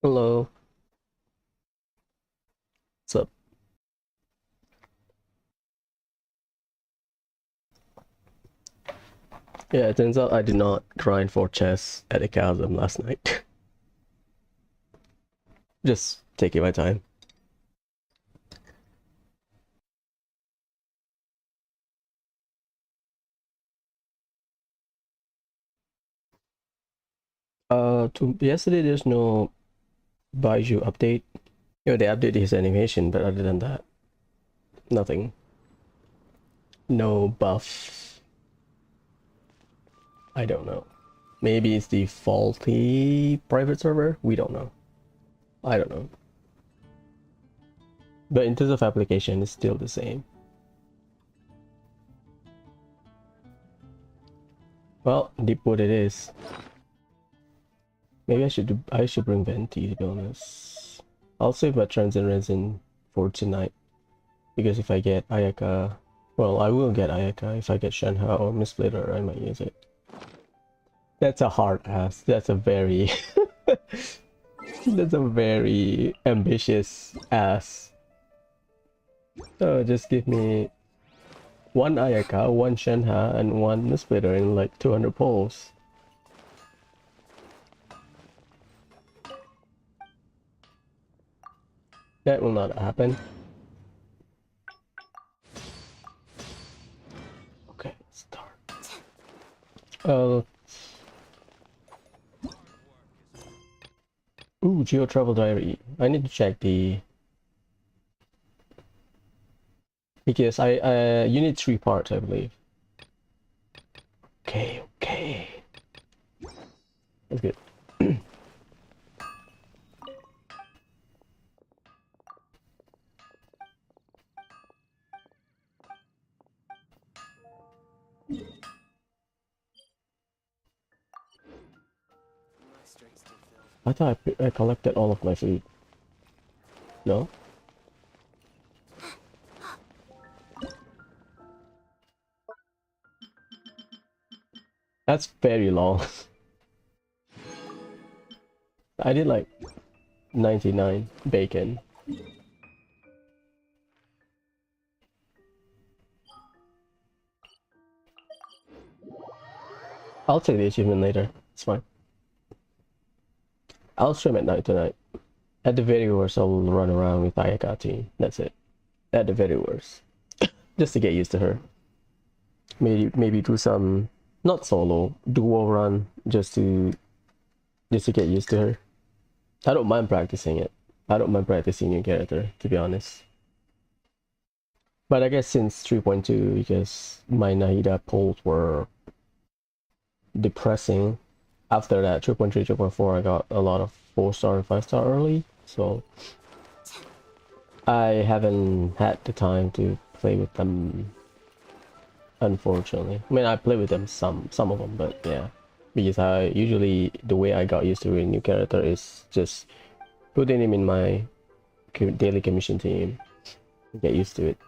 Hello, what's up? Yeah, it turns out I did not grind for chess at a chasm last night. Just taking my time. To yesterday there's no Baiju update. You know, they updated his animation, but other than that, nothing. No buff. I don't know. Maybe it's the faulty private server? We don't know. I don't know. But in terms of application, it's still the same. Well, deep wood it is. Maybe I should bring Venti to be honest. I'll save my transient resin for tonight because if I get Ayaka, well, I will get Ayaka. If I get Shenhe or Missplitter, I might use it. That's a hard ask. That's a very that's a very ambitious ask. So just give me one Ayaka, one Shenhe, and one Missplitter in like 200 pulls. That will not happen. Okay, let's start. Uh, Ooh, Geo Travel Diary. I need to check the because I you need 3 parts, I believe. Okay, okay. That's good. I thought I collected all of my food. No? That's very long. I did like 99 bacon. I'll take the achievement later. It's fine. I'll stream at night tonight. At the very worst, I'll run around with Ayakati. That's it. At the very worst. Just to get used to her. Maybe do some not solo, duo run just to get used to her. I don't mind practicing it. I don't mind practicing new character, to be honest. But I guess since 3.2, because my Nahida polls were depressing, after that 3.3, 3.4, I got a lot of 4-star and 5-star early, so I haven't had the time to play with them, unfortunately. I mean, I play with them some of them, but yeah, because I usually the way I got used to a new character is just putting him in my daily commission team, get used to it.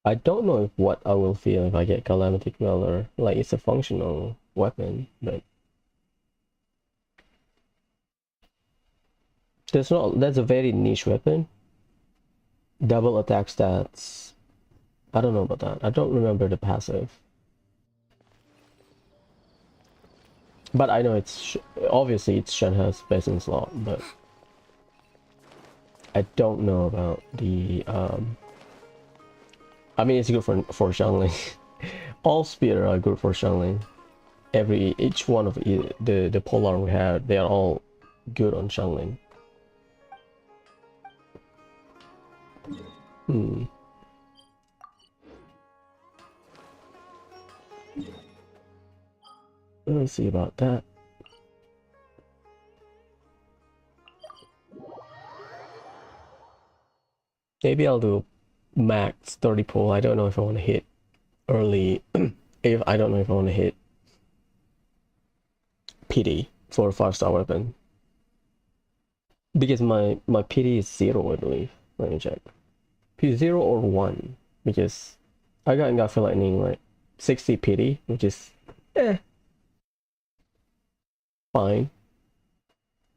I don't know if what I will feel if I get Calamity Queller. Like, it's a functional weapon, but that's a very niche weapon. Double attack stats. I don't know about that. I don't remember the passive. But I know obviously it's Shenhe's best in slot, but I don't know about the I mean it's good for Xiangling. All spear are good for Xiangling. Each one of the polearm we have, they are all good on Xiangling. Hmm. Let's see about that. Maybe I'll do max 30 pull. I don't know if I want to hit early if I don't know if I want to hit PD for a 5-star weapon. Because my PD is 0, I believe. Let me check. PD 0 or 1. Because I got Engulfing Lightning like 60 PD, which is fine.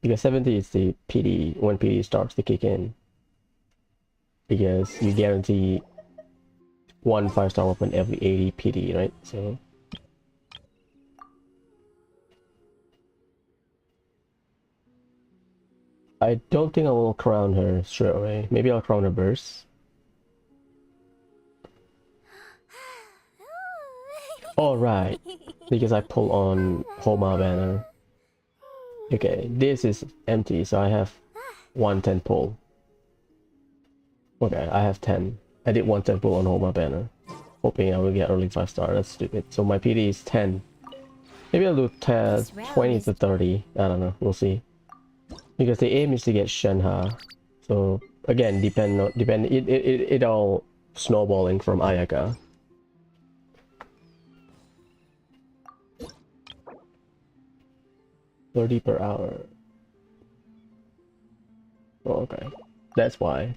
Because 70 is the PD when PD starts to kick in. Because you guarantee one 5-star weapon every 80 PD, right? So I don't think I will crown her straight away. Maybe I'll crown her burst. Alright, because I pull on Homa banner. Okay, this is empty, so I have 110 pull. Okay, I have 10. I did 110 pull on Homa banner, hoping I will get early 5-star. That's stupid. So my PD is 10. Maybe I'll do 10, 20 to 30. I don't know. We'll see. Because the aim is to get Shenhe. So again, it all snowballing from Ayaka. $30 per hour. Oh, okay. That's why.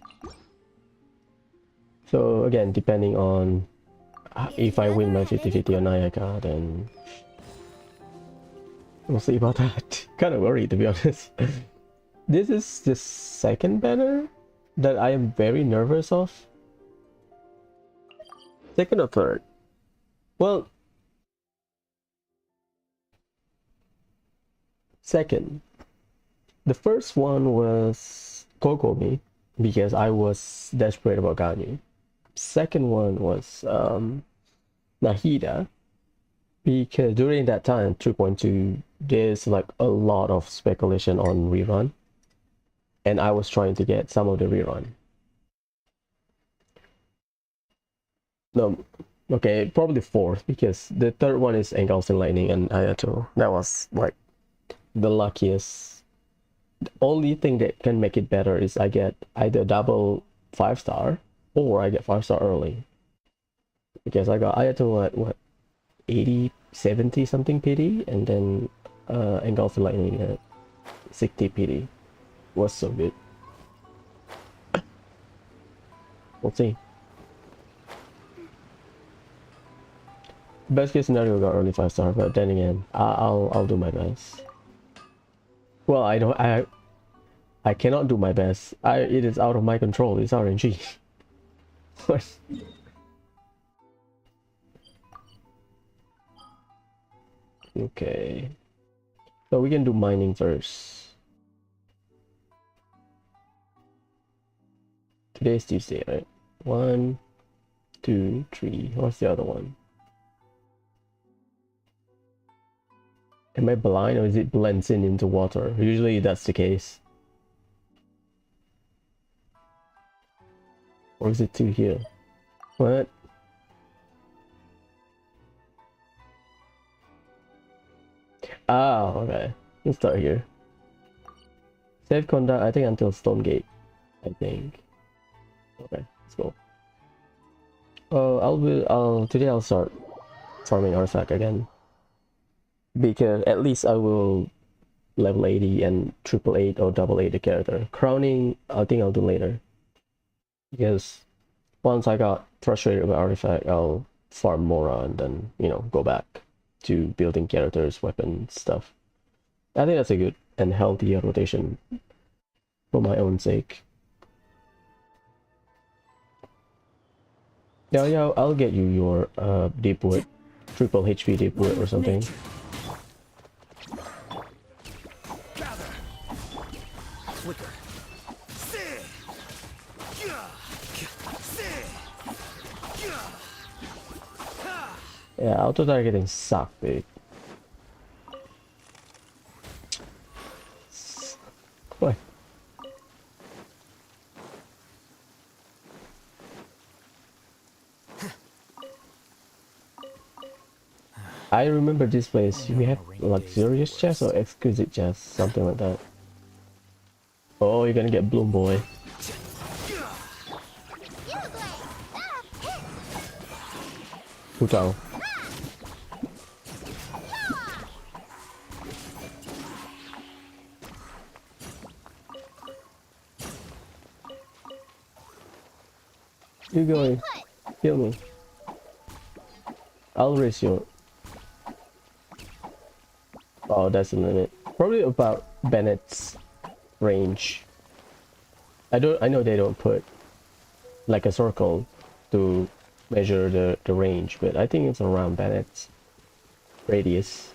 So again, depending on if I win my 50-50 on Ayaka, then we'll see about that. Kind of worried, to be honest. This is the second banner that I am very nervous of. Second or third? Well, second. The first one was Kokomi, because I was desperate about Ganyu. Second one was Nahida, because during that time, 3.2, there's like a lot of speculation on rerun. And I was trying to get some of the rerun. No, okay, probably fourth, because the third one is Engulfing Lightning and Ayato. That was like the luckiest. The only thing that can make it better is I get either double 5-star or I get 5-star early. Because I got Ayato at what, 80, 70 something PD, and then Engulfing Lightning at 60 PD. Was so good. We'll see. Best case scenario, got early 5-star, but then again, I'll do my best. Well, I cannot do my best. It is out of my control. It's RNG. Okay. So we can do mining first. Today's Tuesday, right? 1, 2, 3. What's the other one? Am I blind or is it blends in into water? Usually that's the case. Or is it 2 here? What? Ah, okay. Let's start here. Save conduct, I think until Stonegate. I think. Okay, let's go. Today I'll start farming artifact again. Because at least I will level 80 and 888 or 888 the character. Crowning, I think I'll do later. Because once I got frustrated with artifact, I'll farm Mora and then, you know, go back to building characters, weapons, stuff. I think that's a good and healthier rotation for my own sake. Yeah, I'll get you your deep wood, triple HP deep wood or something. Yeah, auto targeting suck, dude. What? I remember this place. We have luxurious chest or exquisite chest, something like that. Oh, you're gonna get Bloom Boy. Cooldown. You going? Kill me. I'll raise you. Oh, that's the limit. Probably about Bennett's range. I know they don't put like a circle to measure the range, but I think it's around Bennett's radius.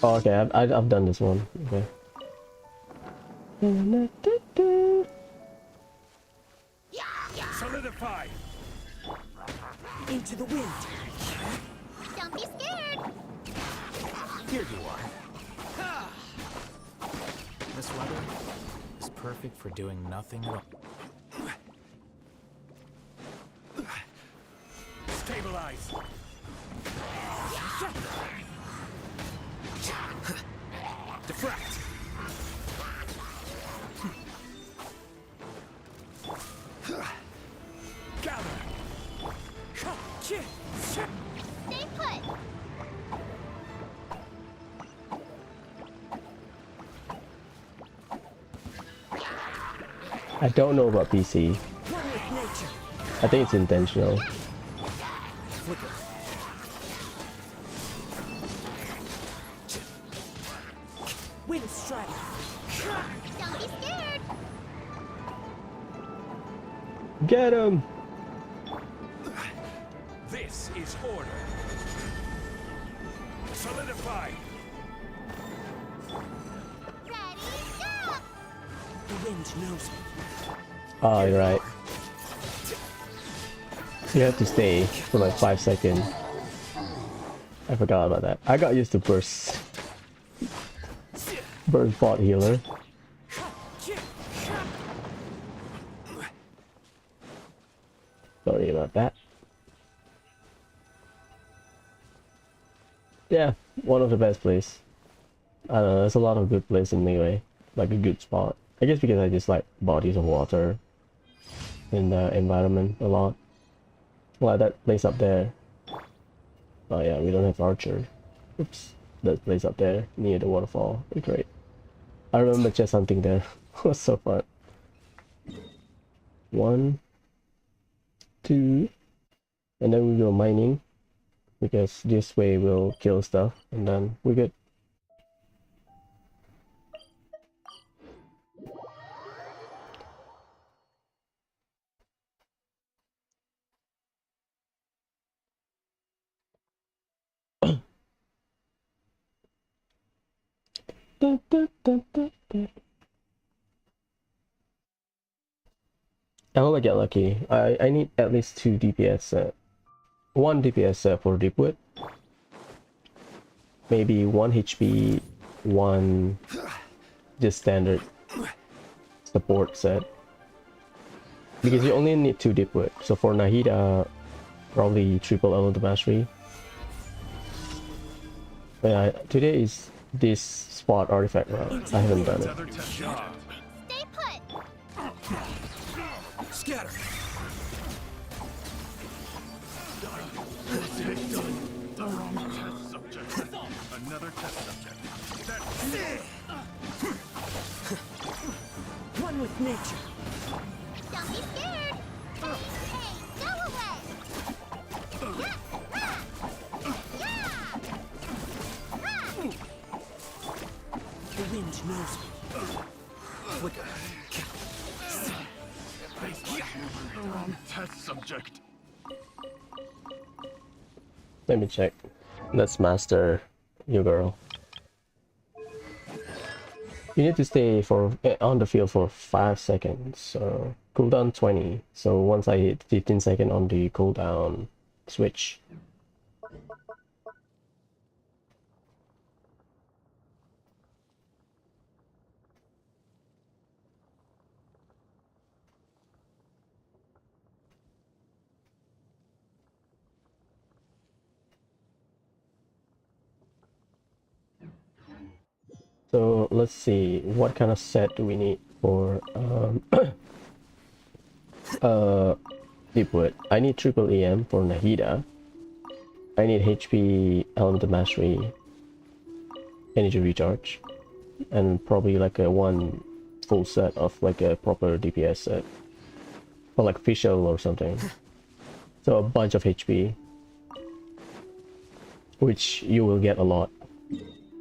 Oh, okay, I've done this one. Okay. Solidify. Into the wind. Don't be scared. Here you are. This weather is perfect for doing nothing at all. Stabilize. Defract. Gather. Stay put. I don't know about PC. I think it's intentional. Flicker. Wind strike. Don't be scared. Get him! This is order. Solidify. Ready, go. The wind knows me. Oh, you're right. You have to stay for like 5 seconds. I forgot about that. I got used to burst. Burst bot healer. Sorry about that. Yeah, one of the best plays. I don't know, there's a lot of good plays in Melee. Like a good spot. I guess because I just like bodies of water in the environment a lot. Like that place up there. Oh yeah, we don't have archer. Oops. That place up there near the waterfall. Great. I remember chest hunting there. It was so fun. 1, 2, and then we go mining because this way we'll kill stuff and then we're good. I hope I get lucky. I need at least 2 DPS set. 1 DPS set for Deepwood. Maybe 1 HP, 1 just standard support set. Because you only need 2 Deepwood. So for Nahida, probably triple Element Mastery. But yeah, today is this spot artifact round. I haven't done it. Stay put. Scatter. Another test subject. One with nature. Don't be scared. Hey, go away. The wind knows me. Flicker. Test subject. Let me check. Let's master you, girl. You need to stay for on the field for 5 seconds. So cooldown 20. So once I hit 15 seconds on the cooldown switch. So let's see, what kind of set do we need for Deepwood? I need triple EM for Nahida. I need HP Element of Mastery, Energy Recharge, and probably like a one full set of like a proper DPS set. Or like Fischl or something. So a bunch of HP. Which you will get a lot.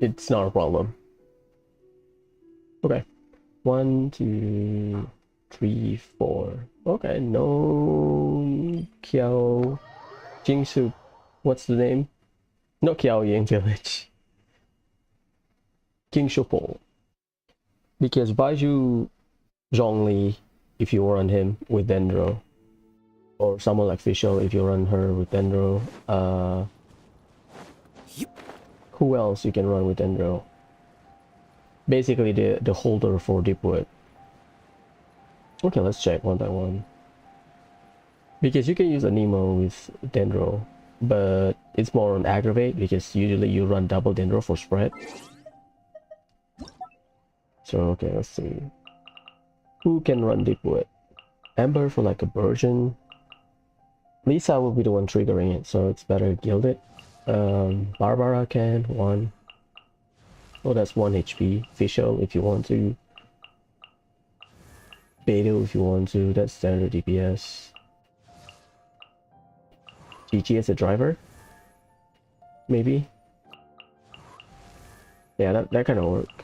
It's not a problem. Okay. 1, 2, 3, 4. Okay, no Kiao Jingsu. What's the name? Not Kiao Yang Village. King Shupo. Because Baiju Zhongli, if you run him with Dendro. Or someone like Fischl if you run her with Dendro. Who else you can run with Dendro? Basically the holder for Deepwood. Okay, let's check one by one. Because you can use a Nemo with Dendro, but it's more on aggravate because usually you run double Dendro for spread. So okay, let's see. Who can run Deepwood? Amber for like a version. Lisa will be the one triggering it, so it's better gilded. Barbara can, 1. Oh, that's 1 HP. Fischl if you want to. Beidou if you want to. That's standard DPS. GG as a driver? Maybe? Yeah, that kind of work.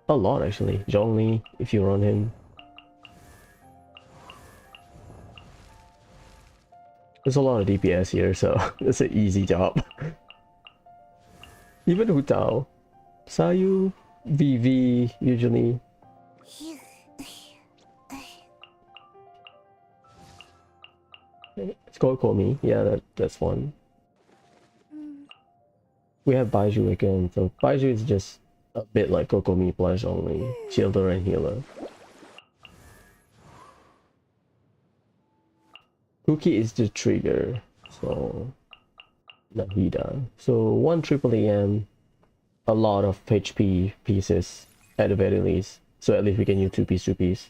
A lot actually. Zhongli if you run him. There's a lot of DPS here, so it's an easy job. Even Hu Tao, Sayu, VV usually. It's Kokomi, yeah, that's one. We have Baiju again, so Baiju is just a bit like Kokomi plus only shielder and healer. Cookie is the trigger, so Nahida. So 1 triple EM, a lot of HP pieces at the very least. So at least we can use 2 piece.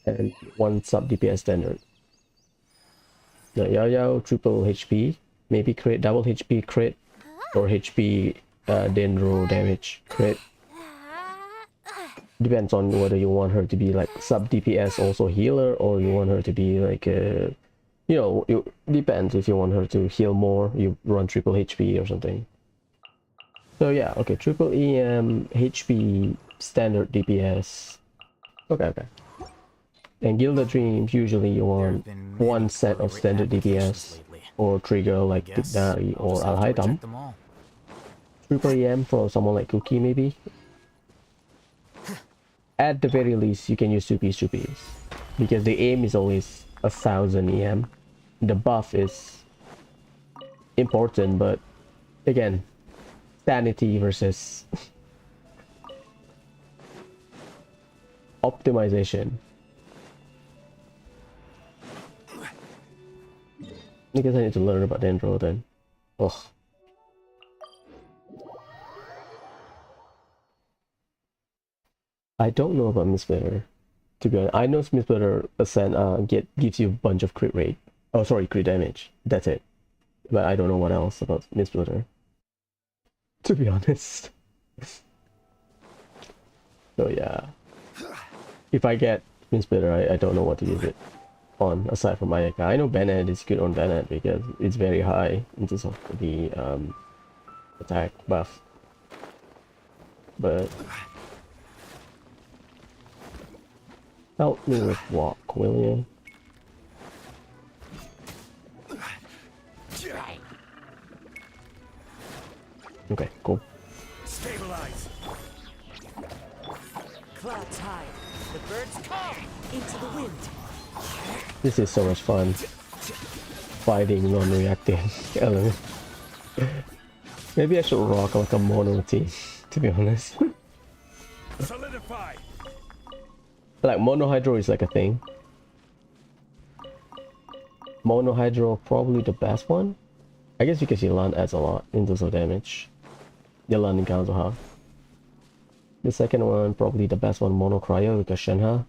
And 1 sub DPS standard. Now Yao Yao triple HP, maybe crit, double HP crit, or HP Dendro damage crit. Depends on whether you want her to be like sub DPS also healer, or you want her to be like a, you know, it depends. If you want her to heal more, you run triple HP or something. So yeah, okay, triple EM, HP, standard DPS. Okay. And Gilded Dreams, usually you want 1 set of standard DPS or trigger like Tikdari or Alhaitam. Triple EM for someone like Cookie maybe. At the very least, you can use 2 piece because the aim is always 1000 EM. The buff is important, but again, sanity versus optimization. I guess I need to learn about Dendro then. Ugh. I don't know about Mistblitter. To be honest, I know Mistblitter gives you a bunch of crit rate. Oh, sorry, crit damage. That's it. But I don't know what else about Mistblitter. To be honest. So yeah. If I get Mistblitter, I don't know what to use it on aside from Ayaka. I know Bennett is good on Bennett because it's very high in terms of the attack buff. But help me with walk, will you? Okay, cool. Stabilize. Clouds high. The birds come into the wind. This is so much fun. Fighting non-reacting element. Maybe I should rock like a mono team, to be honest. Solidify. Like mono hydro is like a thing. Mono hydro probably the best one. I guess because Yilan adds a lot in terms of damage. Yalan and Kazuha. The second one, probably the best one, Mono Cryo, because Shenhe.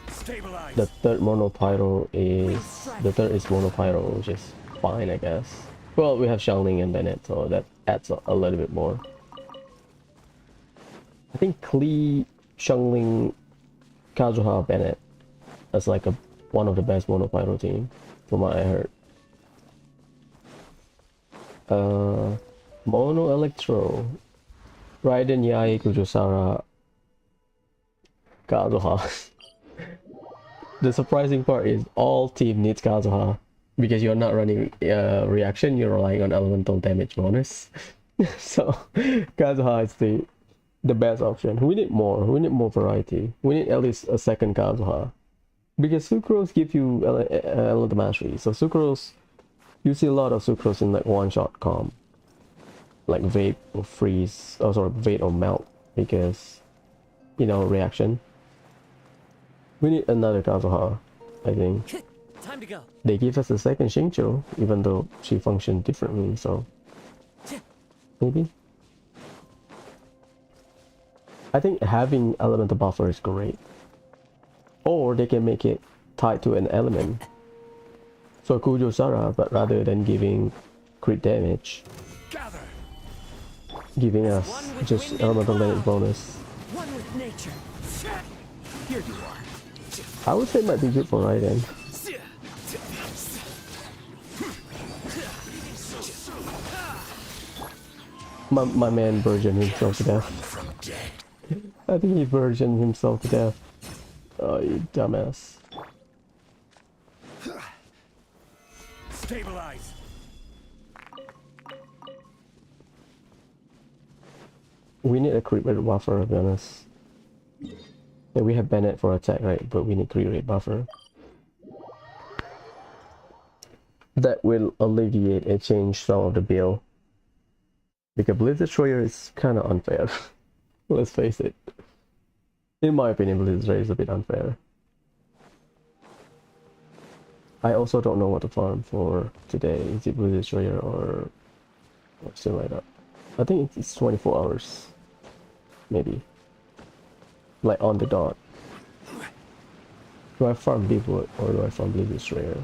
Stabilize. The third Mono Pyro is... The third is Mono Pyro, which is fine, I guess. Well, we have Xiangling and Bennett, so that adds a little bit more. I think Klee, Xiangling, Kazuha, Bennett as like one of the best Mono Pyro team, from what I heard. Mono Electro, Raiden, Yae, Kujusara, Kazuha. The surprising part is all team needs Kazuha because you're not running reaction, you're relying on elemental damage bonus. So Kazuha is the best option. We need more variety. We need at least a second Kazuha. Because Sucrose give you elemental mastery. So Sucrose, you see a lot of Sucrose in like one-shot comp. Like Vape or Freeze, or sort of Vape or Melt, because, you know, reaction. We need another Kazuha, I think. Time to go. They give us a second Xingqiu, even though she functioned differently, so... Maybe? I think having elemental buffer is great. Or they can make it tied to an element. So Kujo Sara, but rather than giving crit damage, Gather. giving us just elemental damage bonus. One with nature. Here you are. I would say it might be good for Raiden. My man virgin himself to death. I think he virgined himself to death. Oh, you dumbass. Stabilize. We need a crit rate buffer, to be honest. Yeah, we have Bennett for attack, right? But we need crit rate buffer. That will alleviate and change some of the build. Because Blitz Destroyer is kind of unfair. Let's face it. In my opinion, Blitz Destroyer is a bit unfair. I also don't know what to farm for today. Is it Blitz Destroyer or something like that? I think it's 24 hours. Maybe. Like on the dot. Do I farm Big Wood or do I farm Blitz Destroyer?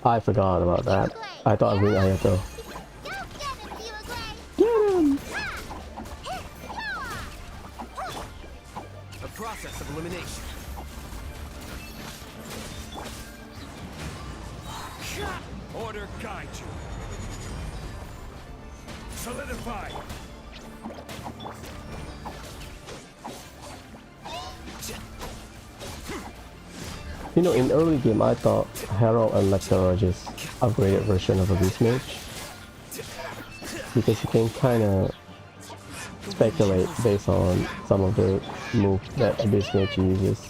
I forgot about that. I thought I was doing Ayato. Get him! A process of elimination. Order guide you. Solidify. You know, in early game I thought Herald and Lecter are just upgraded version of a Beast Mage. Because you can kinda speculate based on some of the moves that a Beast Mage uses.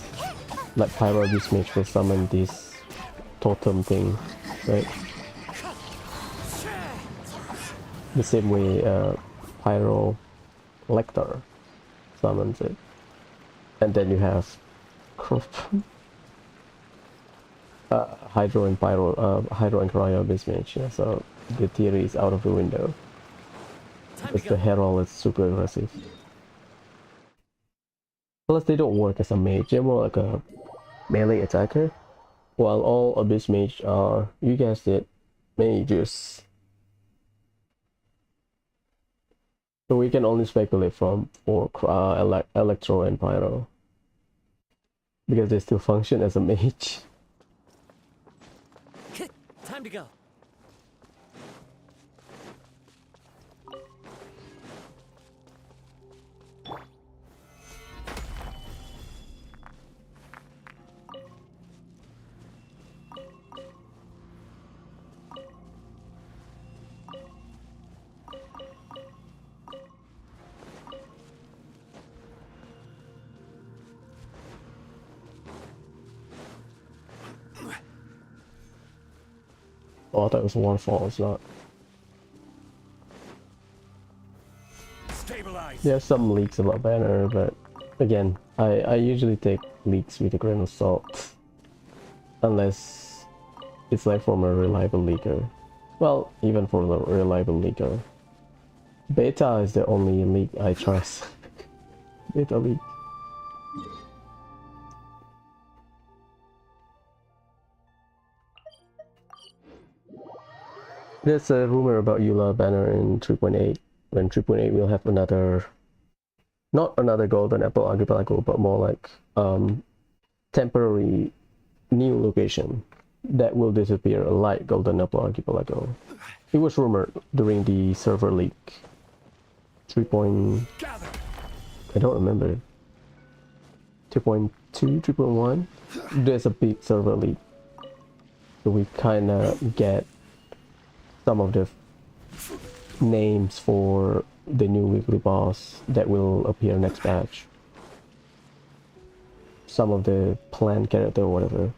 Like Pyro Beast Mage will summon this totem thing, right? The same way Pyro Lecter summons it. And then you have Hydro and Cryo Beast Mage, yeah, so the theory is out of the window. Because the Herald is super aggressive. Plus they don't work as a mage, they're more like a melee attacker. While all Abyss Mage are, you guessed it, mages. So we can only speculate for Electro and Pyro. Because they still function as a mage. Time to go. Oh, I thought it was waterfall, it's not. Stabilize. There's some leaks about Banner, but again, I usually take leaks with a grain of salt. unless it's like from a reliable leaker. Well, even for the reliable leaker. Beta is the only leak I trust. Beta leak. There's a rumor about Eula banner in 3.8. When 3.8 will have another, not another golden apple archipelago, but more like temporary new location that will disappear, like golden apple archipelago. It was rumored during the server leak. 3. I don't remember. 2.2, 3.1. There's a big server leak, so we kind of get some of the names for the new weekly boss that will appear next patch. Some of the planned character or whatever.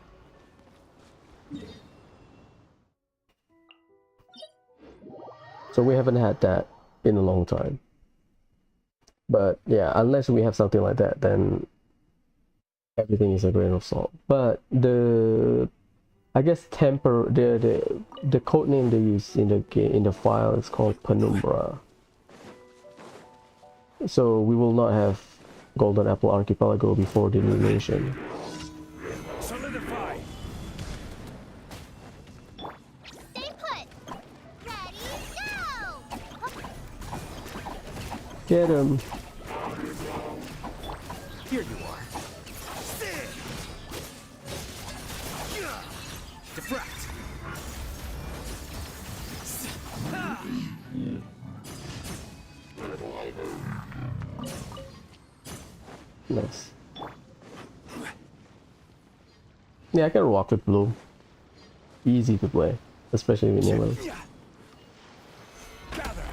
So we haven't had that in a long time. But yeah, unless we have something like that, then everything is a grain of salt. But I guess the code name they use in the file is called Penumbra. So we will not have Golden Apple Archipelago before the new nation. Solidify. Stay put. Ready, go. Get him! Here you are. Defract. Nice. Yeah, I can rock with blue. Easy to play, especially with yellow. Gather.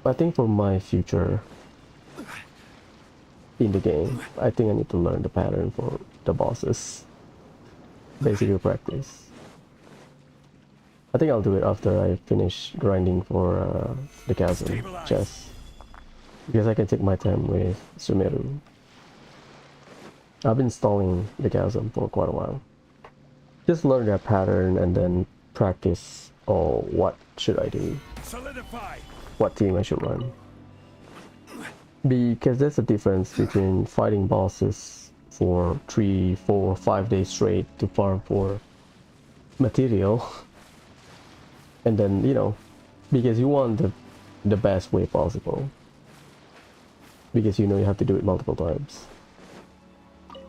I think for my future in the game, I think I need to learn the pattern for the bosses. Basically practice. I think I'll do it after I finish grinding for the chasm chest. Because I can take my time with Sumeru. I've been stalling the chasm for quite a while. Just learn that pattern and then practice, oh, what should I do? Solidify. What team I should run. Because there's a difference between fighting bosses for 3, 4, 5 days straight to farm for material. And then, you know, because you want the best way possible. Because you know you have to do it multiple times.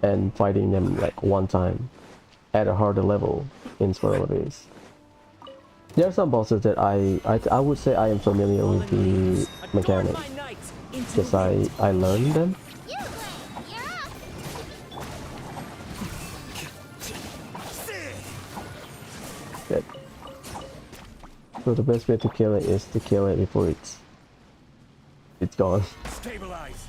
And fighting them like one time at a harder level in Spiral Abyss. There are some bosses that I would say I am familiar with the mechanics. Because I learned them. You win. You're up. Good. So the best way to kill it is to kill it before it's gone. Stabilize.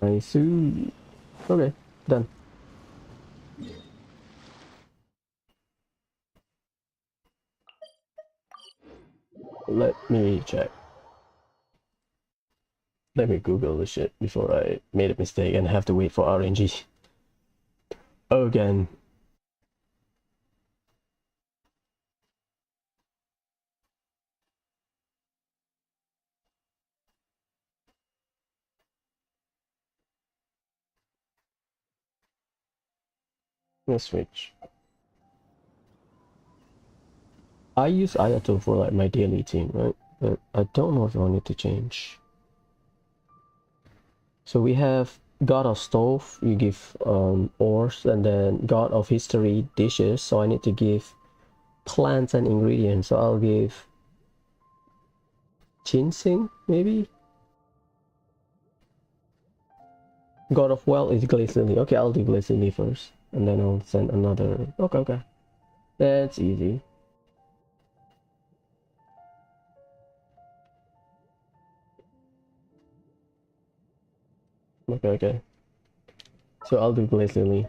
Nice. Okay, done. Let me check. Let me Google the shit before I made a mistake and have to wait for RNG. Again. Let's switch. I use Ayato for like my daily team, right? But I don't know if I need to change. So we have God of Stove, you give ores, and then God of History, dishes. So I need to give plants and ingredients. So I'll give ginseng, maybe? God of Wealth is Glycerin. Okay, I'll do Glycerin first. And then I'll send another. Okay. That's easy. Okay. So I'll do Glycerin.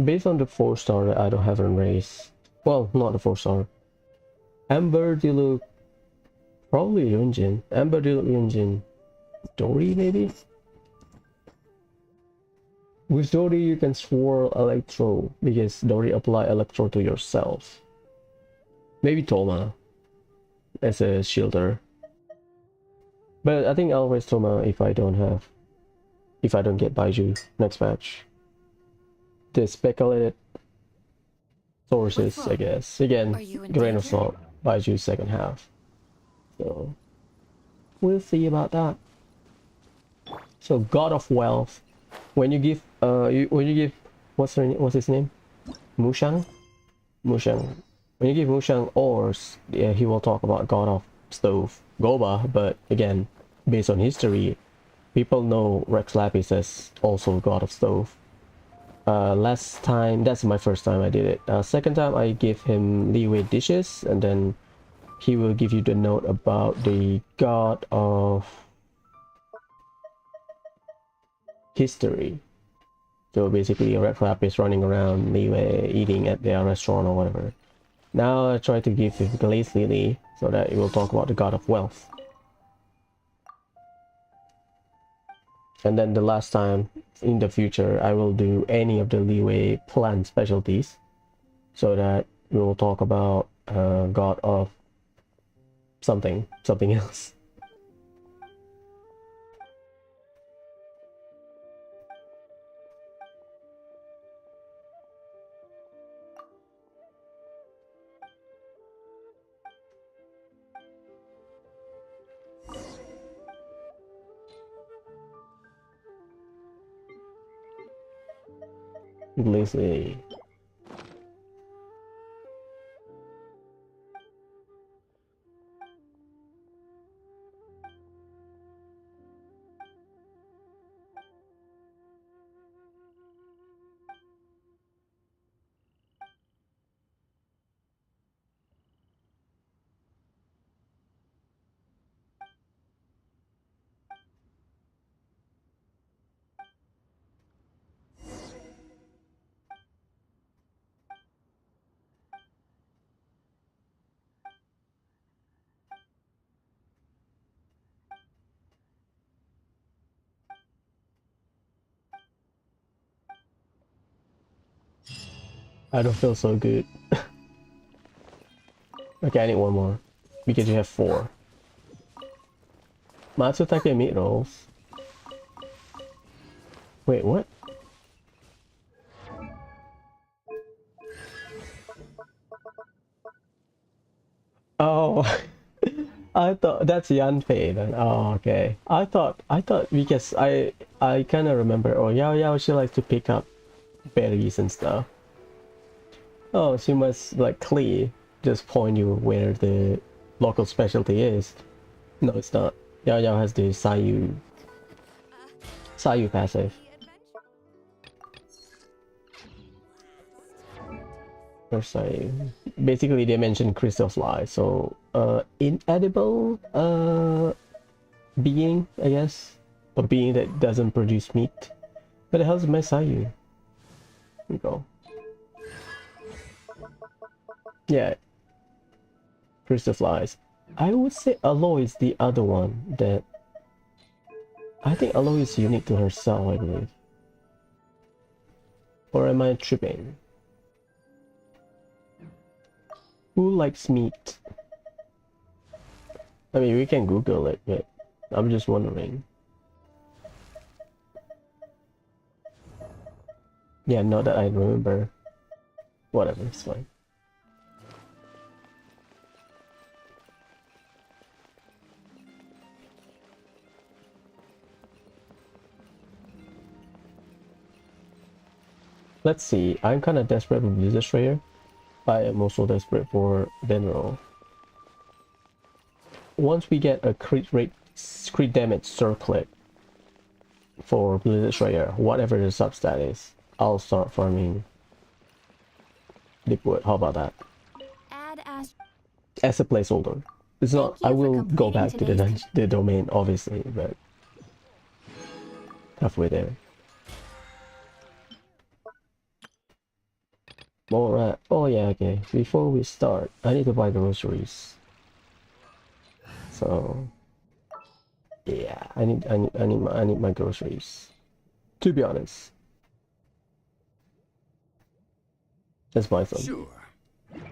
based on the 4-star that I don't have in race. Well, not the 4-star. Amber Diluc, probably Yunjin. Amber Diluc Yunjin. Dory maybe? With Dory you can swirl Electro because Dory apply Electro to yourself. Maybe Toma as a shielder. But I think I'll raise Toma if I don't get Baiju next match. The speculated sources, I guess. Again, grain of salt, Baiju second half. So we'll see about that. So God of Wealth. When you give what's his name? Mushang? Mushang. When you give Mushang ores, yeah, he will talk about God of Stove, Goba, but again, based on history, people know Rex Lapis as also God of Stove. Last time, that's my first time I did it. Second time I give him leeway dishes, and then he will give you the note about the God of History. So basically Rex Lapis running around leeway eating at their restaurant or whatever. Now I try to give him Glaze Lily so that it will talk about the God of Wealth. And then the last time in the future I will do any of the leeway plant specialties so that we will talk about God of something else. Glaze Lily. I don't feel so good. Okay, I need one more. Because you have 4. Matsutake meat rolls. Wait, what? Oh, I thought that's Yanfei then. Oh, okay. I thought because I kind of remember. Oh, Yao Yao, she likes to pick up berries and stuff. Oh, she must like clear, just point you where the local specialty is. No, it's not. Yao Yao has the Sayu passive. Or Sayu. Basically, they mentioned crystal fly, so inedible being, I guess, a being that doesn't produce meat. Where the hell's my Sayu? Here we go. Yeah, crystal flies. I would say Aloy is the other one that I think Aloy is unique to herself, I believe. Or am I tripping? Who likes meat? I mean, we can Google it, but I'm just wondering. Yeah, not that I remember. Whatever, it's fine. Let's see, I'm kind of desperate for Blizzard Slayer. I am also desperate for Denro. Once we get a crit damage circlet for Blizzard Slayer, whatever the substat is, I'll start farming Deepwood. How about that? As a placeholder. It's not. I will go back to the domain, obviously, but halfway there. Alright. Oh yeah, okay. Before we start, I need to buy groceries. So yeah, I need my groceries. To be honest. Let's buy some. Sure. Such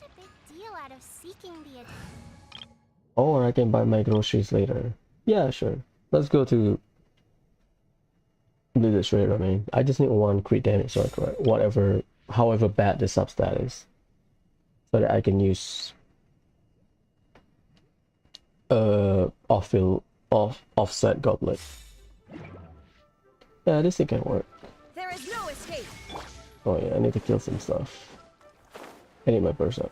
a big deal out of seeking the Or I can buy my groceries later. Yeah, sure. Let's go to do this straight. I mean, I just need one crit damage, so whatever, however bad the substat is, so that I can use offset goblet. Yeah, this thing can work. There is no escape. Oh yeah, I need to kill some stuff. I need my burst up.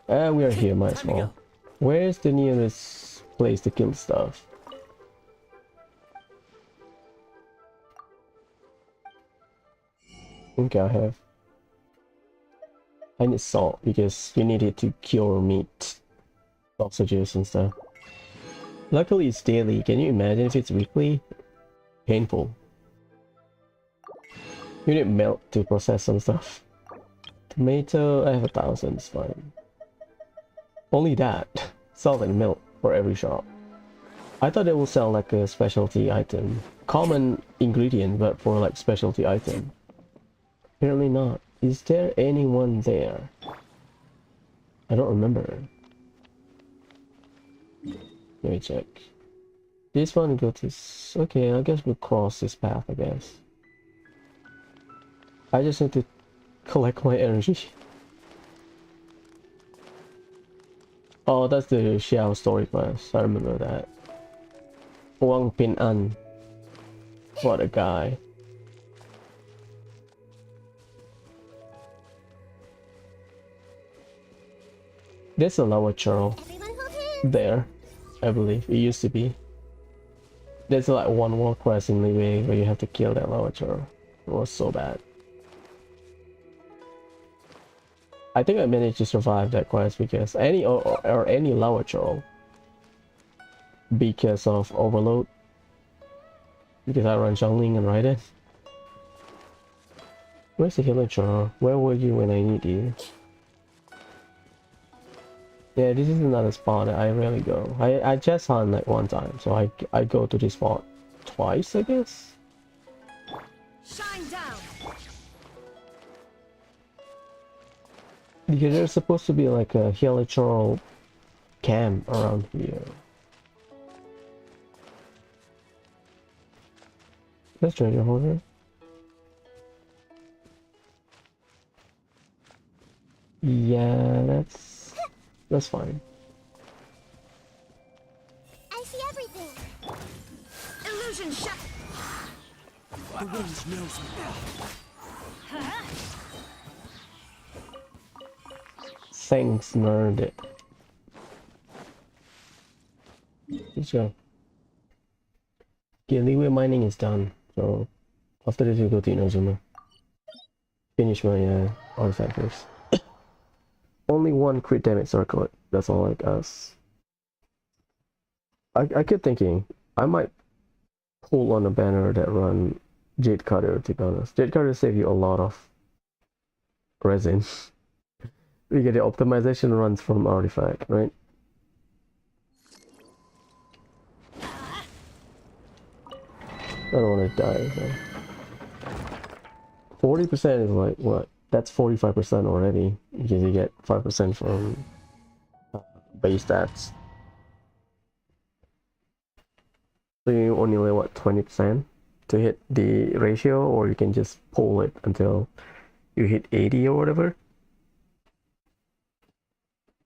We are here, might as well. Where's the nearest place to kill stuff? Okay, I need salt because you need it to cure meat, sausages and stuff. Luckily it's daily. Can you imagine if it's weekly? Painful. You need milk to process some stuff. Tomato, I have 1,000, it's fine. Only that. Salt and milk for every shop. I thought it would sell like a specialty item. Common ingredient, but for like specialty item. Apparently not. Is there anyone there? I don't remember. Let me check. This one go to... Okay, I guess we'll cross this path, I guess. I just need to collect my energy. Oh, that's the Xiao story quest. I remember that. Wang Pin An. What a guy. There's a lava churl there, I believe. It used to be. There's like one more quest in Liwei where you have to kill that lava churl. It was so bad. I think I managed to survive that quest because any lava churl because of overload. Because I run jungling and Raiden. Where's the healing churl? Where were you when I need you? Yeah, this is another spot that I rarely go. I just hunt like one time, so I go to this spot twice, I guess. Shine down. Because there's supposed to be like a heliotrope camp around here. Let's try your holder. Yeah, that's fine. I see everything. Illusion shot. The wind knows me. Thanks, nerd. Let's go. Okay, Liwei mining is done. So after this, we go to Inazuma. Finish my artifact first. Only one crit damage circle. That's all I guess. I kept thinking I might pull on a banner that run Jade Cutter, to be honest. Jade Cutter save you a lot of resin. Because the optimization runs from artifact, right? I don't want to die, so. 40% is like, what? That's 45% already, because you get 5% from base stats. So you only need, what, 20% to hit the ratio, or you can just pull it until you hit 80 or whatever?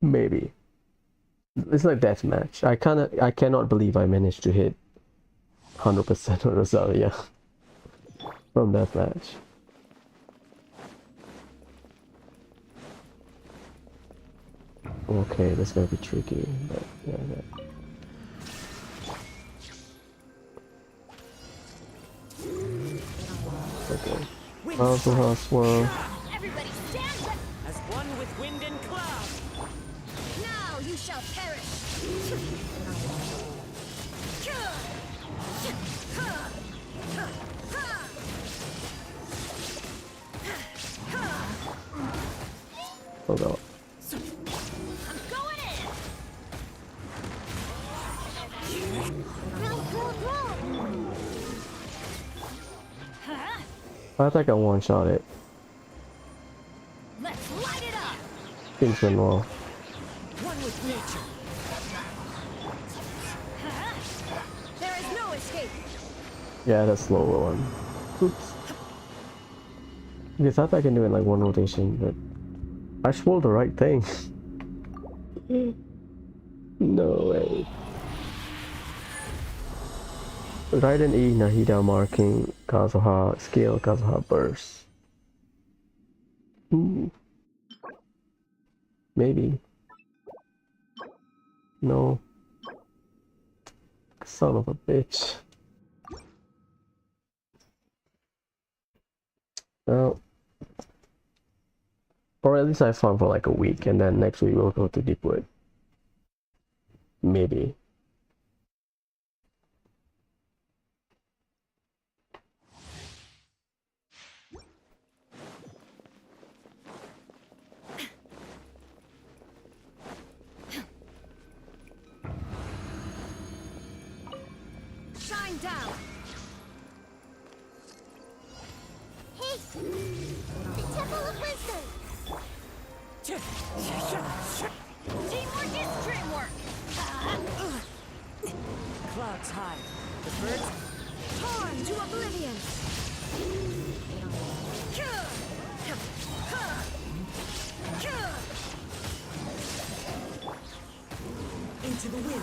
Maybe. It's like deathmatch. I cannot believe I managed to hit 100% on Rosalia from deathmatch. Okay, that's gonna be tricky, but yeah. Okay. Powerful house swirl. Everybody stand up. As one with wind and cloud. Now you shall perish. Oh god. I'm going in. Grow. Huh? I think I one-shot it. Let's light it up. Things went well. One with nature. Huh? There is no escape. Yeah, that's slower one. Oops. Because I thought I can do it in like one rotation, but I swore the right thing. No way. Right and E Nahida marking Kazuha scale Kazuha burst. Ooh. Maybe. No. Son of a bitch. Well, or at least I have fun for like a week, and then next week we'll go to Deepwood. Maybe. Shine down. Hey, the Temple of Wisdom. Teamwork is dreamwork. Clouds high. The birds Torn to oblivion. into the wind.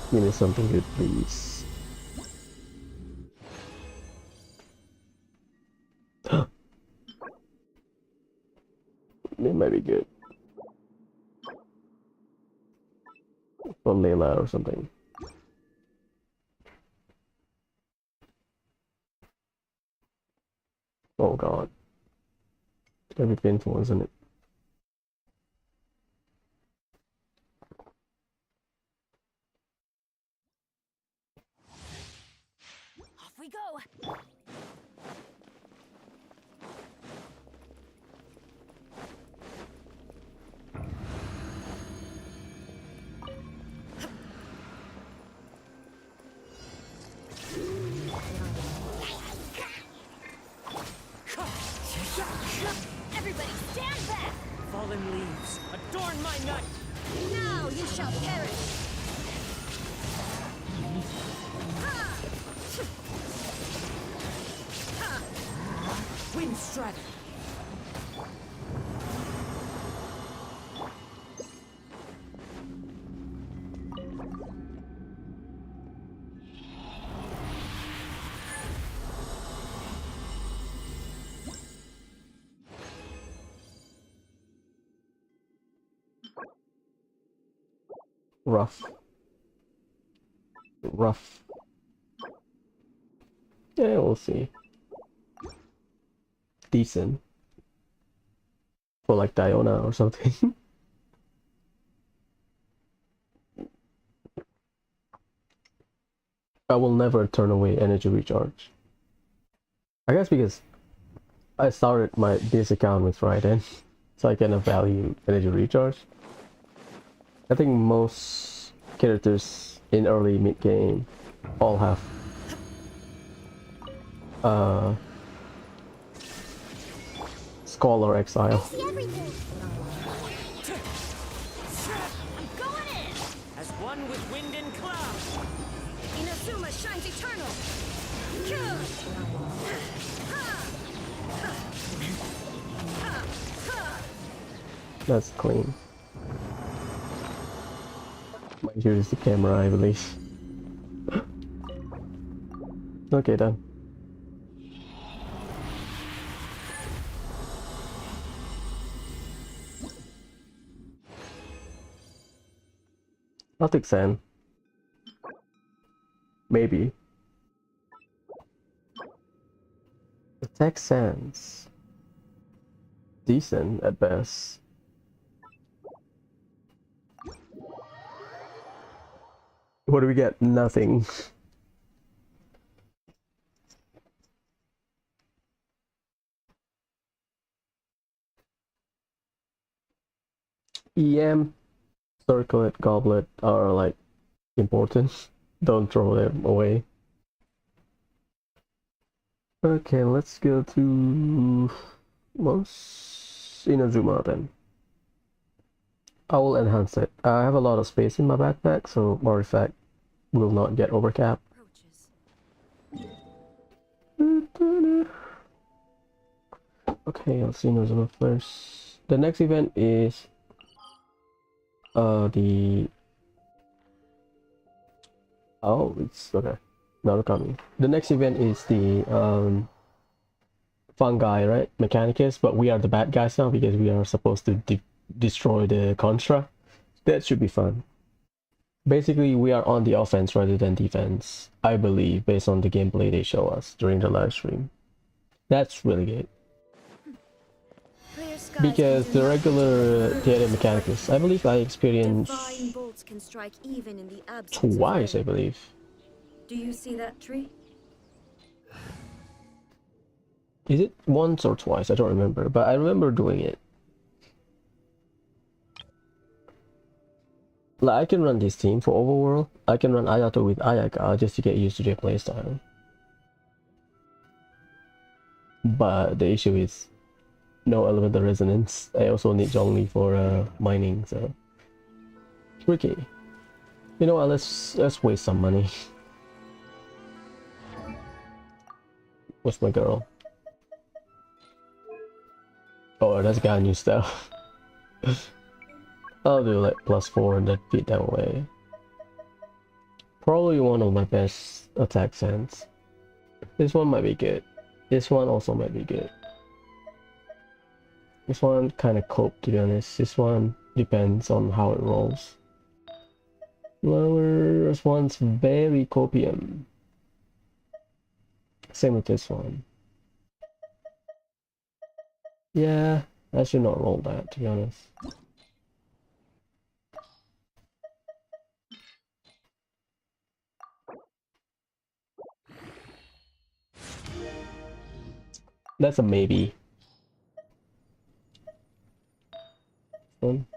Give me something good, please. It might be good. For Layla or something. Oh god. It's gonna be painful, isn't it? Off we go. Everybody stand back! Fallen leaves, adorn my night! Now you shall perish! Ha! Ha! Wind strider! Rough. Rough. Yeah, we'll see. Decent. For like Diona or something. I will never turn away energy recharge. I guess because I started my base account with Raiden, so I can value energy recharge. I think most characters in early mid game all have Scholar Exile. See everything. I'm going in! As one with wind and cloud! Inazuma shines eternal! That's clean. Might use the camera, I believe. Okay then. I'll take sand. Maybe. Attack sands. Decent at best. What do we get? Nothing. EM, circlet, goblet are like important. Don't throw them away. Okay, let's go to Inazuma then. I will enhance it. I have a lot of space in my backpack, so artifact will not get overcapped. Okay, I'll see Inazuma first. The next event is the it's okay. Narukami. The next event is the fungi, right? Mechanicus, but we are the bad guys now because we are supposed to destroy the construct. That should be fun. Basically, we are on the offense rather than defense, I believe, based on the gameplay they show us during the live stream. That's really good. Because the regular Theater Mechanicus, I believe I experienced twice, I believe. Do you see that tree? Is it once or twice? I don't remember, but I remember doing it. Like, I can run this team for Overworld. I can run Ayato with Ayaka just to get used to their playstyle. But the issue is no elemental resonance. I also need Zhongli for mining, so tricky. You know what? Let's waste some money. What's my girl? Oh, that's got new stuff. I'll do like +4 and that beat that way. Probably one of my best attack sense. This one might be good. This one also might be good. This one kind of cope, to be honest. This one depends on how it rolls. Lower, this one's very copium. Same with this one. Yeah, I should not roll that, to be honest. That's a maybe. One.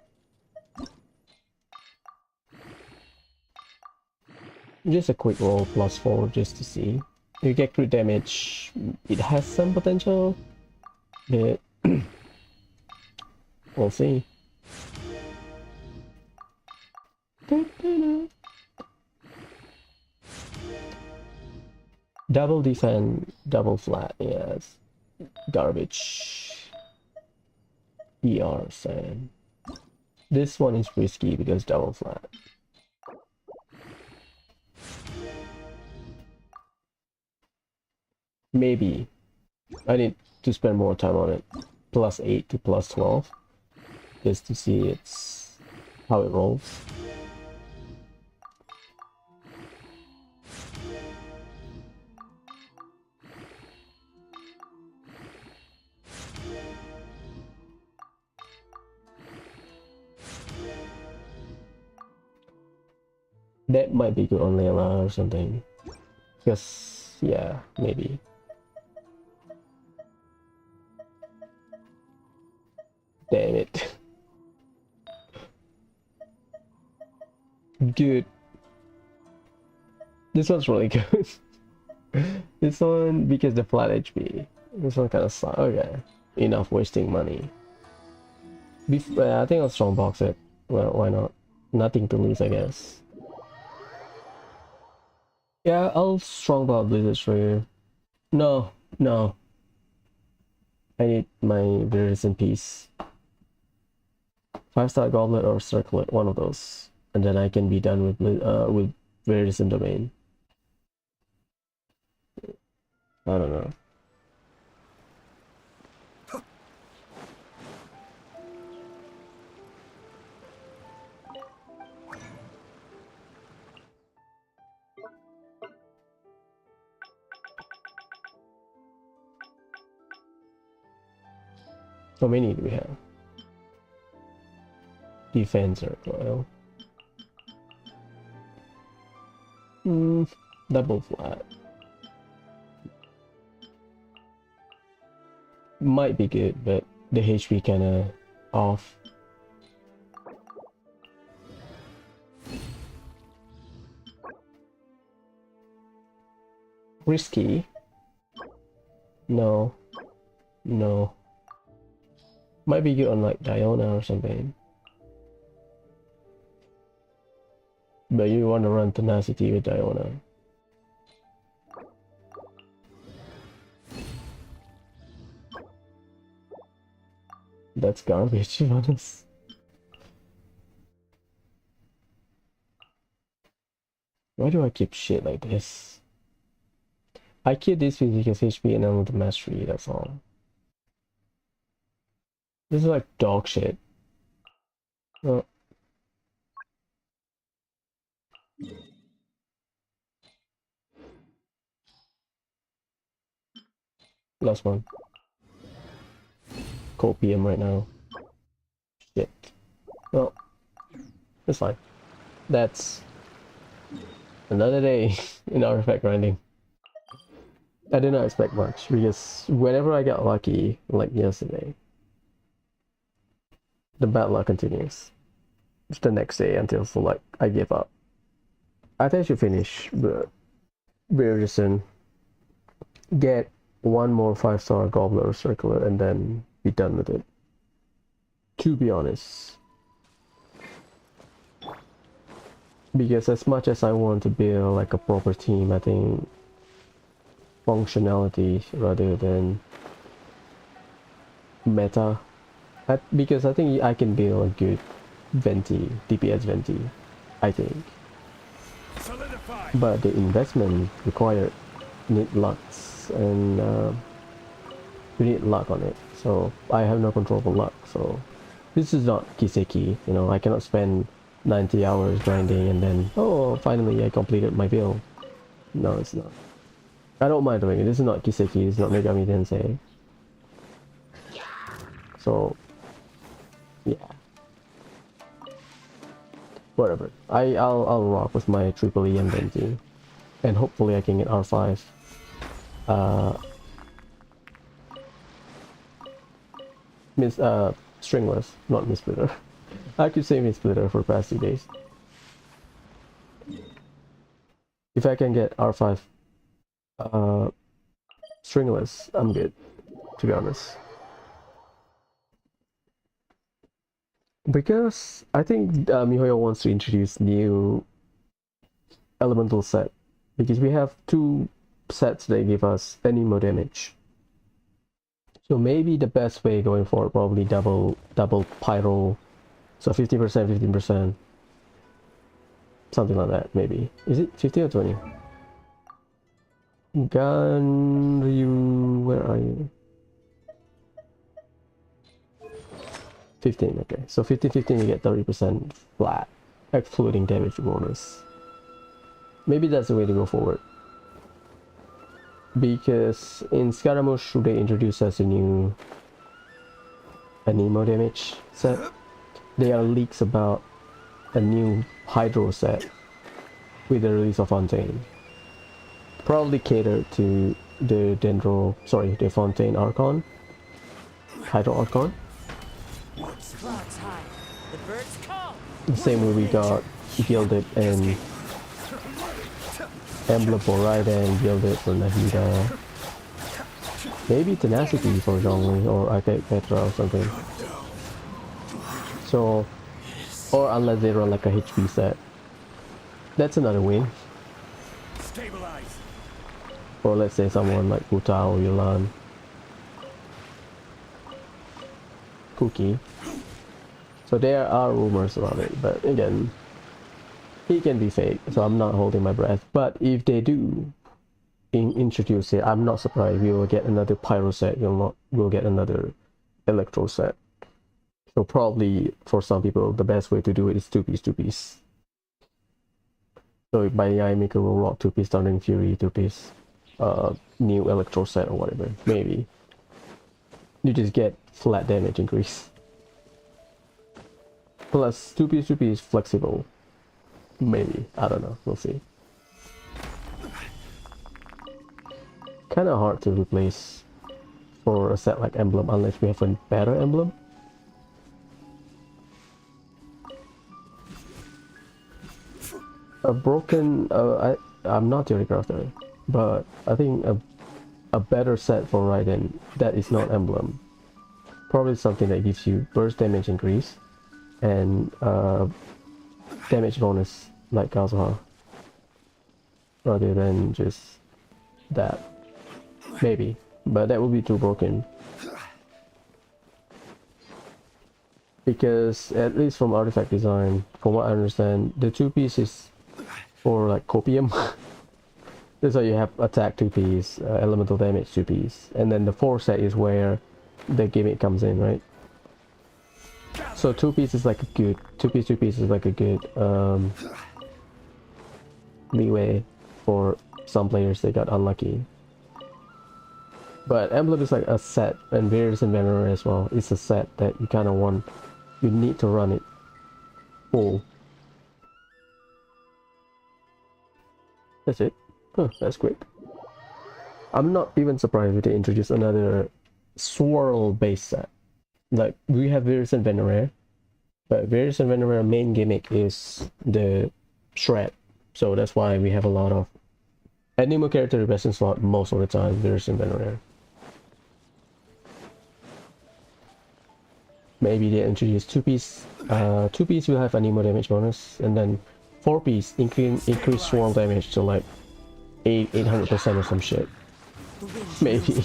Just a quick roll +4 just to see. You get crit damage. It has some potential, but we'll see. Double defend, double flat. Yes, garbage. ER sand. This one is risky because double flat. Maybe I need to spend more time on it. +8 to +12 just to see it's how it rolls. That might be good on Layla or something. Because, yeah, maybe. Damn it. Dude. This one's really good. This one, because the flat HP. This one kind of sucks. Okay. Enough wasting money. I think I'll strongbox it. Well, why not? Nothing to lose, I guess. Yeah, I'll strongbox Blizzard Slayer. No, no. I need my very recent piece. 5-star Goblet or Circlet, one of those. And then I can be done with very recent domain. I don't know. How many do we have? Defense circle. Double flat. Might be good, but the HP kinda off. Risky? No. No. Might be good on like Diona or something. But you want to run Tenacity with Diona. That's garbage, to be honest. Why do I keep shit like this? I keep this because HP and then the mastery, that's all. This is like dog shit. Oh. Last one. Cold PM right now. Shit. Well, that's fine. That's another day in artifact grinding. I did not expect much because whenever I got lucky, like yesterday, the bad luck continues. It's the next day until so like I give up. I think I should finish very soon. Get one more 5-star Gobbler Circular and then be done with it. To be honest. Because as much as I want to build like a proper team, I think functionality rather than meta. Because I think I can build a good Venti, DPS Venti, I think. But the investment required need lucks and you need luck on it. So I have no control for luck. So this is not Kiseki, you know, I cannot spend 90 hours grinding and then, oh, finally I completed my build. No, it's not. I don't mind doing it. This is not Kiseki, it's not Megami Tensei. So, yeah. Whatever. I'll rock with my triple E and Venti. And hopefully I can get R5. Stringless, not Missplitter. I could say Missplitter for past 2 days. If I can get R5 stringless, I'm good, to be honest. Because I think MiHoYo wants to introduce new elemental set. Because we have 2 sets that give us anemo damage. So maybe the best way going forward, probably double pyro. So 50%, 15%. Something like that, maybe. Is it 50 or 20? Ganryu, where are you? 15, okay. So 15, you get 30% flat, excluding damage bonus. Maybe that's the way to go forward. Because in Scaramouche, they introduce us a new anemo damage set. There are leaks about a new Hydro set with the release of Fontaine. Probably catered to the the Fontaine Archon. Hydro Archon. Clouds high. The birds call. The same way we got Gilded and Emblem for Raiden, Gilded for Nahida. Maybe Tenacity for Zhongli or Archaic Petra or something. So, or unless they run like a HP set. That's another win. Stabilize. Or let's say someone like Uta or Yulan. Cookie. So there are rumors around it, but again, it can be fake, so I'm not holding my breath. But if they do introduce it, I'm not surprised we will get another Pyro set, we'll get another Electro set. So probably for some people the best way to do it is 2-piece. So by AI Maker will rock 2-piece Thundering Fury, 2-piece new Electro set or whatever, maybe. You just get flat damage increase. Plus 2-piece flexible. Maybe. I don't know. We'll see. kind of hard to replace for a set like Emblem unless we have a better Emblem. A broken, I'm not theory crafter, but I think a better set for Raiden that is not Emblem. Probably something that gives you burst damage increase and damage bonus like Kazuha, rather than just that. Maybe, but that would be too broken. Because at least from artifact design, from what I understand, the 2-piece is for like copium. That's why you have attack 2-piece, elemental damage 2-piece, and then the 4 set is where the gimmick comes in, right? So 2-piece is like a good 2-piece is like a good leeway for some players that got unlucky. But Emblem is like a set, and Varus and Venerer as well. It's a set that you kind of want, you need to run it full. That's it. Huh, that's quick. I'm not even surprised if they introduce another swirl base set. Like, we have Varus and Venerer, but Varus and Venerer main gimmick is the shred. So that's why we have a lot of Anemo character best in slot most of the time, Varus and Venerer. Maybe they introduce 2-piece. 2-piece will have Anemo damage bonus, and then 4-piece increase swirl damage to like 800% or some shit. Maybe.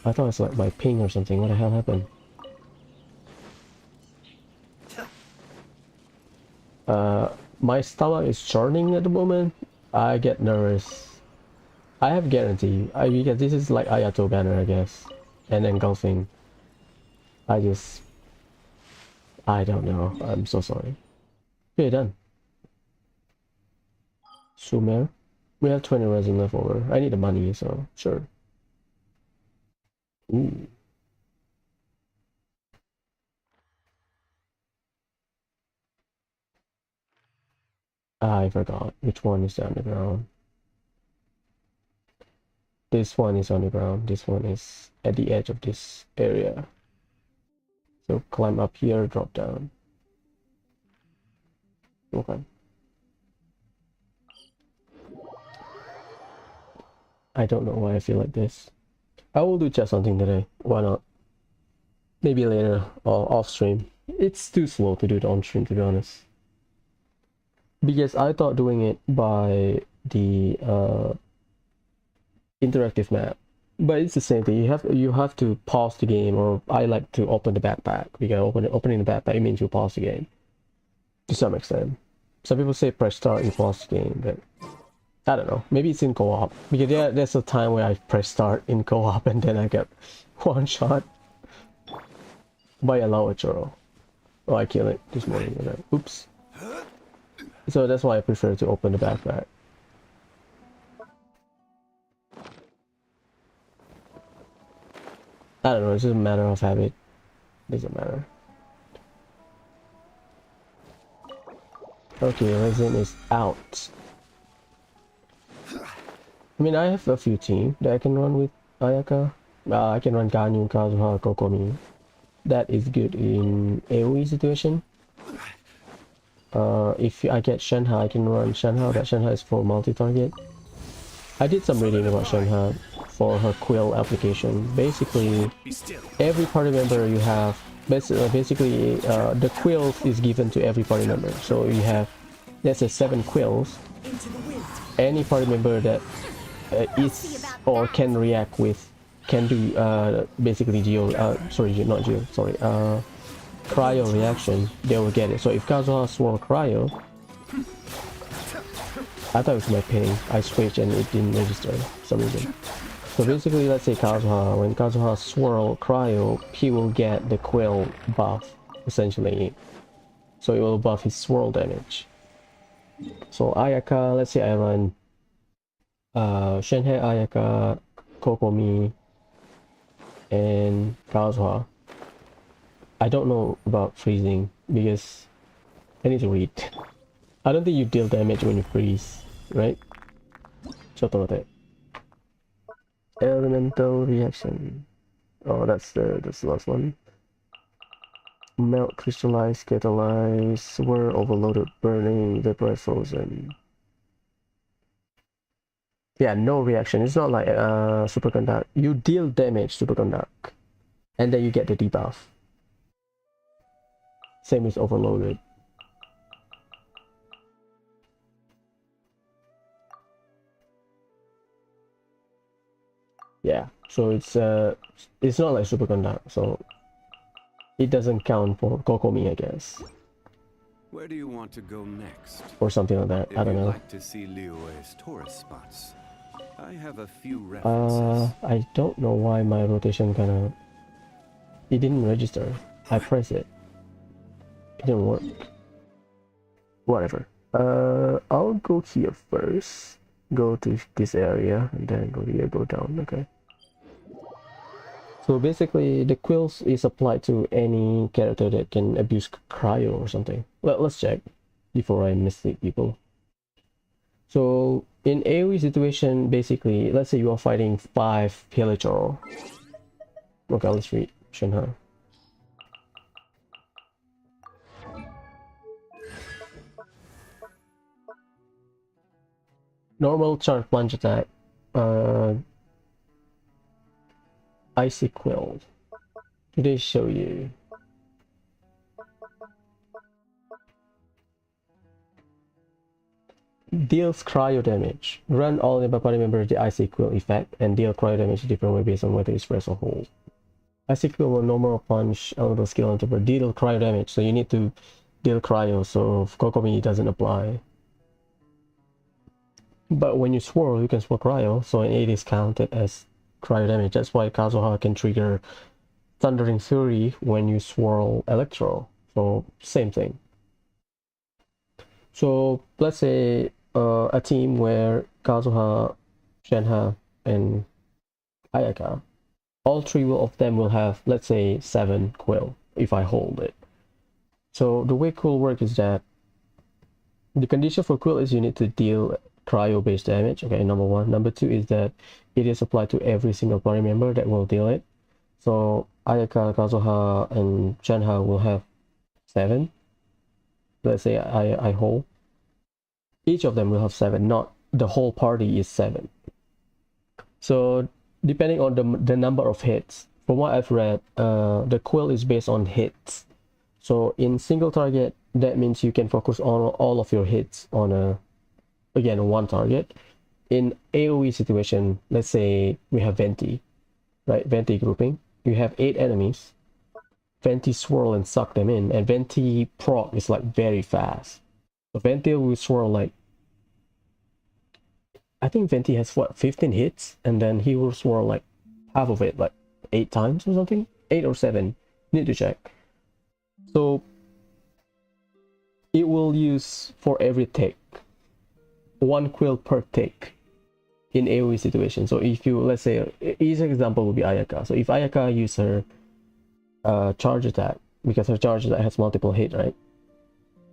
I thought it's like my ping or something. What the hell happened? My stomach is churning at the moment. I get nervous. I have guarantee. Because this is like Ayato banner, I guess, and engulfing. I don't know. I'm so sorry. Okay, done. Sumer. We have 20 resin left over. I need the money, so sure. Ooh. I forgot which one is on the ground. This one is on the ground. This one is at the edge of this area. So climb up here, drop down. Okay. I don't know why I feel like this. I will do chest hunting today. Why not? Maybe later or off stream. It's too slow to do it on stream, to be honest. Because I thought doing it by the interactive map, but it's the same thing. You have to pause the game, or I like to open the backpack, because opening the backpack means you pause the game to some extent. Some people say press start and pause the game, but I don't know. Maybe it's in co-op, because there's a time where I press start in co-op and then I get one shot by a Lawachoro. Oh, I killed it this morning. Okay. Oops. So that's why I prefer to open the backpack. I don't know, it's just a matter of habit. Doesn't matter. Okay, resin is out. I mean, I have a few teams that I can run with Ayaka. I can run Ganyu, Kazuha, Kokomi. That is good in AoE situation. If I get Shenhe, I can run Shenhe, but Shenhe is for multi-target. I did some reading about Shenhe for her quill application. Basically, every party member you have, basically the quill is given to every party member. So you have, let's say 7 quills. Any party member that is or can react with, can do basically cryo reaction, they will get it. So if Kazuha swore cryo, I thought it was my ping. I switched and it didn't register for some reason. So basically, let's say Kazuha, when Kazuha swirl cryo, he will get the quill buff, essentially. So it will buff his swirl damage. So Ayaka, let's say I run Shenhe, Ayaka, Kokomi, and Kazuha. I don't know about freezing because I need to read. I don't think you deal damage when you freeze, right? ちょっと待って. Elemental reaction. Oh, that's the last one. Melt, crystallize, catalyze, swirl, overloaded, burning, vaporize, frozen. Yeah, no reaction. It's not like superconduct. You deal damage superconduct, and then you get the debuff. Same with overloaded. Yeah, so it's not like superconduct, so it doesn't count for Kokomi, I guess. Where do you want to go next? Or something like that. I don't know. Like to see Liyue's tourist spots. I have a few references. I don't know why my rotation kinda... It didn't register. I pressed it. It didn't work. Whatever. I'll go here first. Go to this area, and then go here, go down, okay. So basically, the quills is applied to any character that can abuse cryo or something. Let's check before I mislead people. So in AoE situation, basically, let's say you are fighting 5 Hilichurl. Okay, let's read Shenhe. Normal charge plunge attack. Icy Quill. Do they show you? Deals cryo damage. Run all nearby party members the Icy Quill effect and deal cryo damage a different way based on whether it's press or hold. Icy Quill will normal punch elemental skill on top of deal cryo damage, so you need to deal cryo so Kokomi doesn't apply. But when you swirl, you can swirl cryo, so it is counted as cryo damage. That's why Kazuha can trigger Thundering Fury when you swirl Electro. So same thing. So let's say a team where Kazuha, Shenhe, and Ayaka, all 3 of them will have, let's say, 7 Quill if I hold it. So the way Quill works is that the condition for Quill is you need to deal cryo based damage. Okay, number 1. Number 2 is that it is applied to every single party member that will deal it. So Ayaka, Kazuha, and Shenhe will have 7. Let's say I hold. Each of them will have 7, not the whole party is 7. So depending on the number of hits, from what I've read, the Quill is based on hits. So in single target, that means you can focus on all of your hits on one target. In AoE situation, let's say we have Venti, right? Venti grouping. You have 8 enemies. Venti swirl and suck them in, and Venti proc is like very fast. So Venti will swirl like, I think Venti has what, 15 hits, and then he will swirl like half of it, like 8 times or something, 8 or 7. Need to check. So it will use for every tick 1 quill per tick in AoE situation. So if you, let's say, easy example would be Ayaka. So if Ayaka uses her charge attack, because her charge attack has multiple hit, right?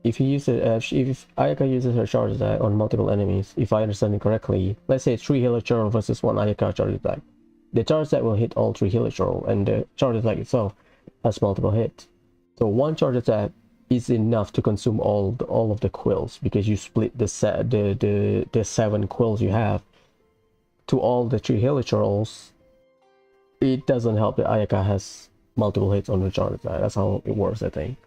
If Ayaka uses her charge attack on multiple enemies, if I understand it correctly, let's say 3 Hilichurl versus 1 Ayaka charge attack, the charge attack will hit all 3 Hilichurl, and the charge attack itself has multiple hits. So 1 charge attack is enough to consume all of the quills, because you split the 7 quills you have to all the 3 Hilichurls. It doesn't help that Ayaka has multiple hits on the charge attack. That's how it works, I think.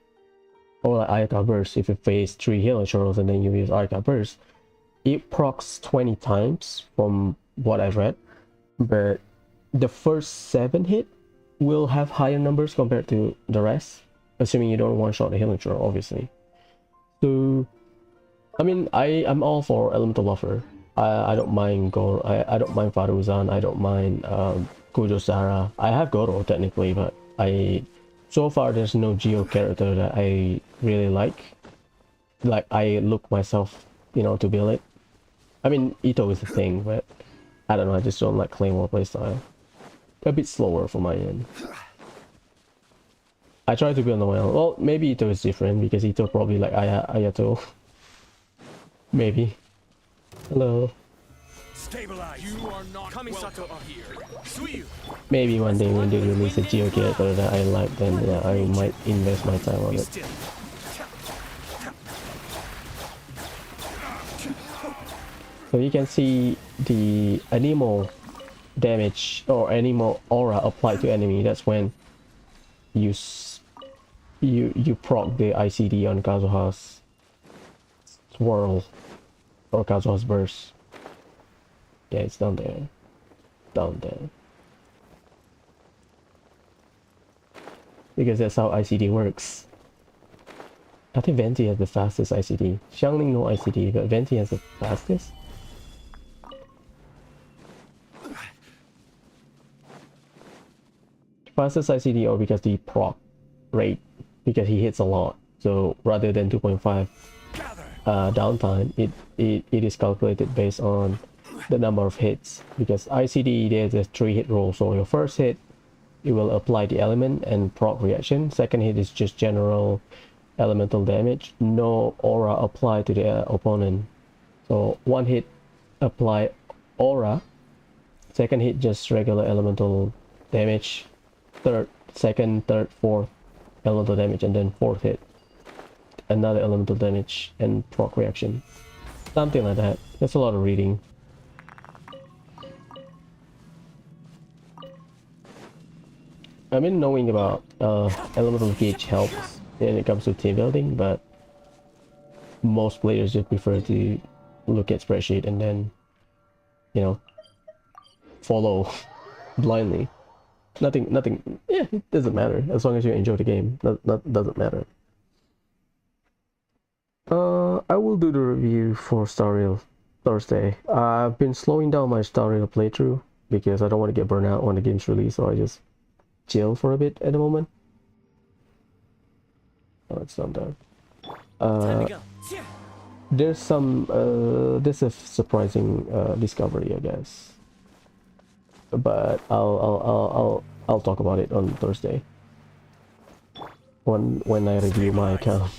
Or like Ayaka Burst, if you face 3 Hilichurls and then you use Ayaka Burst, it procs 20 times from what I've read, but the first 7 hit will have higher numbers compared to the rest, assuming you don't one-shot the Hilichurl, obviously. So, I mean, I'm all for Elemental Buffer. I don't mind Goro, I don't mind Faruzan, I don't mind Kujosara. I have Goro technically, but so far there's no Geo character that I really like I look myself, to build it. I mean, Ito is a thing, but I don't know, I just don't like Claymore playstyle. A bit slower for my end. I try to build on my own. Well, maybe Ito is different because Ito probably like Ayato. Maybe. Hello. Stabilize. You are not Kamisato up here. Suyu. Maybe one day when they release a Geo character that I like, then yeah, I might invest my time on Be it. still. So you can see the animal damage or animal aura applied to enemy. That's when you proc the ICD on Kazuha's swirl or Kazuha's burst. Yeah, it's down there. Down there. Because that's how ICD works. I think Venti has the fastest ICD. Xiangling no ICD, but Venti has the fastest. Fastest ICD or because the proc rate, because he hits a lot. So rather than 2.5 downtime, it is calculated based on the number of hits. Because ICD, there's a 3-hit rule. So your first hit, it will apply the element and proc reaction. Second hit is just general elemental damage, no aura applied to the opponent. So one hit apply aura, second hit just regular elemental damage, second, third, fourth elemental damage, and then fourth hit another elemental damage and proc reaction, something like that. That's a lot of reading. I mean, knowing about elemental gauge helps when it comes to team building, but most players just prefer to look at spreadsheet and then, you know, follow blindly. Nothing. Yeah, it doesn't matter as long as you enjoy the game. Doesn't matter. I will do the review for Star Rail Thursday. I've been slowing down my Star Rail playthrough because I don't want to get burnt out when the game's released, so I just chill for a bit at the moment. Oh, it's not done. There's a surprising discovery, I guess, but I'll talk about it on Thursday when I review my account.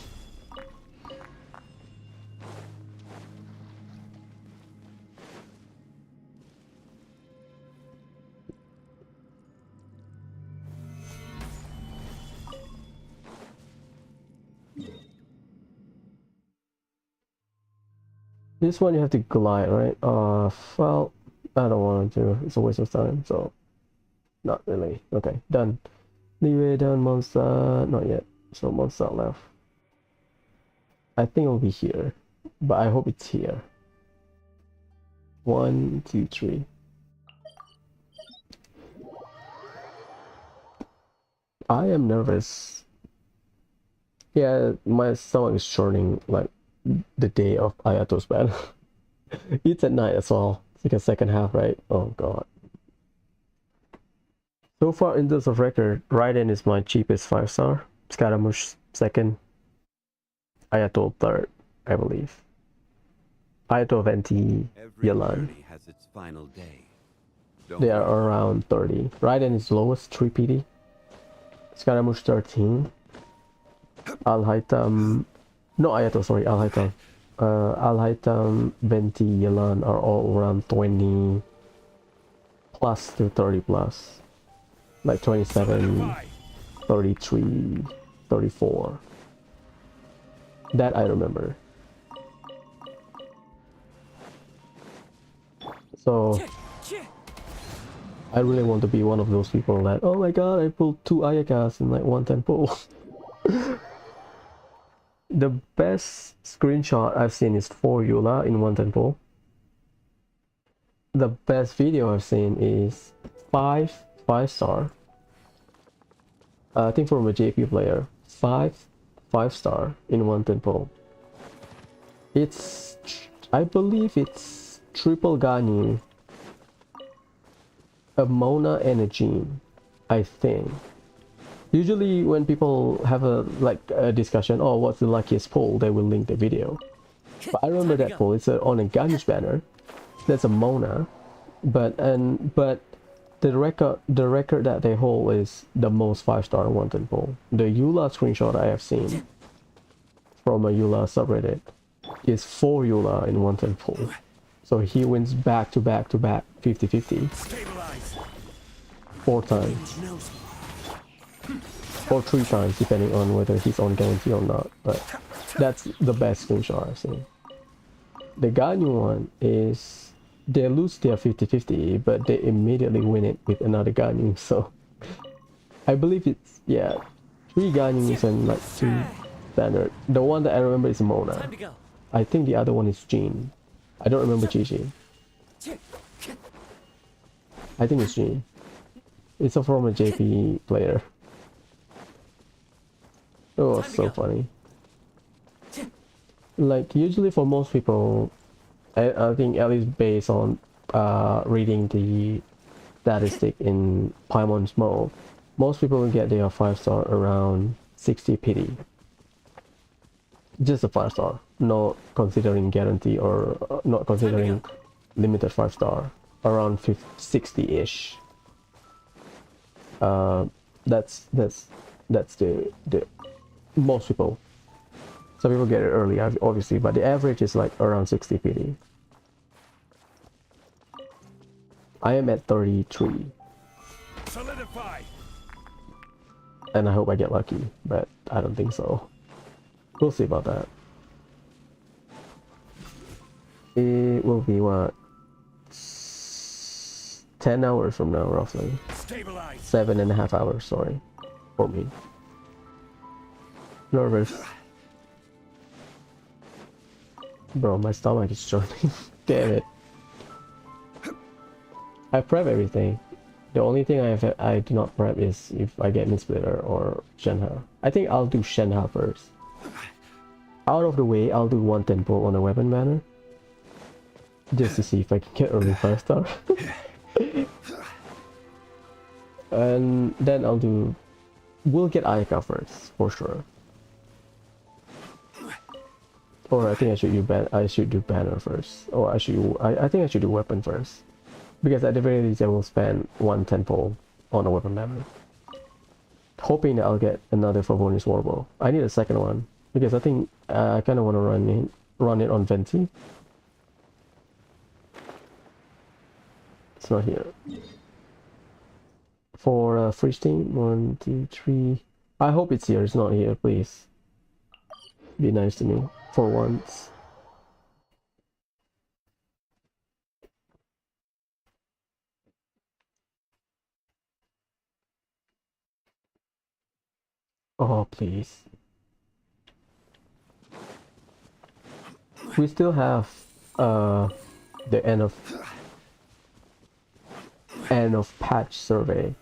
This one you have to glide, right? Well, I don't want to. It's a waste of time, so not really. Okay, done. Leeway down monster, not yet. So monster left. I think it'll be here, but I hope it's here. 1, 2, 3. I am nervous. Yeah, my stomach is churning like the day of Ayato's battle. It's at night as well. It's like a second half, right? Oh god. So far in terms of record, Raiden is my cheapest 5-star, Scaramouche second, Ayato third, I believe. Ayato, Venti, Yalan. Has its final day. They are around 30. Raiden is lowest, 3 PD. Scaramouche 13. Alhaitam, no Ayato, sorry, Alhaitam. Alhaitam, Venti, Yalan are all around 20 plus to 30 plus. Like 27, 33, 34. That I remember. So I really want to be one of those people that, oh my god, I pulled 2 Ayakas in like 110 pull. The best screenshot I've seen is 4 Eula in 110 pull. The best video I've seen is 5-star. I think from a JP player, 5-star in 110 pull. It's, I believe it's triple Ganyu, a Mona and a Jean, I think. Usually when people have a discussion, oh, what's the luckiest pull, they will link the video. But I remember that pull. It's on a Ganyu's banner. That's a Mona, but the record that they hold is the most 5-star in 110 pull. The Eula screenshot I have seen from a Eula subreddit is 4 Eula in one temple. So he wins back to back to back 50-50 Stabilize. 4 times. Or 3 times depending on whether he's on guarantee or not. But that's the best screenshot I've seen. The Ganyu one is they lose their 50-50 but they immediately win it with another Ganyu. So I believe it's, yeah, 3 Ganyus and like 2 standard. The one that I remember is Mona. Time to go. I think the other one is Jean. I don't remember Chi-Chi. I think it's Jean. It's a former JP player. Oh, so funny. Like, usually for most people, I think at least based on reading the statistic in Paimon's mode, most people will get their 5-star around 60 pity. Just a 5-star, not considering guarantee or not considering limited 5-star, around 60-ish. That's the most people. Some people get it early, obviously, but the average is like around 60 PD. I am at 33. Solidify. And I hope I get lucky, but I don't think so. We'll see about that. It will be what? 10 hours from now, roughly. Stabilize. 7.5 hours, sorry. For me. Nervous. Bro, my stomach is churning. Damn it. I prep everything. The only thing I do not prep is if I get Midsplitter or Shenhe. I think I'll do Shenhe first. Out of the way, I'll do 1 tempo on a weapon banner. Just to see if I can get early 5-star. And then we'll get Ayaka first, for sure. Or I think I should do banner first. Or I think I should do weapon first. Because at the very least I will spend 1 tempo on a weapon banner. Hoping that I'll get another Favonius Warbow. I need a second one. Because I think I kinda wanna run it on Venti. It's not here. For free steam, 1, 2, 3. I hope it's here, it's not here, please. Be nice to me. For once. Oh, please. We still have the end of patch survey.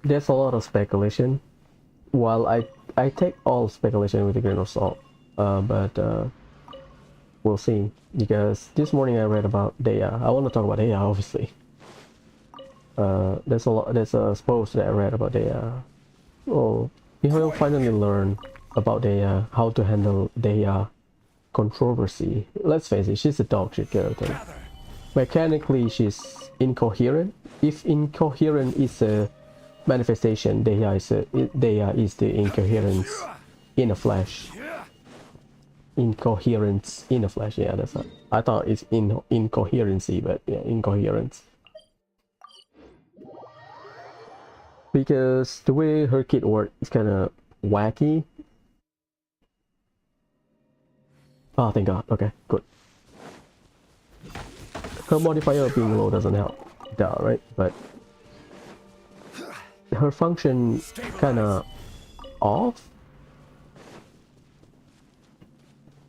There's a lot of speculation. While I take all speculation with a grain of salt, but we'll see. Because this morning I read about Deya. I want to talk about Deya, obviously. There's a post that I read about Deya. Oh, you will finally learn about Deya, how to handle Deya controversy. Let's face it, she's a dog shit character. Mechanically, she's incoherent. If incoherent is a manifestation, Deya is the incoherence in a flesh. Incoherence in a flesh, yeah, that's not. I thought it's incoherency, but yeah, incoherence. Because the way her kit works is kind of wacky. Oh, thank God. Okay, good. Her modifier being low doesn't help. Duh, right? But her function kind of off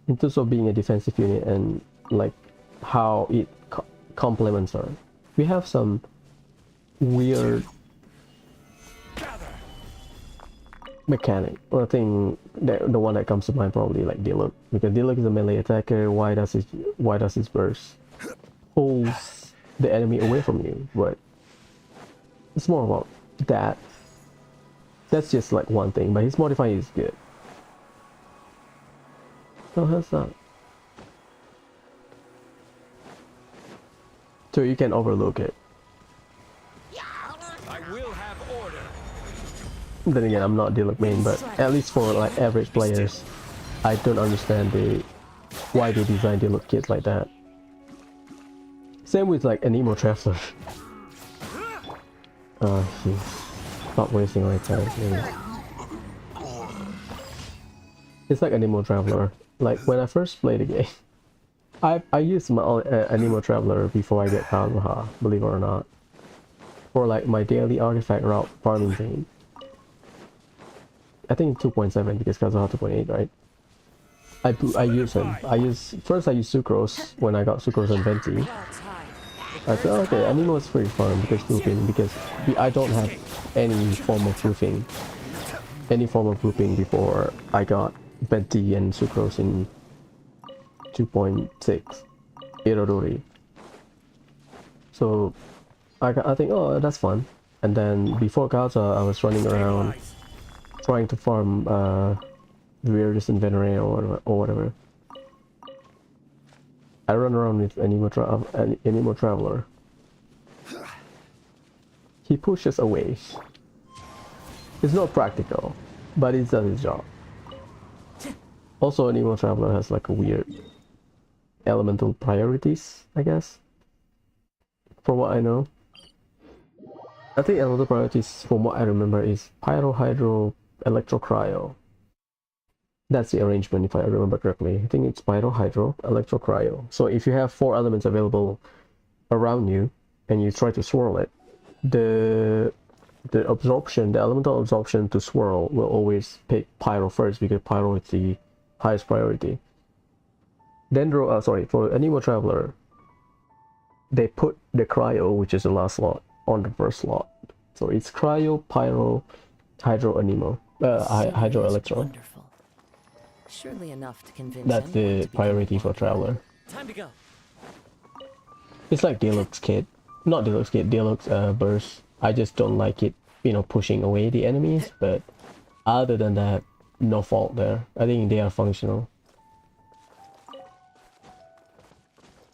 in terms of being a defensive unit and like how it complements her. We have some weird mechanic. Well, I think the one that comes to mind probably like Diluc, because Diluc is a melee attacker. Why does his burst pulls the enemy away from you? But it's more about that. That's just like one thing, but his modifier is good. So how's that? So you can overlook it. I will have order. Then again, I'm not Diluc main, but at least for like average players, I don't understand why they designed the look kits like that. Same with like Anemo Traveler. Stop wasting my time. It's like Anemo Traveler. Like when I first played the game, I used my Anemo Traveler before I get Kazuha, believe it or not, for like my daily artifact route farming thing. I think 2.7 because Kazuha 2.8, right? I use him. I use Sucrose when I got Sucrose and Venti. I said, oh, okay, Anemo is pretty fun because I don't have any form of proofing before I got Venti and Sucrose in 2.6 Irodori. So I think, oh, that's fun. And then before Gaza, I was running around trying to farm various inventory or whatever. I run around with Anemo Traveler. He pushes away. It's not practical, but it does its job. Also, Anemo Traveler has like a weird elemental priorities, I guess. From what I know. I think elemental priorities, from what I remember, is Pyro, Hydro, Electro, Cryo. That's the arrangement if I remember correctly. I think it's Pyro, Hydro, Electro, Cryo. So if you have 4 elements available around you and you try to swirl it, the elemental absorption to swirl will always pick Pyro first because Pyro is the highest priority. Then for Anemo Traveler, they put the Cryo, which is the last slot, on the first slot. So it's Cryo, Pyro, Hydro, Anemo, Hydro, Electro. Wonderful. Surely enough to convince That's the priority for Traveler. Time to go. It's like Deluxe Kit. Not Deluxe Kit, Deluxe Burst. I just don't like it, pushing away the enemies, but other than that, no fault there. I think they are functional.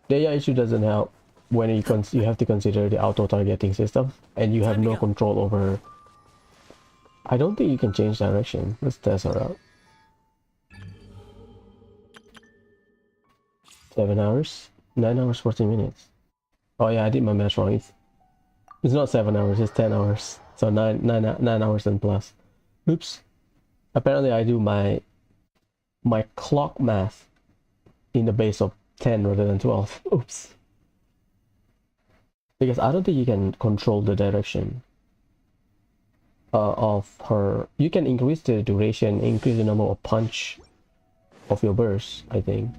The AI issue doesn't help when you have to consider the auto-targeting system, and you have no control over... I don't think you can change direction. Let's test her out. 7 hours? 9 hours, 14 minutes. Oh yeah, I did my math wrong. It's not 7 hours, it's 10 hours. So 9 hours and plus. Oops. Apparently I do my clock math in the base of 10 rather than 12. Oops. Because I don't think you can control the direction of her. You can increase the duration, increase the number of punch of your burst, I think.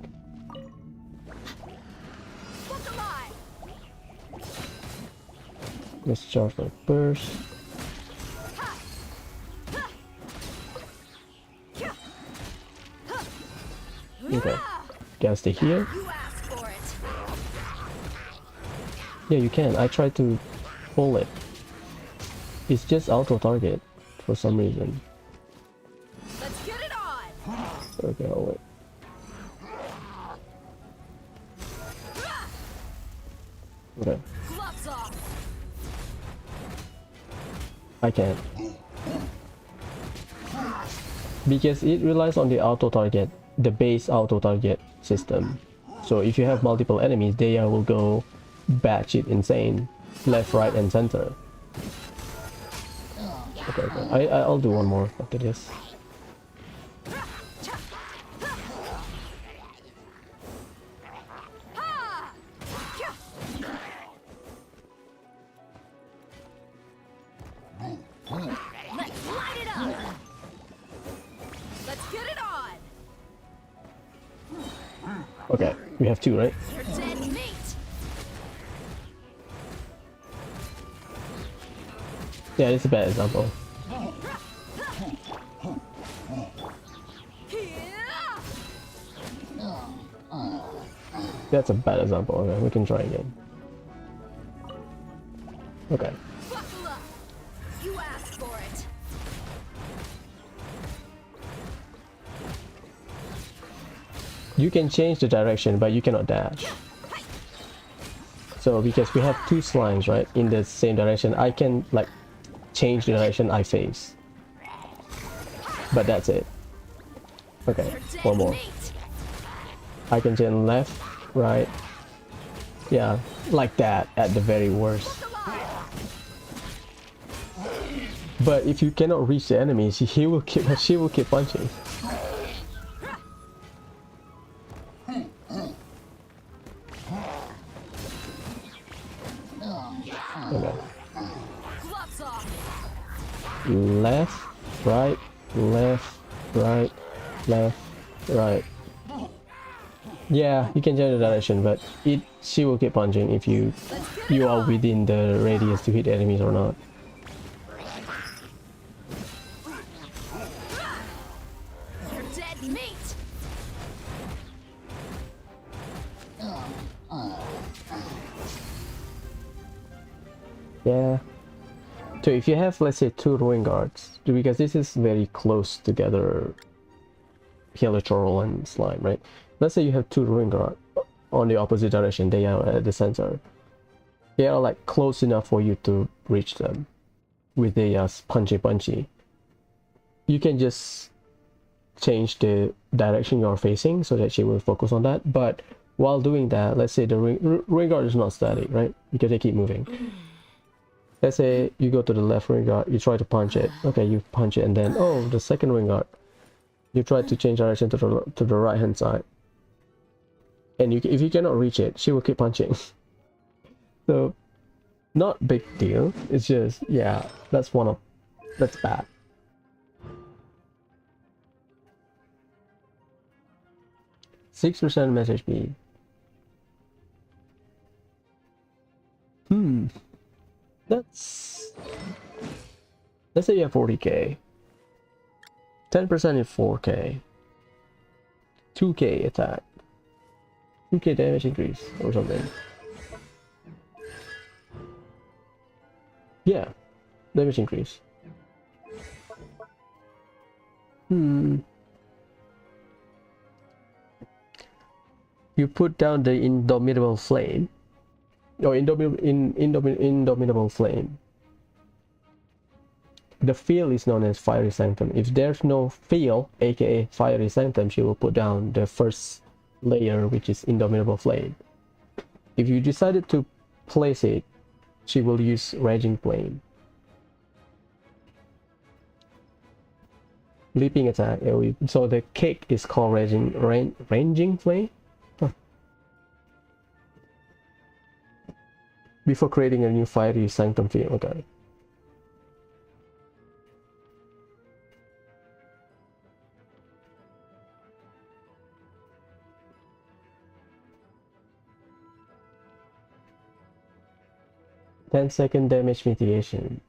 Let's charge my burst. Okay, gotta stay here. Yeah, you can. I tried to pull it. It's just auto target for some reason. Let's get it on. Okay, I'll wait. Okay. Gloves off. I can't. Because it relies on the auto target, the base auto target system. So if you have multiple enemies, they will go batshit insane, left, right, and center. Okay. I'll do one more after this. Let's light it up. Let's get it on. Okay, we have 2, right? You're dead meat. Yeah, it's a bad example. That's a bad example. Okay, we can try again. Okay. Buckle up. You asked for it. You can change the direction, but you cannot dash. So because we have 2 slimes, right, in the same direction, I can like change the direction I face. But that's it. Okay, one more. I can gen left, right. Yeah, like that at the very worst. But if you cannot reach the enemy, she will keep punching. Okay. Left, right, left, right, left, right. Yeah, you can change the direction, but she will keep punching if you are within the radius to hit enemies or not. Yeah. So if you have, let's say, 2 Ruin Guards, because this is very close together, Helichorl and Slime, right? Let's say you have 2 Ruin Guards on the opposite direction, they are at the center. They are like close enough for you to reach them with the punchy. You can just change the direction you're facing so that she will focus on that. But while doing that, let's say the Ruin Guard is not static, right? Because they keep moving. Let's say you go to the left Ruin Guard, you try to punch it. Okay, you punch it, and then the second Ruin Guard, you try to change direction to the right hand side. And if you cannot reach it, she will keep punching. So, not big deal. It's just, yeah, that's bad. %6 message speed. Let's say you have 40k. 10% is 4k. 2k attack. 2k damage increase or something. Yeah, damage increase. You put down the Indomitable Flame. Or Indomitable Flame. The field is known as Fiery Sanctum. If there's no field, aka Fiery Sanctum, she will put down the first layer, which is Indomitable Flame. If you decided to place it, she will use Raging Flame. Leaping attack. So the cake is called Raging Flame? Huh. Before creating a new Fiery Sanctum field. Okay. Ten-second damage mitigation.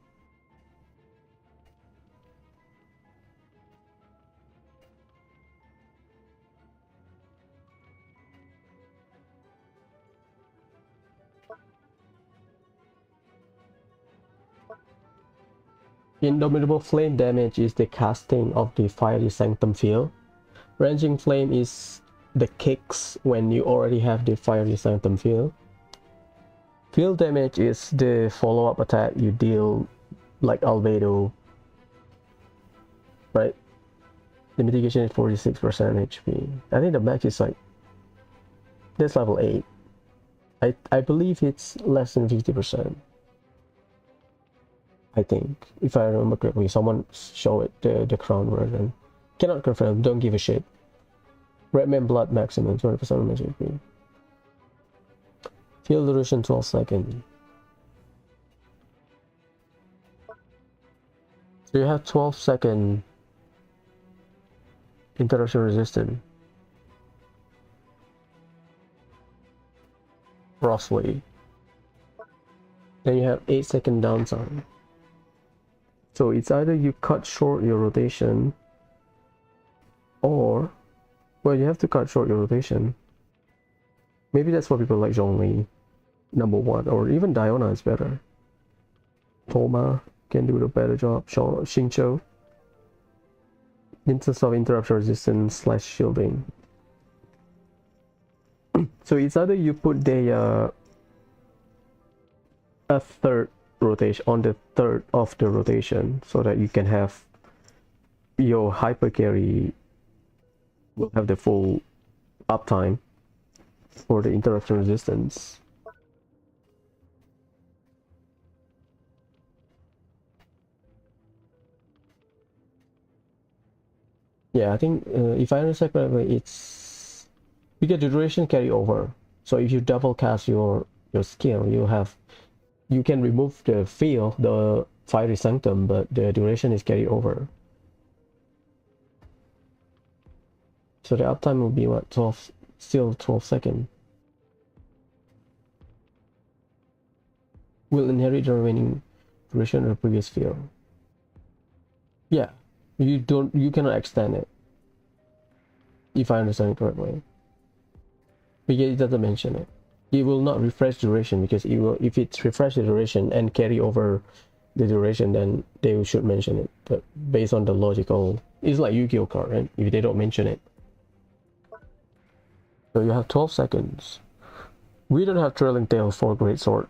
Indomitable Flame damage is the casting of the Fiery Sanctum field. Raging Flame is the kicks when you already have the Fiery Sanctum field. Field damage is the follow-up attack you deal, like Albedo, right? The mitigation is 46% HP. I think the max is like, that's level 8. I believe it's less than 50%. I think, if I remember correctly, someone show it, the crown version. Cannot confirm, don't give a shit. Redman Blood maximum, 20% of HP. Field duration 12 seconds. So you have 12-second interruption resistance. Roughly. Then you have 8-second downtime. So it's either you cut short your rotation, or, well, you have to cut short your rotation. Maybe that's what people like Zhongli, #1, or even Diona is better. Toma can do a better job. Xingqiu, in terms of interruption resistance / shielding. So it's either you put the a third rotation on the third of the rotation, so that you can have your hyper carry will have the full uptime for the interruption resistance. Yeah, I think if I understand correctly, it's because the duration carry over. So if you double cast your skill, you can remove the field, the fiery sanctum, but the duration is carry over. So the uptime will be what, 12, still 12 seconds. Will inherit the remaining duration of the previous field. Yeah, you cannot extend it. If I understand it correctly. Because it doesn't mention it. It will not refresh duration, because it will, if it's refresh the duration and carry over the duration, then they should mention it. But based on the logical, it's like Yu-Gi-Oh card, right? If they don't mention it. So you have 12 seconds. We don't have Trailing Tails for Great Sword.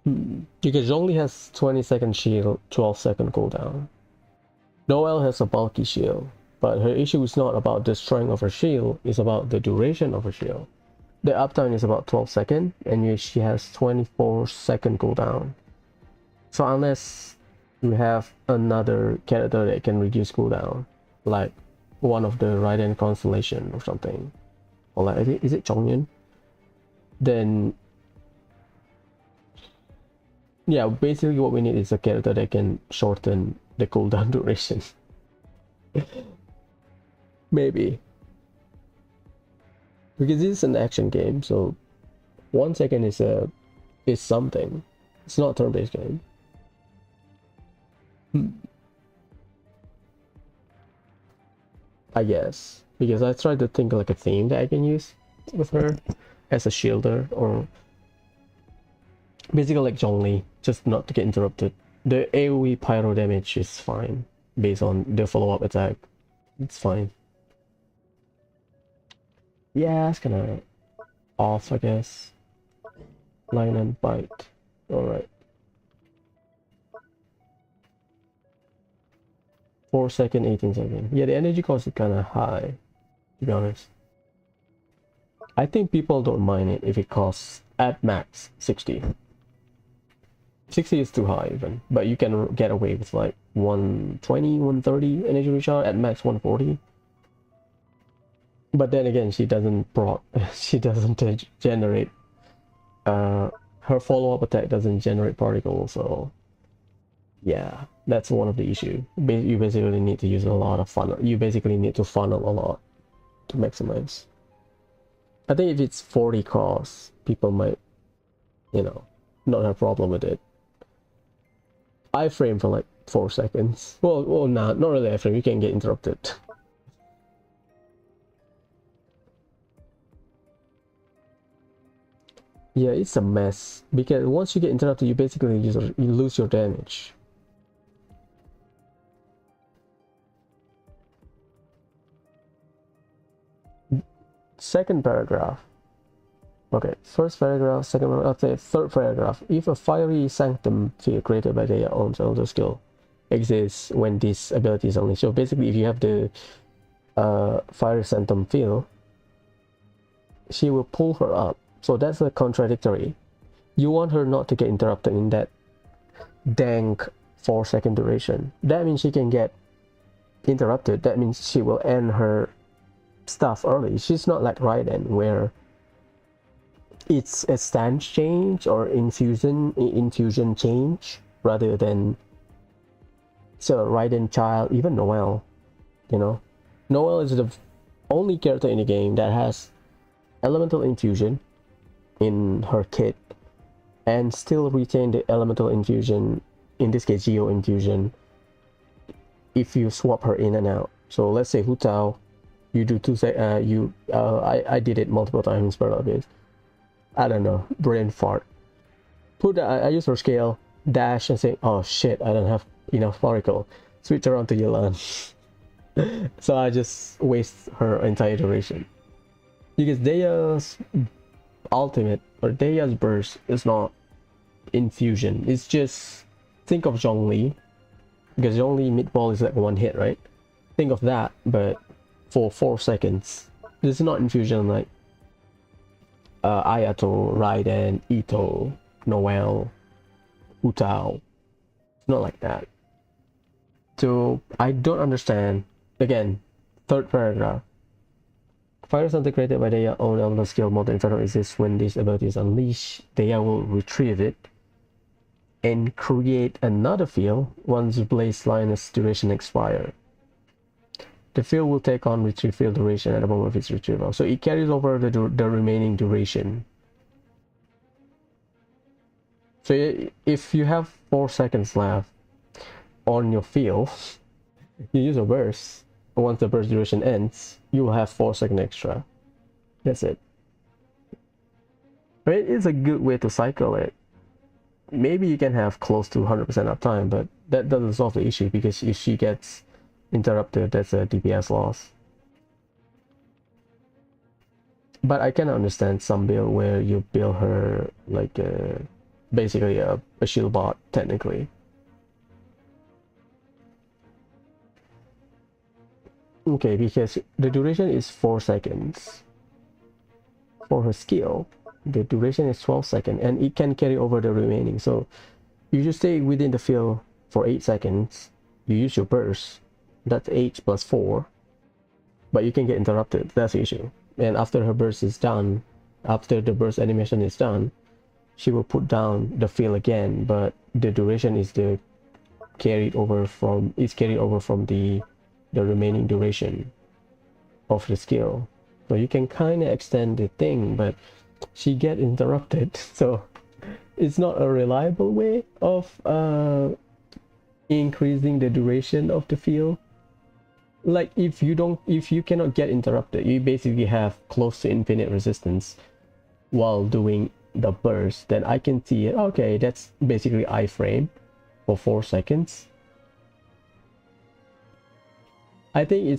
Because it only has 20-second shield, 12-second cooldown. Noelle has a bulky shield, but her issue is not about the strength of her shield, it's about the duration of her shield. The uptime is about 12 seconds, and she has 24-second cooldown. So unless you have another character that can reduce cooldown, like one of the Raiden Constellation or something, or like, is it Chongyun? Then yeah, basically what we need is a character that can shorten the cooldown duration. Maybe. Because this is an action game, so 1 second is something. It's not a turn-based game. I guess. Because I tried to think like a theme that I can use with her as a shielder, or basically like Zhongli, just not to get interrupted. The AoE pyro damage is fine based on the follow-up attack. It's fine. Yeah, it's kinda off, I guess. Line and bite. Alright. 4 second, 18 second. Yeah, the energy cost is kinda high, to be honest. I think people don't mind it if it costs at max 60. 60 is too high even, but you can get away with like 120, 130 energy recharge, at max 140. But then again, she doesn't generate, her follow-up attack doesn't generate particles, so yeah, that's one of the issues. You basically need to use a lot of funnel. You basically need to funnel a lot to maximize. I think if it's 40 costs, people might, you know, not have a problem with it. I frame for like 4 seconds. Well, not really I frame. You can get interrupted. Yeah, it's a mess because once you get interrupted, you basically you lose your damage. Second paragraph. Okay, first paragraph, second paragraph, okay, third paragraph. If a fiery sanctum field created by their own elder skill exists when this ability is unleashed. So basically, if you have the fiery sanctum field, she will pull her up. So that's a contradictory. You want her not to get interrupted in that dank 4 second duration. That means she can get interrupted. That means she will end her stuff early. She's not like Raiden where it's a stance change or infusion change rather than so Raiden child, even Noelle, you know. Noelle is the only character in the game that has elemental infusion in her kit and still retain the elemental infusion, in this case geo infusion, if you swap her in and out. So let's say Hu Tao, you do I did it multiple times per bit. I don't know, brain fart. I use her scale, dash and say, oh shit, I don't have enough particle. Switch around to Yelan. So I just waste her entire duration. Because Deia's ultimate or Deia's burst is not infusion. It's just, think of Zhongli, because Zhongli mid-ball is like one hit, right? think of that, but for 4 seconds. This is not infusion like Ayato, Raiden, Ito, Noel, Utao. It's not like that. So I don't understand. Again, third paragraph. Fire something created by their own elemental skill mode inferno exists when this ability is unleashed. They will retrieve it and create another field once Blaze Lioness duration expires. The field will take on retrieve field duration at the moment of its retrieval. So it carries over the remaining duration. So if you have 4 seconds left on your field, you use a burst. Once the burst duration ends, you will have 4 seconds extra. That's it. Right? It's a good way to cycle it. Maybe you can have close to 100% uptime, but that doesn't solve the issue, because if she gets interrupted, that's a DPS loss. But I can understand some build where you build her like basically a shield bot, technically. Okay, because the duration is 4 seconds. For her skill, the duration is 12 seconds, and it can carry over the remaining. So you just stay within the field for 8 seconds. You use your burst. That's 8 plus 4. But you can get interrupted. That's the issue. And after her burst is done, after the burst animation is done, she will put down the field again, but the duration is carried over from the remaining duration of the skill. So you can kind of extend the thing, but she get interrupted. So it's not a reliable way of increasing the duration of the field. Like if you cannot get interrupted, you basically have close to infinite resistance while doing the burst, then I can see it. Okay, that's basically iframe for 4 seconds. I think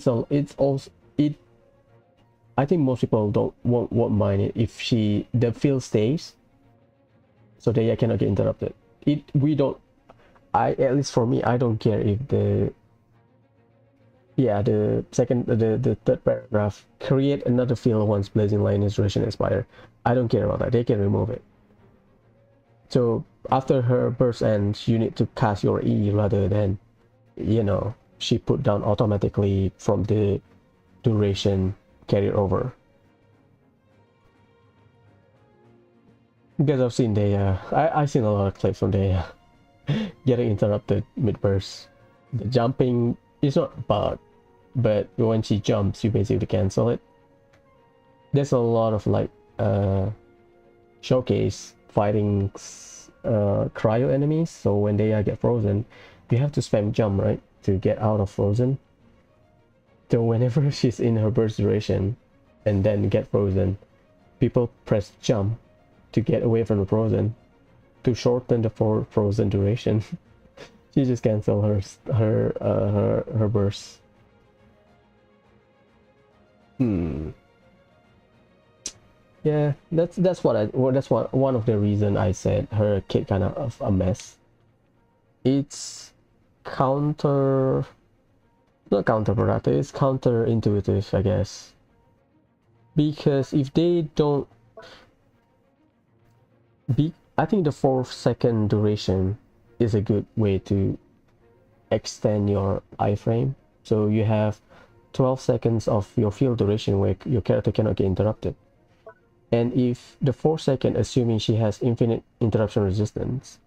I think most people won't mind it if the field stays, so they cannot get interrupted. At least for me, I don't care if the third paragraph, create another field once Blazing Lioness duration expire. I don't care about that. They can remove it. So after her burst ends, you need to cast your E rather than, she put down automatically from the duration carried over. Because I've seen I've seen a lot of clips from they getting interrupted mid burst. The jumping is not bad, but when she jumps, you basically cancel it. There's a lot of like showcase fighting cryo enemies, so when they get frozen, you have to spam jump, right, to get out of frozen. So whenever she's in her burst duration and then get frozen, people press jump to get away from the frozen to shorten the frozen duration. She just cancel her burst. Yeah, that's one of the reason I said her kit kind of a mess. It's not counterproductive, it's counterintuitive, I guess. Because if they don't I think the 4 second duration is a good way to extend your iframe. So you have 12 seconds of your field duration where your character cannot get interrupted. And if the 4 second, assuming she has infinite interruption resistance,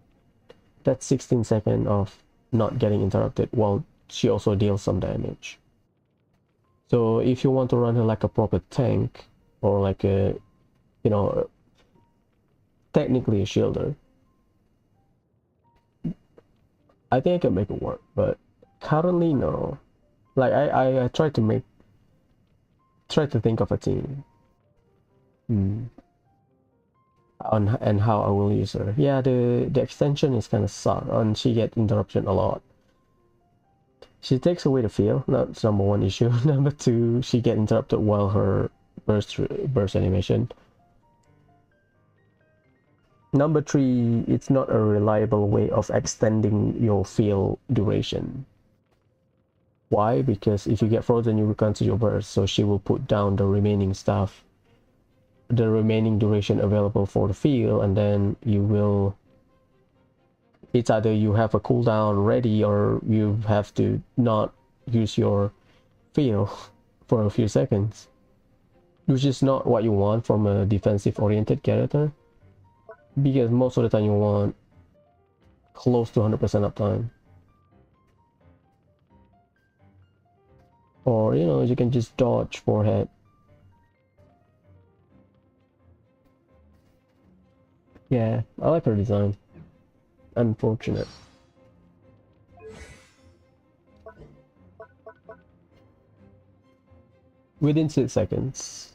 that's 16 seconds of not getting interrupted while she also deals some damage. So if you want to run her like a proper tank, or like a, technically a shielder, I think I can make it work, but currently no. Like I try to think of a team and how I will use her. Yeah, the extension is kind of suck, and she gets interruption a lot. She takes away the feel, that's number one issue. Number two, she get interrupted while her burst animation. Number three, it's not a reliable way of extending your field duration. Why? Because if you get frozen, you will cancel your burst, so she will put down the remaining stuff, the remaining duration available for the field, and then you will, it's either you have a cooldown ready or you have to not use your field for a few seconds, which is not what you want from a defensive oriented character, because most of the time you want close to 100% uptime. Or, you know, you can just dodge forehead. Yeah, I like her design. Unfortunate. Within 6 seconds.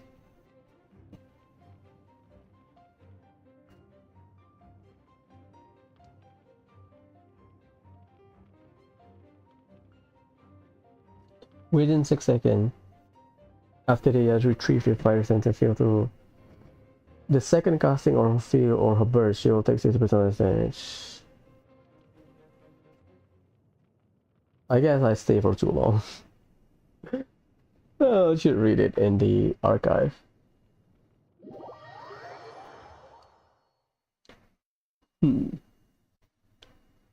Within 6 seconds. After they retrieve your fire center field through the second casting or her field or her burst, she will take 60% damage. I guess I stay for too long. I should read it in the archive.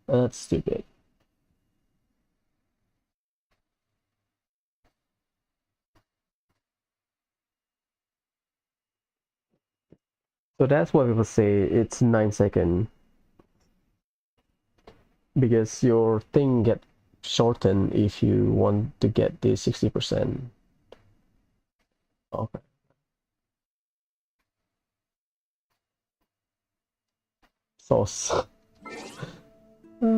That's stupid. So that's why people say it's 9 seconds. Because your thing get shortened if you want to get the 60%. Okay. Sauce.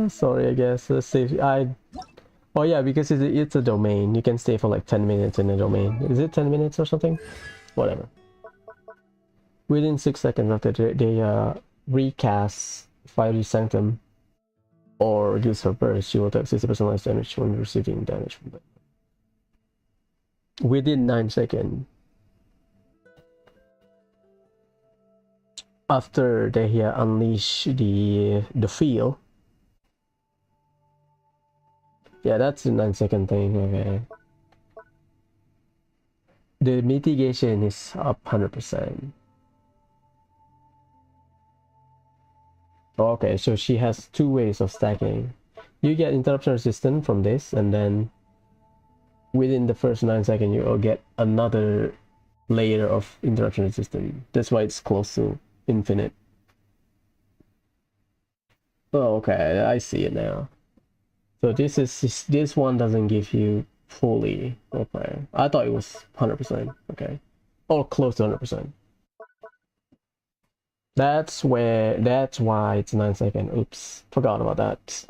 Sorry, I guess. Let's see. Oh yeah, because it's a domain. You can stay for like 10 minutes in a domain. Is it 10 minutes or something? Whatever. Within 6 seconds after they recast Fiery Sanctum or use her burst, she will take 60% less damage when receiving damage from them. Within 9 seconds. After they unleash the field. Yeah, that's the 9-second thing. Okay. The mitigation is up 100%. Okay, so she has 2 ways of stacking. You get interruption resistance from this, and then within the first 9 seconds you will get another layer of interruption resistance. That's why it's close to infinite. Oh, okay, I see it now. So this one doesn't give you fully. Okay, I thought it was 100%. Okay, or close to 100%. That's why it's 9 seconds. Oops, forgot about that.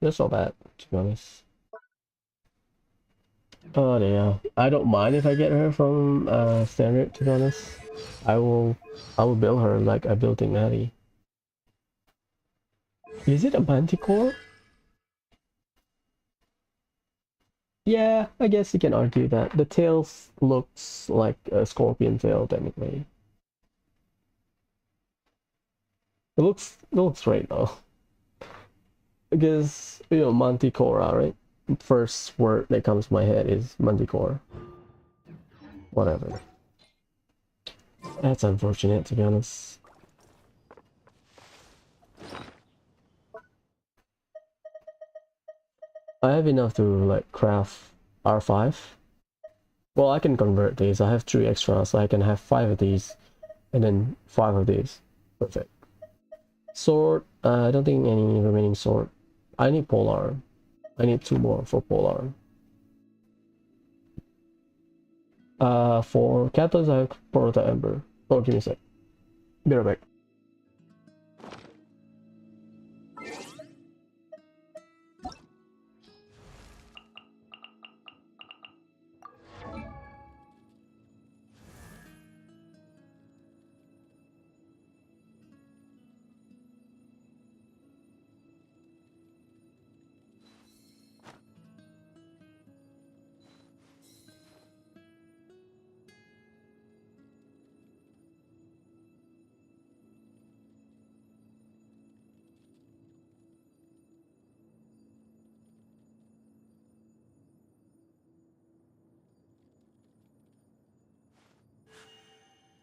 That's not bad, to be honest. Oh yeah, I don't mind if I get her from standard, to be honest. I will build her like I built Ignati. Is it a manticore? Yeah, I guess you can argue that. The tail looks like a scorpion tail, technically. It looks great though. Because, you know, Manticora, right? First word that comes to my head is Manticore. Whatever. That's unfortunate, to be honest. I have enough to like craft R5. Well, I can convert these. I have 3 extras, so I can have 5 of these and then 5 of these. Perfect. Sword, I don't think any remaining sword. I need polearm. I need 2 more for polearm. For catalyst, I have Proto Ember. Oh, give me a sec. Be right back.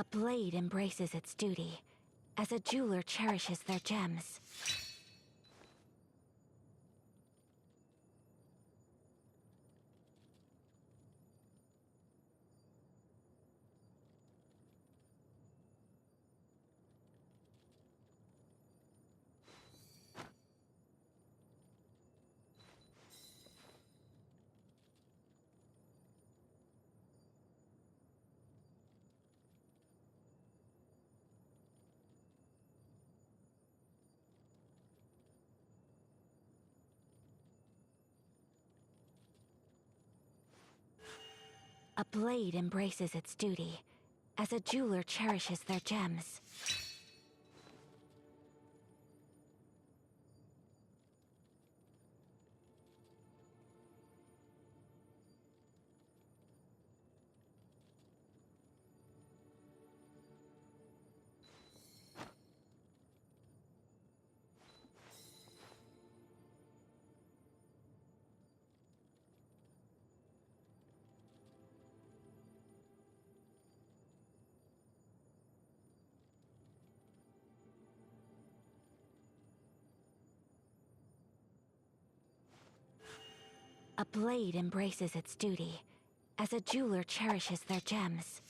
A blade embraces its duty, as a jeweler cherishes their gems. A blade embraces its duty, as a jeweler cherishes their gems. A blade embraces its duty, as a jeweler cherishes their gems.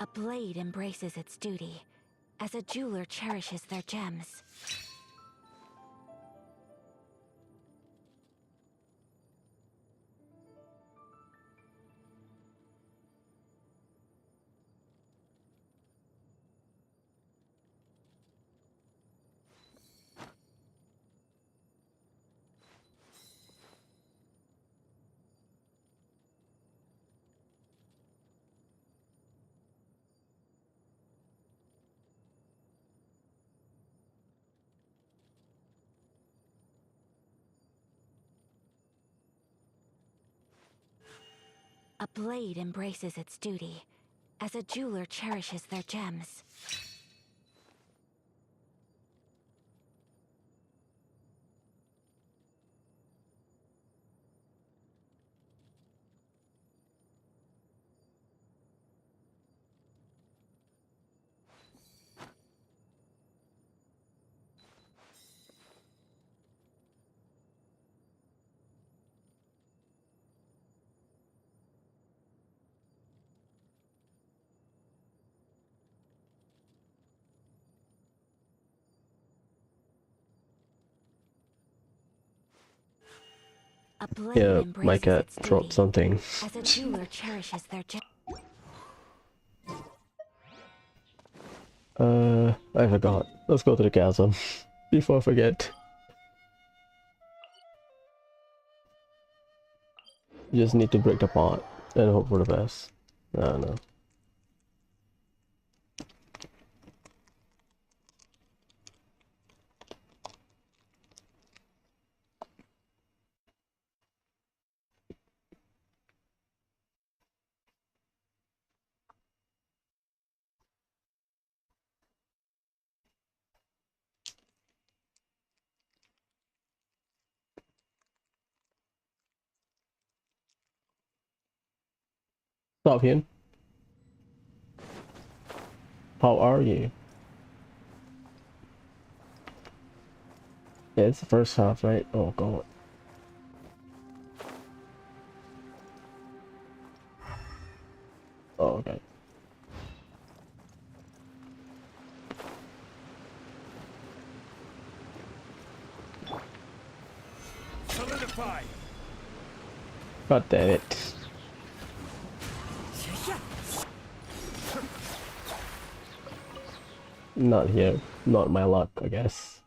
A blade embraces its duty, as a jeweler cherishes their gems. A blade embraces its duty, as a jeweler cherishes their gems. A blade Yeah, my embraces cat its dropped duty, something. as a jeweler cherishes their gems. I forgot. Let's go to the chasm before I forget. You just need to break the pot and hope for the best. I don't know. Stop here. How are you? Yeah, it's the first half, right? Oh god. Oh, okay. Solidify! God damn it. Not here. Not my luck, I guess.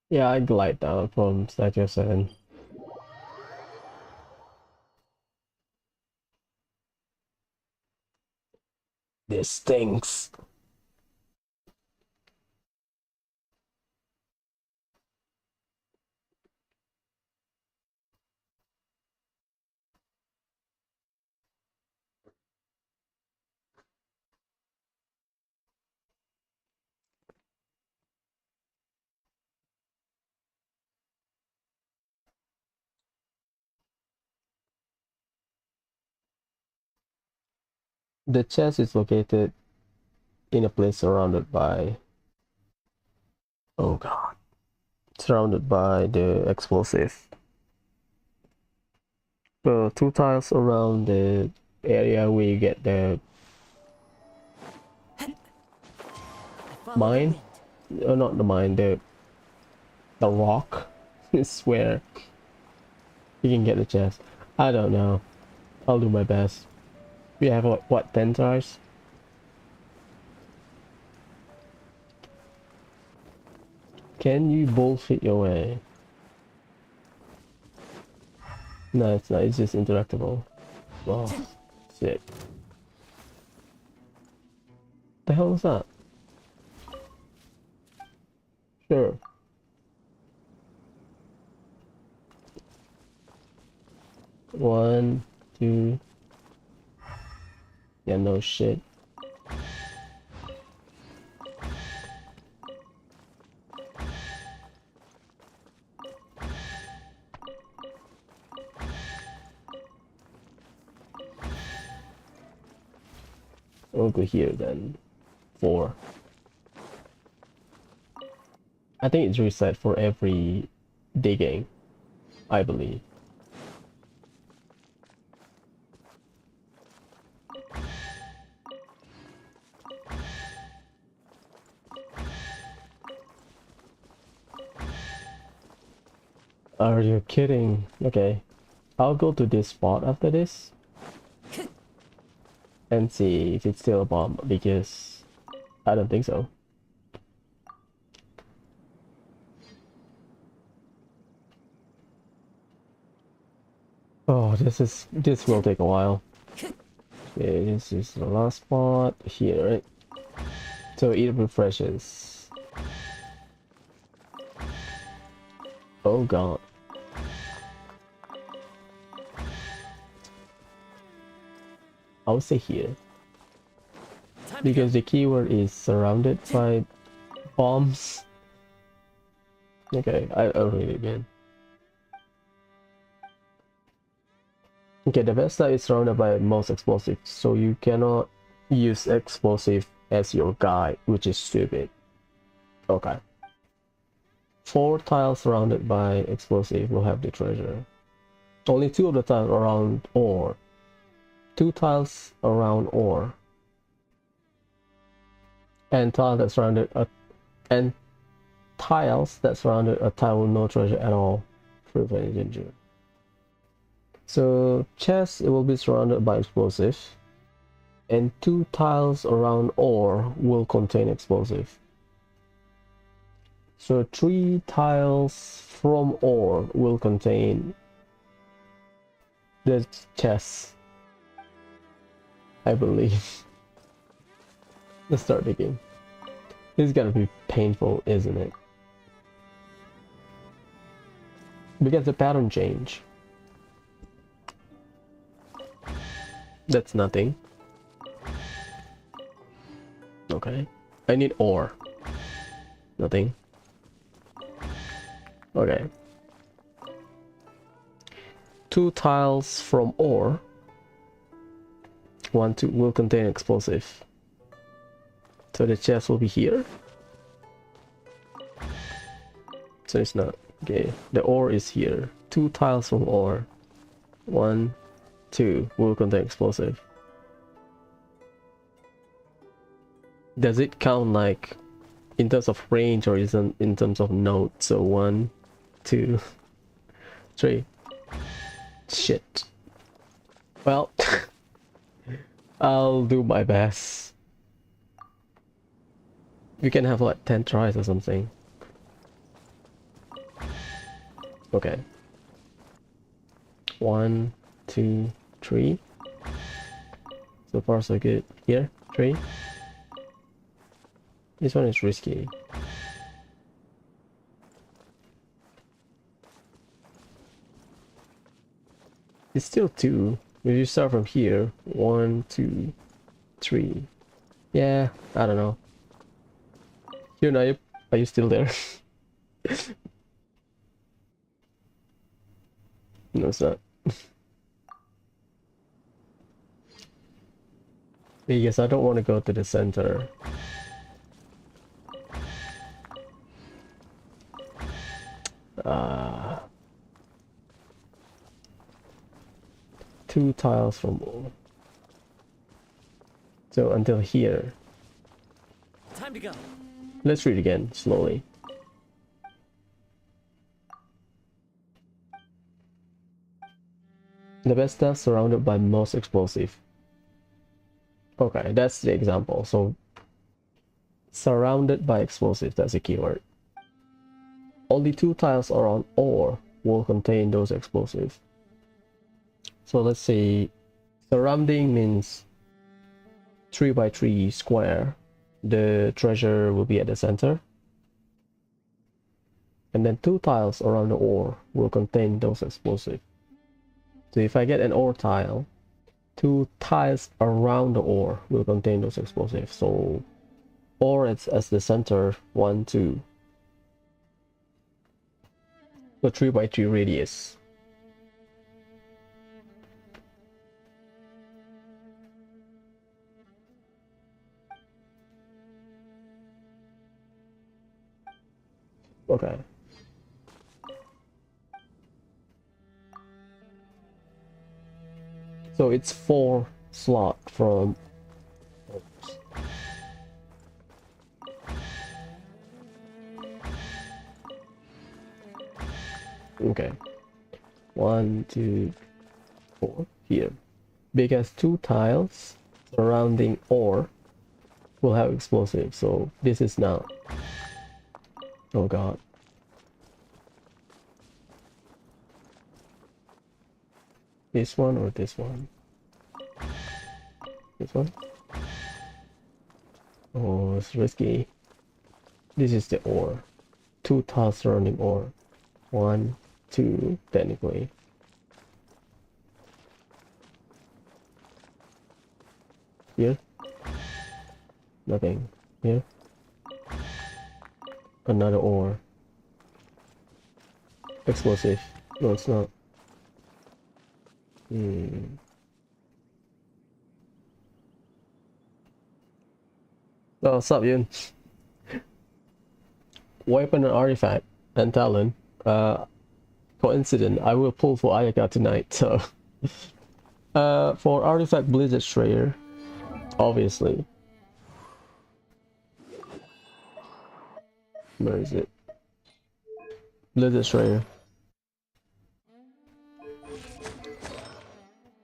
Yeah, I glide down from Statue 7. This stinks. The chest is located in a place surrounded by, oh god, surrounded by the explosive. So 2 tiles around the area where you get the Follow the mine, wind. not the mine, the rock is where you can get the chest. I don't know. I'll do my best. We have what 10 tries? Can you bullshit your way? No, it's not. It's just interactable. Oh, shit. The hell is that? Sure. One, two. Yeah, no shit. We'll go here then. 4. I think it's reset for every digging, I believe. Are you kidding? Okay. I'll go to this spot after this and see if it's still a bomb, because I don't think so. Oh, this will take a while. Okay, this is the last spot here, right? So it refreshes. Oh god. I would say here. Because the keyword is surrounded by bombs. Okay, I'll read it again. Okay, the best side is surrounded by most explosives, so you cannot use explosive as your guide, which is stupid. Okay. 4 tiles surrounded by explosive will have the treasure. Only 2 of the tiles around ore. 2 tiles around ore. And tiles that surrounded a tile with no treasure at all. Proof any danger. So chest, it will be surrounded by explosive, and 2 tiles around ore will contain explosive. So 3 tiles from ore will contain the chest, I believe. Let's start digging. This is gonna be painful, isn't it? Because the pattern change. That's nothing. Okay. I need ore. Nothing. Okay. 2 tiles from ore. 1, 2 will contain explosive. So the chest will be here. So it's not. Okay. The ore is here. 2 tiles from ore. 1, 2 will contain explosive. Does it count like in terms of range or isn't in terms of nodes? So 1, 2, 3. Shit. Well, I'll do my best. We can have like 10 tries or something. Okay. 1, 2, 3. So far so good. Here, 3. This one is risky. It's still 2. If you start from here, 1, 2, 3. Yeah, I don't know. Here, Nayib, are you still there? No, it's not. Because I don't want to go to the center. Two tiles from all. So until here. Time to go. Let's read again slowly. The best stuff surrounded by most explosive. Okay, that's the example. So surrounded by explosive, that's a keyword. Only two tiles around ore will contain those explosives. So let's say surrounding means 3 by 3 square. The treasure will be at the center. And then two tiles around the ore will contain those explosives. So if I get an ore tile, two tiles around the ore will contain those explosives. So ore as the center, 1, 2. So 3 by 3 radius. Okay. So it's 4 slot from. Okay. 1, 2, 4 here. Because two tiles surrounding ore will have explosives. So this is now. Oh god. This one or this one? This one? Oh, it's risky. This is the ore. Two tiles surrounding ore. 1, 2, technically. Here? Nothing. Here? Another ore. Explosive. No, it's not. Oh, what's up, Yun? Weapon and artifact and talent. Coincident. I will pull for Ayaka tonight. So, for artifact Blizzard Strayer, obviously. Where is it? Blizzard Strayer.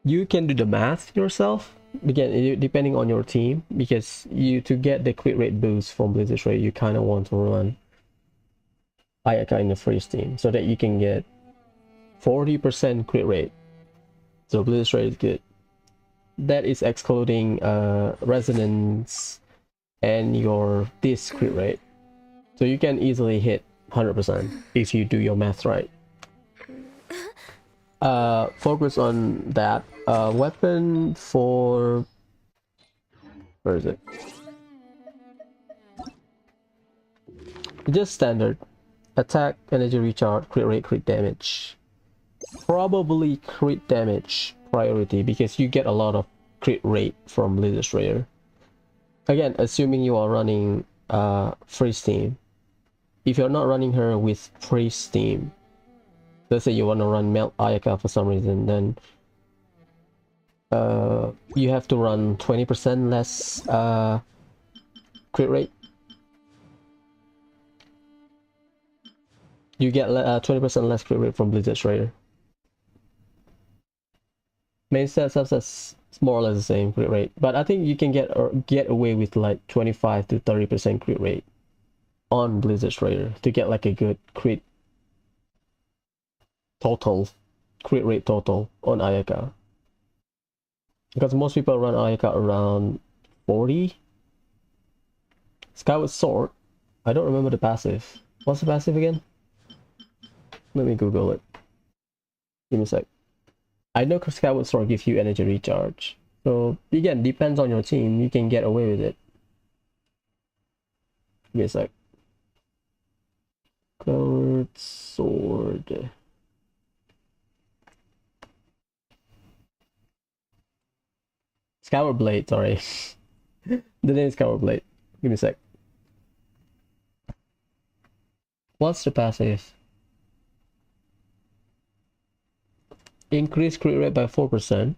You can do the math yourself. Again, depending on your team, because to get the crit rate boost from Blizzard Strayer, you kind of want to run Ayaka in the first team so that you can get 40% crit rate. So Blizzard Strayer is good. That is excluding resonance and your disc crit rate. So you can easily hit 100% if you do your math right. Focus on that. Weapon for... Where is it? Just standard. Attack, energy recharge, crit rate, crit damage. Probably crit damage priority because you get a lot of crit rate from Blizzard Strayer. Again, assuming you are running freeze team. If you're not running her with freeze team, let's say you want to run Melt Ayaka for some reason, then you have to run 20% less crit rate. You get 20% less crit rate from Blizzard Strayer. Main stats is more or less the same crit rate, but I think you can get away with like 25 to 30% crit rate on Blizzard Strayer to get like a good crit rate total on Ayaka. Because most people run Ayaka around 40. Skyward Sword. I don't remember the passive. What's the passive again? Let me Google it. Give me a sec. I know Skyward Sword gives you energy recharge. So again, depends on your team. You can get away with it. Give me a sec. Skyward Sword. Scour Blade, sorry. The name is Scour Blade. Give me a sec. What's the passive? Increase crit rate by 4%.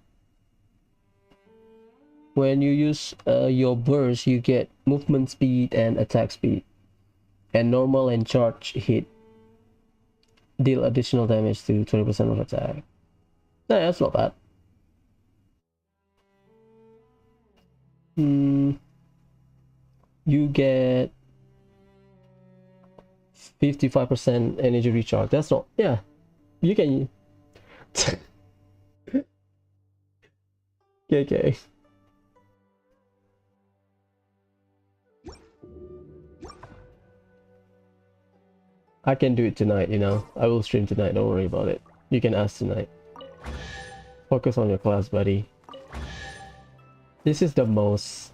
When you use your burst, you get movement speed and attack speed. And normal and charge hit deal additional damage to 20% of attack. No, that's not bad. You get 55% energy recharge. That's not, yeah. You can. Okay. I can do it tonight, you know. I will stream tonight, don't worry about it. You can ask tonight. Focus on your class, buddy. This is the most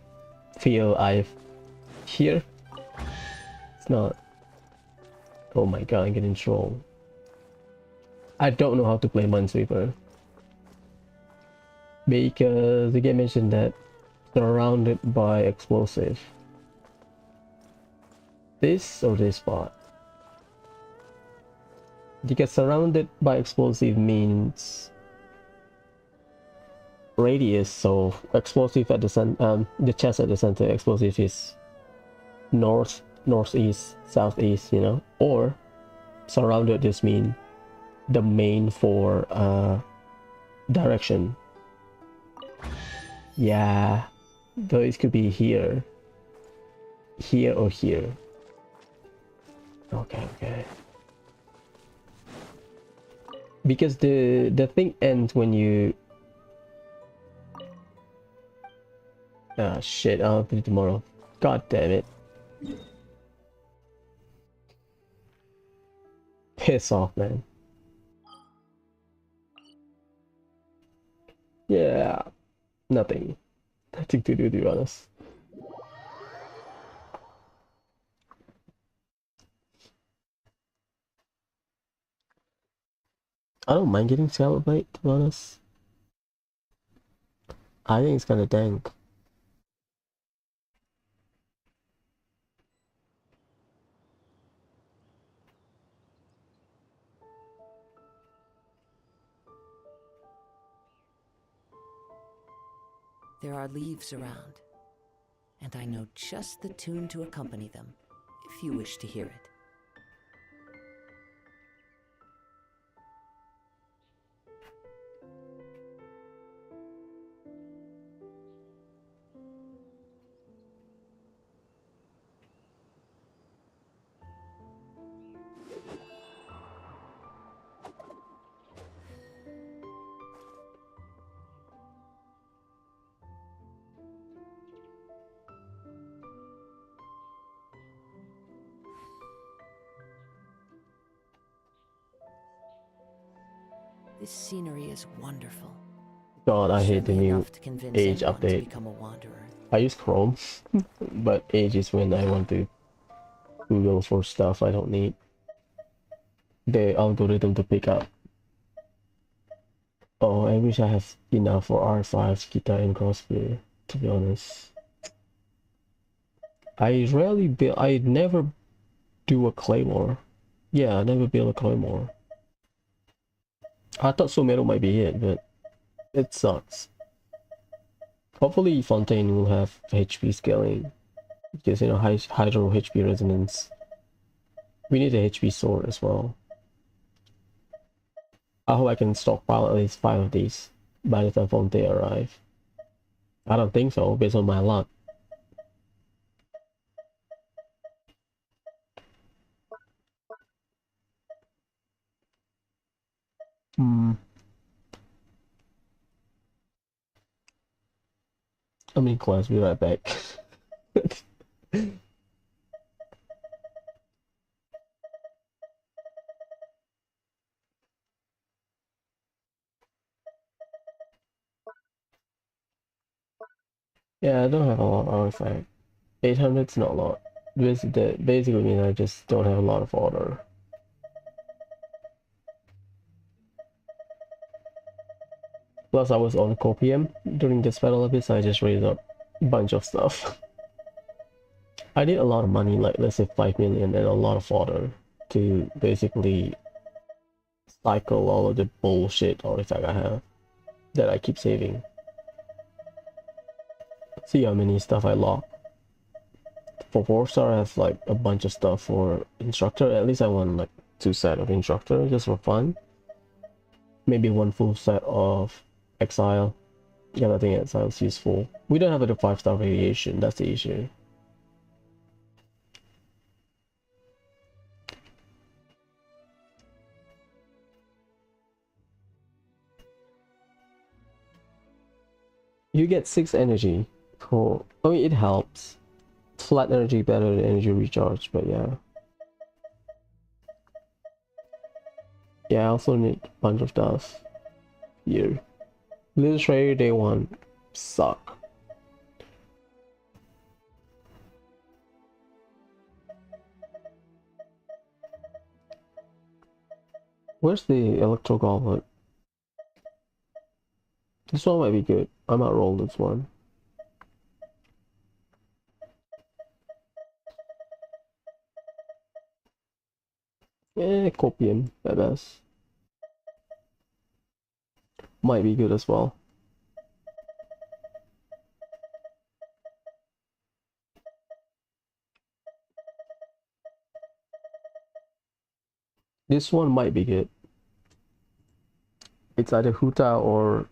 feel I've here. It's not. Oh my god, I'm getting trolled. I don't know how to play Minesweeper. Because the game mentioned that surrounded by explosive. This or this spot? Because surrounded by explosive means radius, so explosive at the center, the chest at the center, explosive is north, northeast, southeast, you know, or surrounded just mean the main for direction. Yeah, though it could be here, here or here. Okay. Because the thing ends when you. Ah shit! I'll put it tomorrow. God damn it! Piss off, man. Yeah, nothing to do, to be honest. I don't mind getting Scout Blade, to be honest. I think it's kind of dank. There are leaves around, and I know just the tune to accompany them, if you wish to hear it. This scenery is wonderful. God, I hate the Certainly new enough to convince Age anyone to update. become a wanderer. I use Chrome, but Age is when I want to Google for stuff I don't need. The algorithm to pick up. Oh, I wish I have enough for R5, guitar, and crossbow, to be honest. I never do a claymore. Yeah, I never build a claymore. I thought Sumeru might be it, but it sucks. Hopefully Fontaine will have HP scaling, because, you know, Hydro HP resonance. We need a HP sword as well. I hope I can stockpile at least 5 of these by the time Fontaine arrive. I don't think so, based on my luck. I'm in class, be right back. Yeah, I don't have a lot of artifact. 800's not a lot. Basically means I just don't have a lot of order. Plus I was on copium during this battle of it, so I just raised up a bunch of stuff. I need a lot of money, like let's say 5 million, and a lot of fodder to basically cycle all of the bullshit artifact I have that I keep saving. See how many stuff I lock. For 4-star I have like a bunch of stuff for instructor. At least I want like 2 sets of instructor just for fun. Maybe 1 full set of exile. Yeah, I think exile is useful. We don't have a 5-star variation, that's the issue. You get 6 energy. Cool. I mean, it helps. Flat energy better than energy recharge, but yeah. Yeah, I also need a bunch of stuff here. Little Trader Day 1 suck. Where's the Electro Goblet? This one might be good. I might roll this one. Copium at best. Might be good as well. This one might be good. It's either Huta or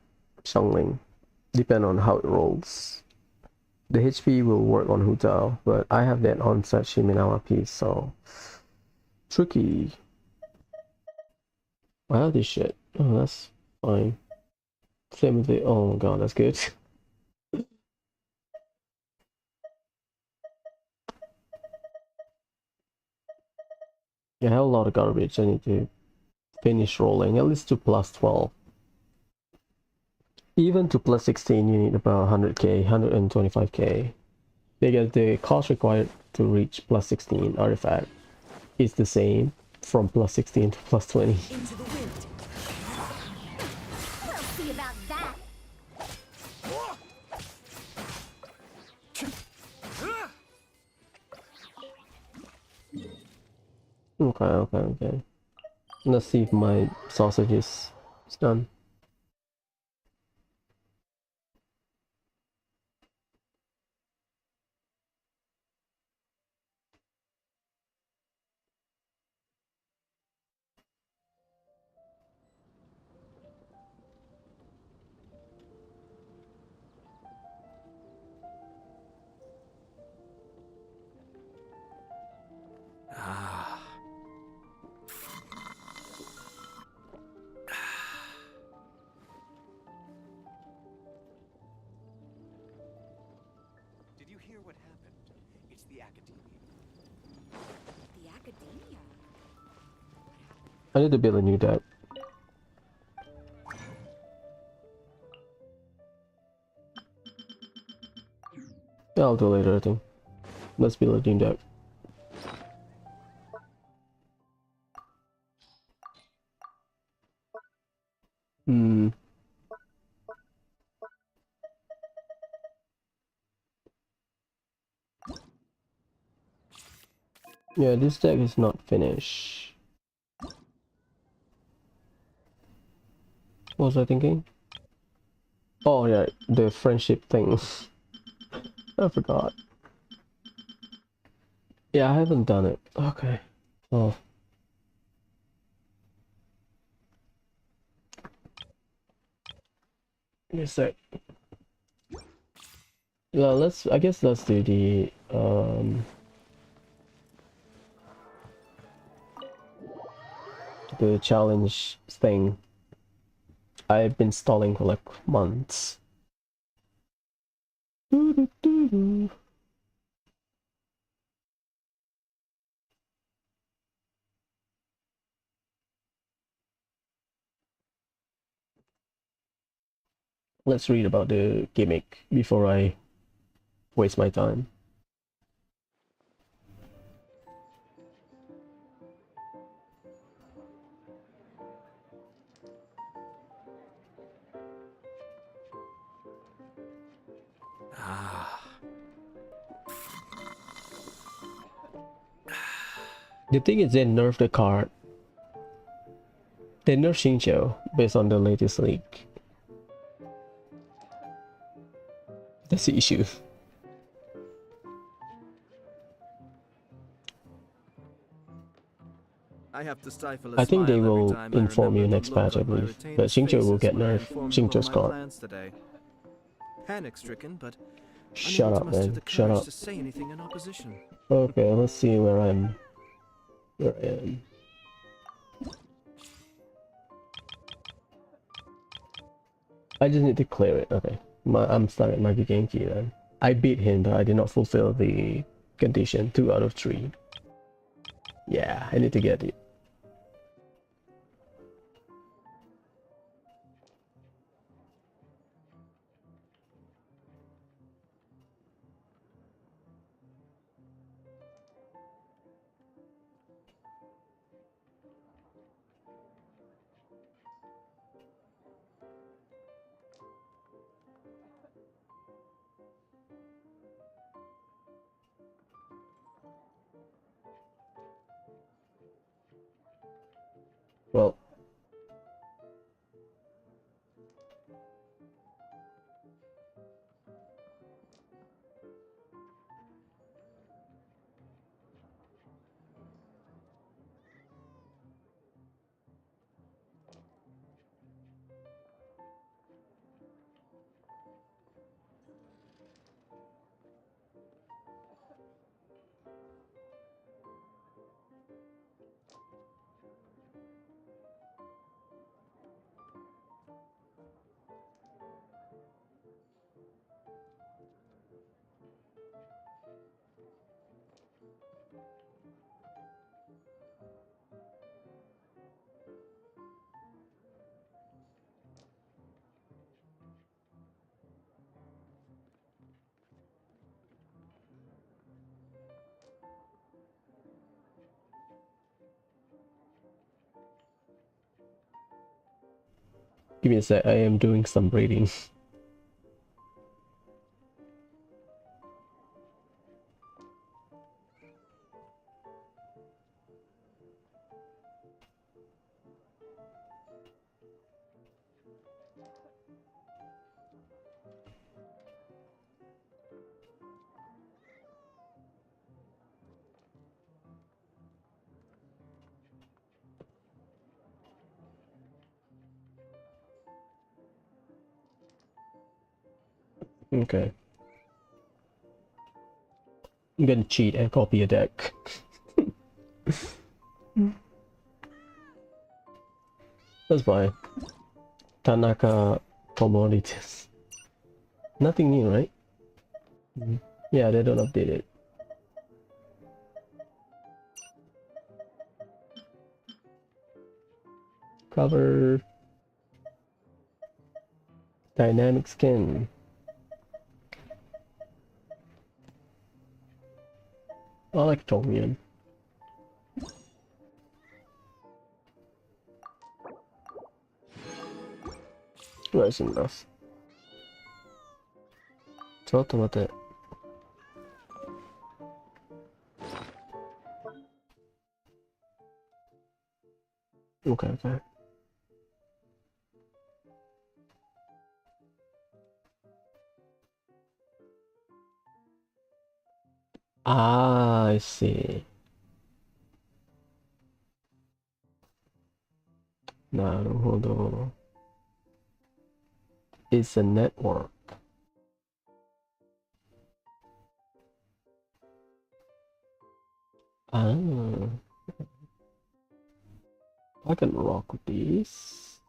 Xiangling, depend on how it rolls. The HP will work on Huta, but I have that on-set Shiminawa piece, so tricky. I have this shit. Oh, that's fine. Same with the. Oh god, that's good. I have a lot of garbage I need to finish rolling, at least to plus 12. Even to plus 16 you need about 100k, 125k. Because the cost required to reach plus 16 artifact is the same from plus 16 to plus 20. Into the wind. We'll see about that. Okay. Let's see if my sausage is done. Ah. Did you hear what happened? It's the academia. The academia. I need to build a new deck. Yeah, I'll do later, I think. Let's build a new deck. Yeah, this deck is not finished. What was I thinking? Oh yeah, the friendship thing. I forgot. Yeah, I haven't done it. Okay. Oh. Give me a sec. Yeah, I guess let's do the challenge thing. I've been stalling for like months. Let's read about the gimmick before I waste my time. Ah. The thing is, they nerfed the card. They nerfed Xingqiu based on the latest leak. That's the issue. I have to stifle a I think they smile every will time I inform you remember next the look patch, I on my believe. But retainers' Xingqiu will faces get when I nerfed. informed them of Xingqiu's my card. plans today. Panic-stricken, but Shut unable to up, muster man. the Shut courage up. to say anything in opposition. Okay, let's see where I'm. Where I am. I just need to clear it. Okay, I'm starting my Genki then. I beat him, but I did not fulfill the condition. 2 out of 3. Yeah, I need to get it. Well, give me a sec. I am doing some reading. Okay. I'm gonna cheat and copy a deck. That's fine. Tanaka commodities. Nothing new, right? Yeah, they don't update it. Cover. Dynamic skin. I like Tomian. That's enough. ちょっと待って。Okay, okay. Ah, I see. なるほど。It's a network. Ah, I can rock with these.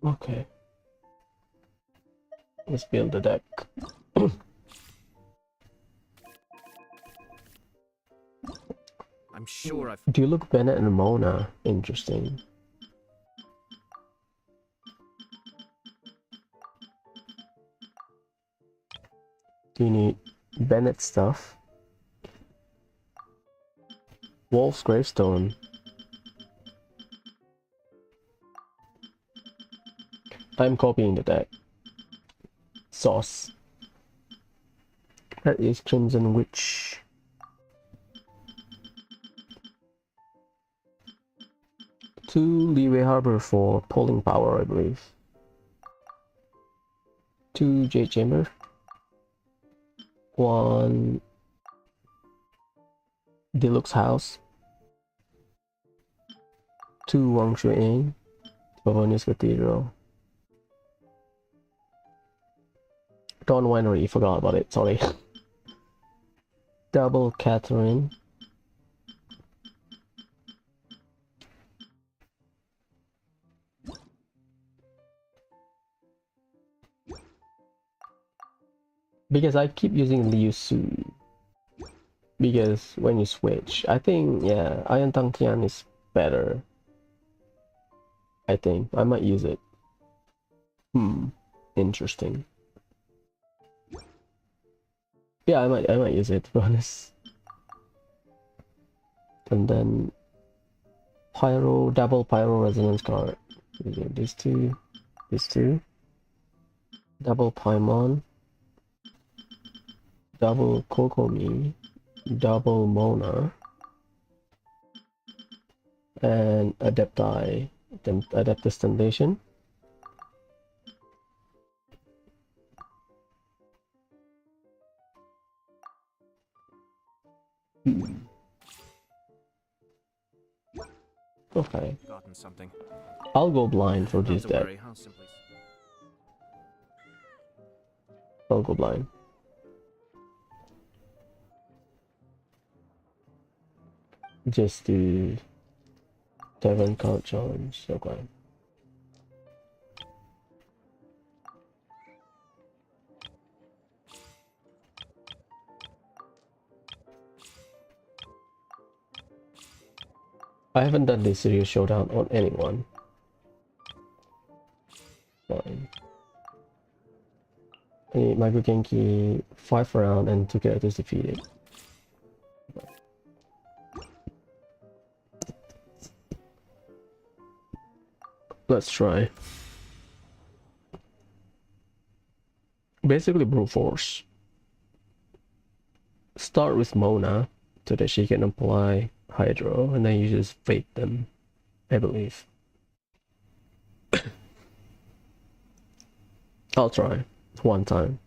Okay. Let's build the deck. I'm sure I've... Do you look Bennett and Mona? Interesting. Do you need Bennett stuff? Wolf's gravestone. I'm copying the deck. Sauce. That is Crimson Witch. Two Leeway Harbor for pulling power, I believe. Two Jade Chamber. One Deluxe House. Two Wangshu Inn. Pavonius Cathedral. Dawn Winery, forgot about it, sorry. Double Catherine. Because I keep using Liu Su. Because when you switch, I think, yeah, Iron Tang Tian is better. I think I might use it. Interesting. Yeah, I might use it, to be honest. And then double pyro resonance card. These two, double Paimon, double Kokomi, double Mona, and Adeptus Temptation. Okay. Gotten something. I'll go blind for this deck. I'll go blind. Just do 7 card challenge. Okay. I haven't done this serious showdown on anyone. Fine. I need Micro Genki 5 round and 2 characters defeated. Let's try. Basically brute force. Start with Mona so that she can apply Hydro, and then you just fade them, I believe. I'll try one time.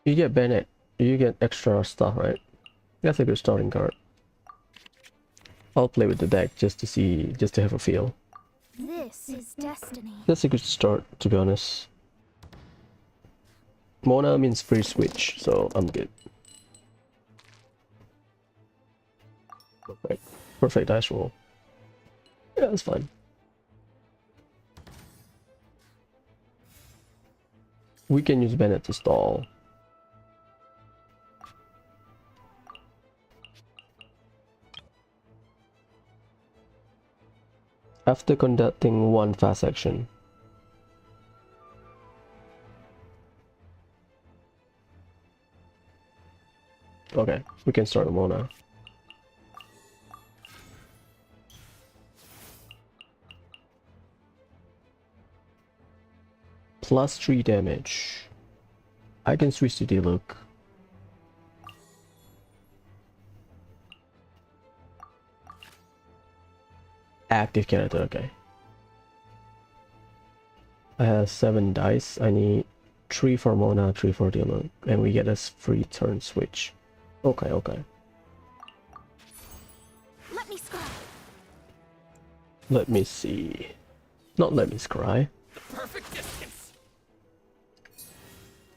You get Bennett, you get extra stuff, right? That's a good starting card. I'll play with the deck just to have a feel. This is destiny. That's a good start, to be honest. Mona means free switch, so I'm good. Perfect dice roll. Yeah, that's fine. We can use Bennett to stall. After conducting one fast action. Okay, we can start Mona. Plus 3 damage. I can switch to Diluc. Active character, okay. I have 7 dice. I need 3 for Mona, 3 for Diluc, and we get a free turn switch. Okay, okay. Let me scry. Let me see. Not let me scry. Perfect distance.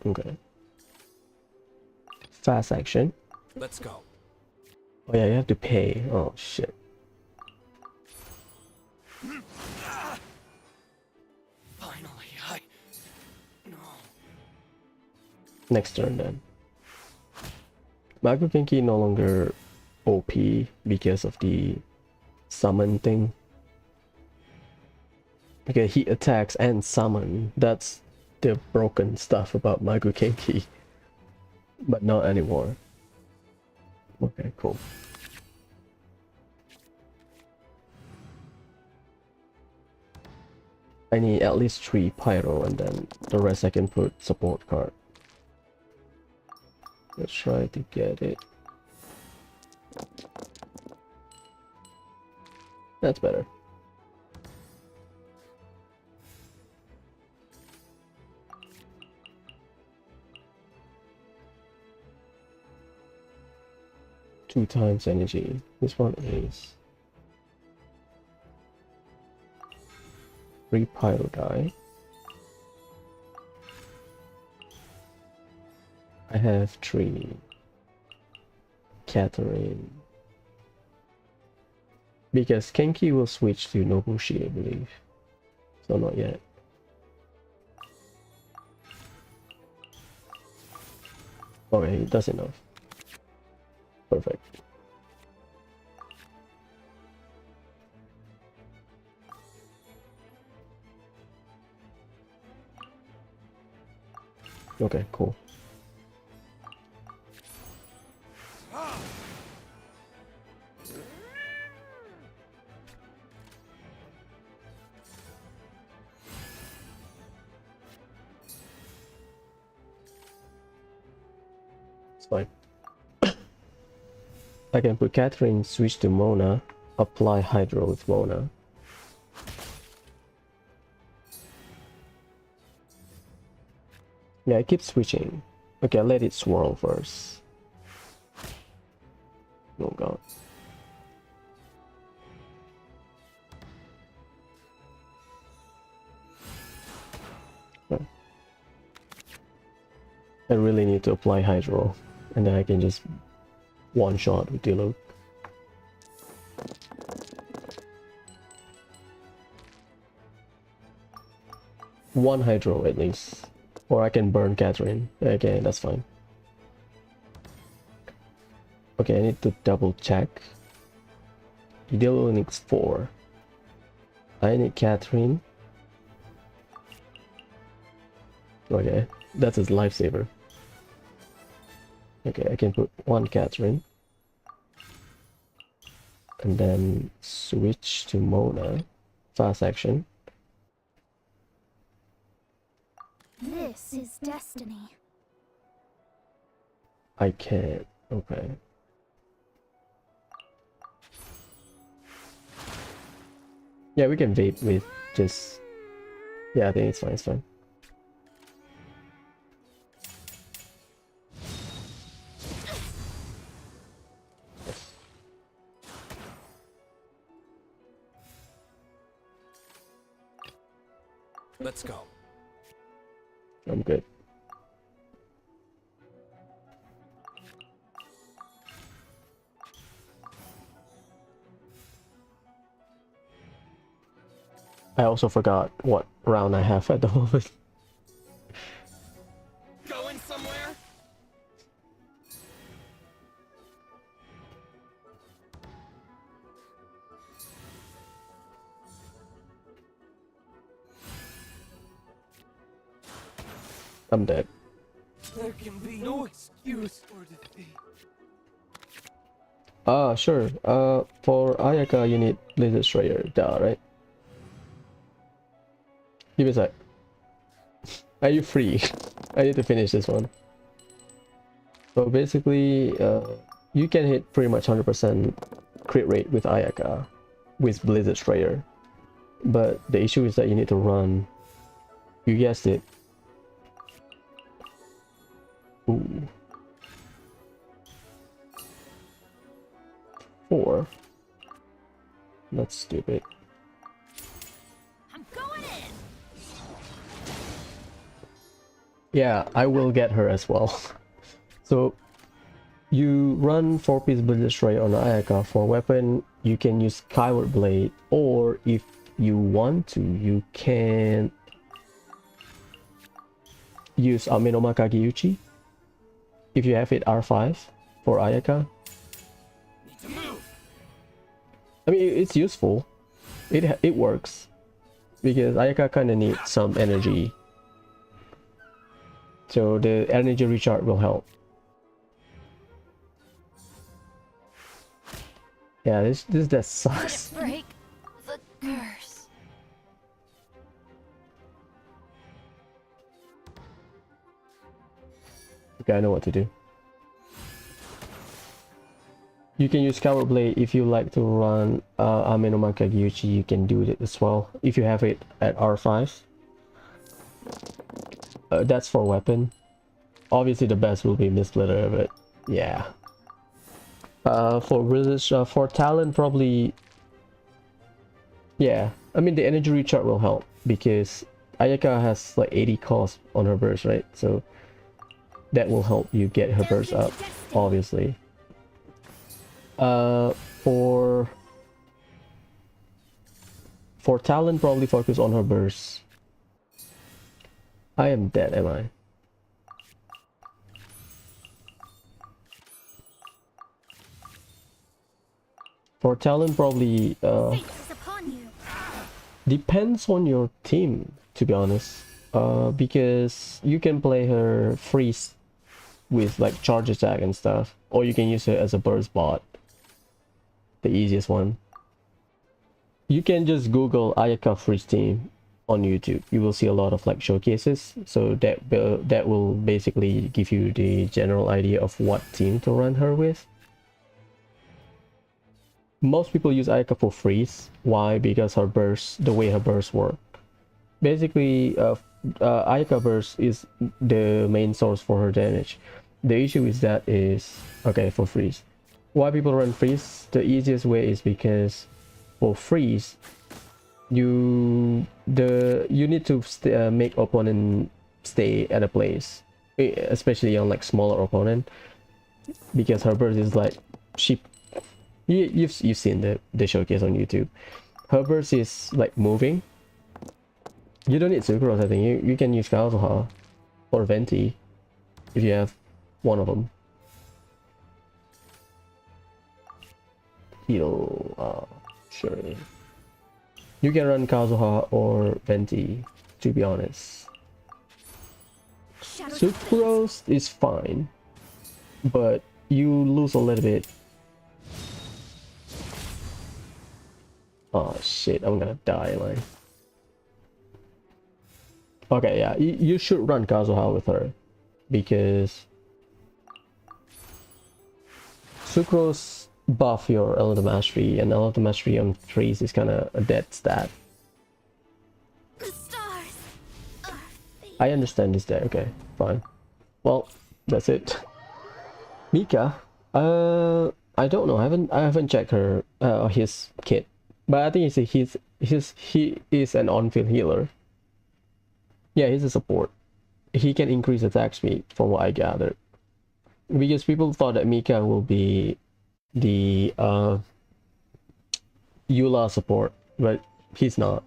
Okay. Fast action. Let's go. Oh yeah, you have to pay. Oh shit. Finally, no. Next turn then. Micro Genki no longer OP because of the summon thing. Okay, he attacks and summon. That's the broken stuff about Magu Kenki. But not anymore. Okay, cool. I need at least 3 pyro and then the rest I can put support card. Let's try to get it. That's better. Two times energy. This one is 3 pyro die. I have 3 Catherine. Because Kenki will switch to Nobushi, I believe. So not yet. Okay, that's enough. Perfect. Okay, cool. It's fine. I can put Catherine, switch to Mona, apply Hydro with Mona. Yeah, I keep switching. Okay, I'll let it swirl first. Oh god. Okay. I really need to apply Hydro, and then I can just one shot with Diluc. One Hydro at least. Or I can burn Catherine. Okay, that's fine. Okay, I need to double check. Diluc needs 4. I need Catherine. Okay, that's his lifesaver. Okay, I can put 1 Catherine. And then switch to Mona. Fast action. This is destiny. I can't. Okay. Yeah, we can vape with just... Yeah, I think it's fine, it's fine. Let's go. I'm good. I also forgot what round I have at the moment. Going somewhere? I'm dead. There can be no excuse for defeat. Sure. For Ayaka you need Blizzard Strayer, duh, right? Give me a sec. Are you free? I need to finish this one. So basically, you can hit pretty much 100% crit rate with Ayaka with Blizzard Strayer. But the issue is that you need to run, you guessed it. Ooh. 4. That's stupid. I'm going in. Yeah, I will get her as well. So you run 4-piece Blizzard Strayer on Ayaka. For weapon you can use Skyward Blade, or if you want to you can use Amenoma Kageuchi if you have it R5 for Ayaka. I mean, it's useful. It works because Ayaka kind of needs some energy, so the energy recharge will help. Yeah, this that sucks. Break the curse. Okay, I know what to do. You can use Coward Blade if you like to run Ame no Makagyuchi. You can do it as well if you have it at R5. That's for weapon. Obviously, the best will be Mistsplitter, but yeah. For talent, probably. Yeah, I mean the energy recharge will help because Ayaka has like 80 cost on her burst, right? So that will help you get her burst up, obviously. For talent, probably focus on her burst. I am dead, am I? For talent, probably Fate is upon you. depends on your team, to be honest. Because you can play her freeze with like charge attack and stuff, or you can use her as a burst bot. The easiest one. You can just Google Ayaka freeze team on YouTube. You will see a lot of like showcases, so that will basically give you the general idea of what team to run her with. Most people use Ayaka for freeze. Why? Because her burst, the way her bursts work. Basically, Ayaka burst is the main source for her damage. The issue is that is okay for freeze. Why people run freeze? The easiest way is because for freeze, you need to make opponent stay at a place, especially on like smaller opponent, because her burst is like you've seen the showcase on YouTube. Her burst is like moving. You don't need Sucrose, I think. You can use Kazuha or Venti if you have one of them. Heal, sure. You can run Kazuha or Venti, to be honest. Sucrose is fine, but you lose a little bit. Oh shit, I'm gonna die, like. Okay, yeah, you should run Kazuha with her, because Sucrose buff your Element Mastery, and Element Mastery on trees is kind of a dead stat. The stars are I understand this there. Okay, fine. Well, that's it. Mika, I don't know. I haven't checked her his kit, but I think he is an on-field healer. Yeah, he's a support. He can increase attack speed, from what I gathered. Because people thought that Mika will be the Eula support, but he's not.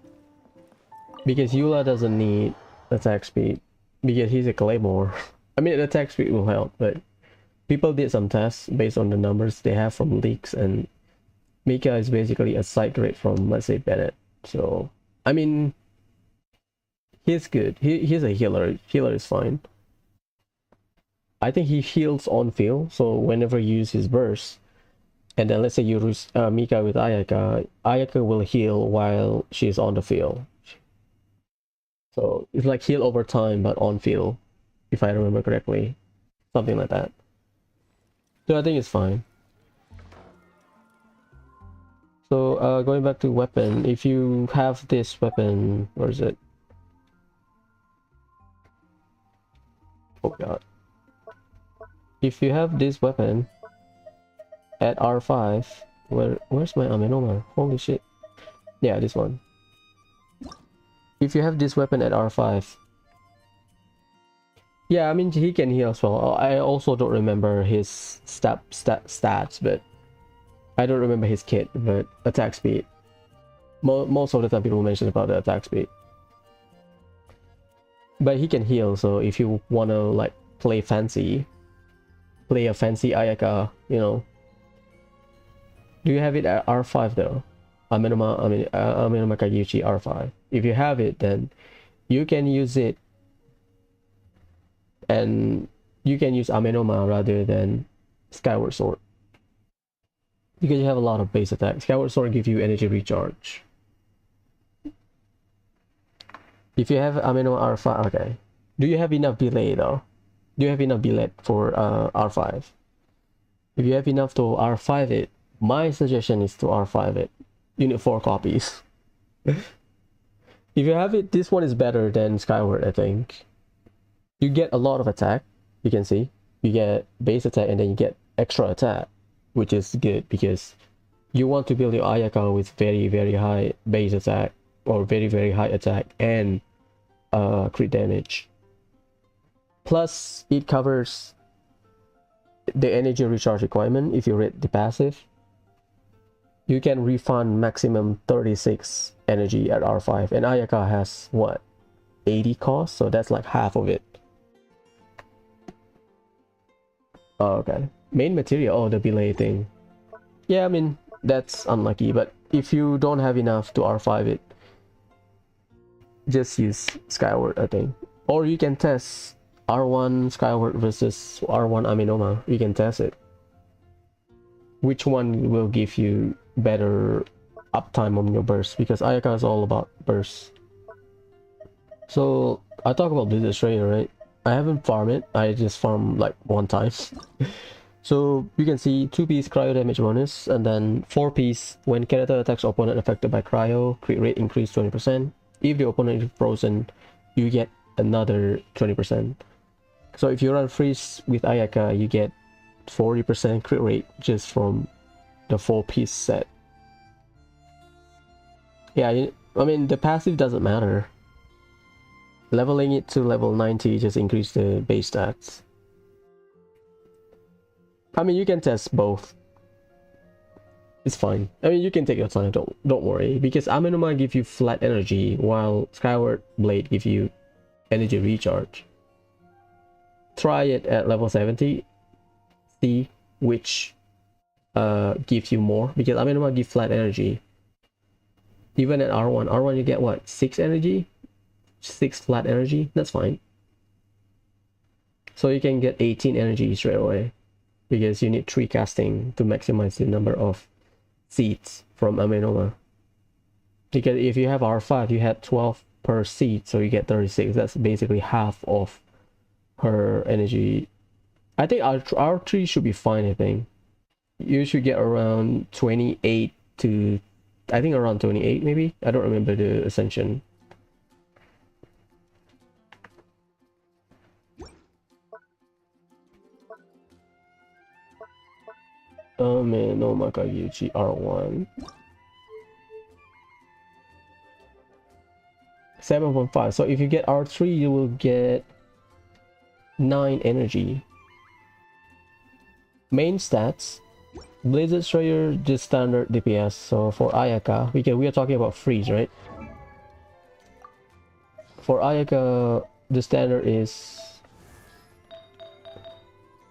Because Eula doesn't need attack speed, because he's a Claymore. I mean, attack speed will help, but people did some tests based on the numbers they have from leaks, and Mika is basically a side grade from, let's say, Bennett. So, I mean, he's good. He's a healer. Healer is fine. I think he heals on field, so whenever you use his burst, and then let's say you use Mika with Ayaka, Ayaka will heal while she's on the field. So it's like heal over time, but on field, if I remember correctly. Something like that. So I think it's fine. So going back to weapon, if you have this weapon, where is it? Oh god. If you have this weapon at R5, where's my Amenoma? Holy shit. Yeah, this one. If you have this weapon at R5, yeah, I mean he can heal as well. I also don't remember his stats, but I don't remember his kit, but attack speed. Most of the time people mention about the attack speed. But he can heal, so if you wanna like play a fancy Ayaka, you know. Do you have it at R5 though? Amenoma Kagyuchi R5. If you have it, then you can use it, and you can use Amenoma rather than Skyward Sword, because you have a lot of base attack. Skyward Sword give you energy recharge. If you have Amenoma R5, okay. Do you have enough delay though? Do you have enough billet for R5? If you have enough to R5 it, my suggestion is to R5 it. You need 4 copies. If you have it, this one is better than Skyward, I think. You get a lot of attack, you can see. You get base attack and then you get extra attack, which is good because you want to build your Ayaka with very, very high base attack or very, very high attack and crit damage. Plus, it covers the energy recharge requirement. If you read the passive, you can refund maximum 36 energy at R5, and Ayaka has what, 80 cost, so that's like half of it. Oh, okay. Main material, oh, the belay thing. Yeah, I mean, that's unlucky, but if you don't have enough to R5 it, just use Skyward, I think. Or you can test R1 Skyward versus R1 Amenoma. You can test it. Which one will give you better uptime on your burst, because Ayaka is all about burst. So I talk about Blizzard Trainer, right? I haven't farmed it, I just farmed like 1 time. So you can see 2-piece cryo damage bonus, and then 4-piece when character attacks opponent affected by cryo, crit rate increase 20%. If the opponent is frozen, you get another 20%. So if you run freeze with Ayaka, you get 40% crit rate just from the 4-piece set. Yeah, I mean, the passive doesn't matter. Leveling it to level 90 just increase the base stats. I mean, you can test both. It's fine. I mean, you can take your time, don't worry, because Amenoma give you flat energy while Skyward Blade give you energy recharge. Try it at level 70, see which gives you more, because Amenoma give flat energy. Even at R1 you get what, 6 energy? 6 flat energy, that's fine. So you can get 18 energy straight away, because you need 3 casting to maximize the number of seeds from Amenoma. Because if you have R5, you had 12 per seed, so you get 36. That's basically half of her energy. I think R3 should be fine, I think. You should get around 28 to, I think around 28 maybe? I don't remember the ascension. Oh man, no Makayuchi R1. 7.5. So if you get R3, you will get 9 energy. Main stats. Blizzard Slayer, just standard DPS. So for Ayaka, because we are talking about freeze, right? For Ayaka, the standard is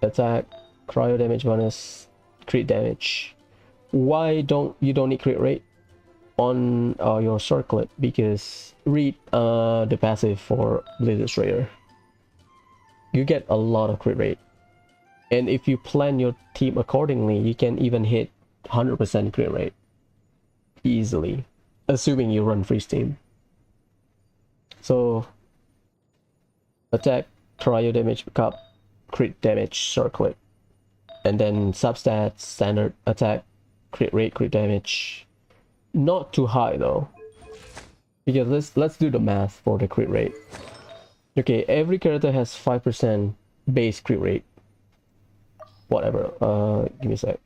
attack, cryo damage bonus, crit damage. Why don't you need crit rate on your circlet? Because read the passive for Blizzard Slayer. You get a lot of crit rate, and if you plan your team accordingly, you can even hit 100% crit rate easily, assuming you run freeze team. So attack, cryo damage, cup, crit damage, circlet, and then substats, standard attack, crit rate, crit damage. Not too high though, because let's do the math for the crit rate. Okay, every character has 5% base crit rate. Whatever. Give me a sec.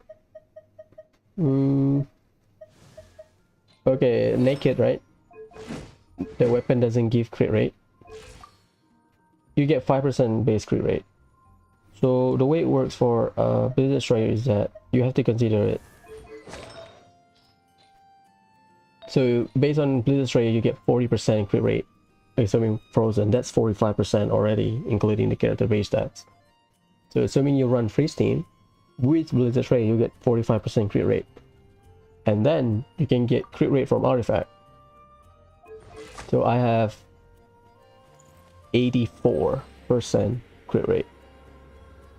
Okay, naked, right? The weapon doesn't give crit rate. You get 5% base crit rate. So the way it works for Blizzard Slayer is that you have to consider it. So based on Blizzard Slayer, you get 40% crit rate. Assuming frozen, that's 45% already, including the character base stats. So assuming you run freeze team with Blizzard Slayer, you get 45% crit rate. And then you can get crit rate from artifact. So I have 84% crit rate,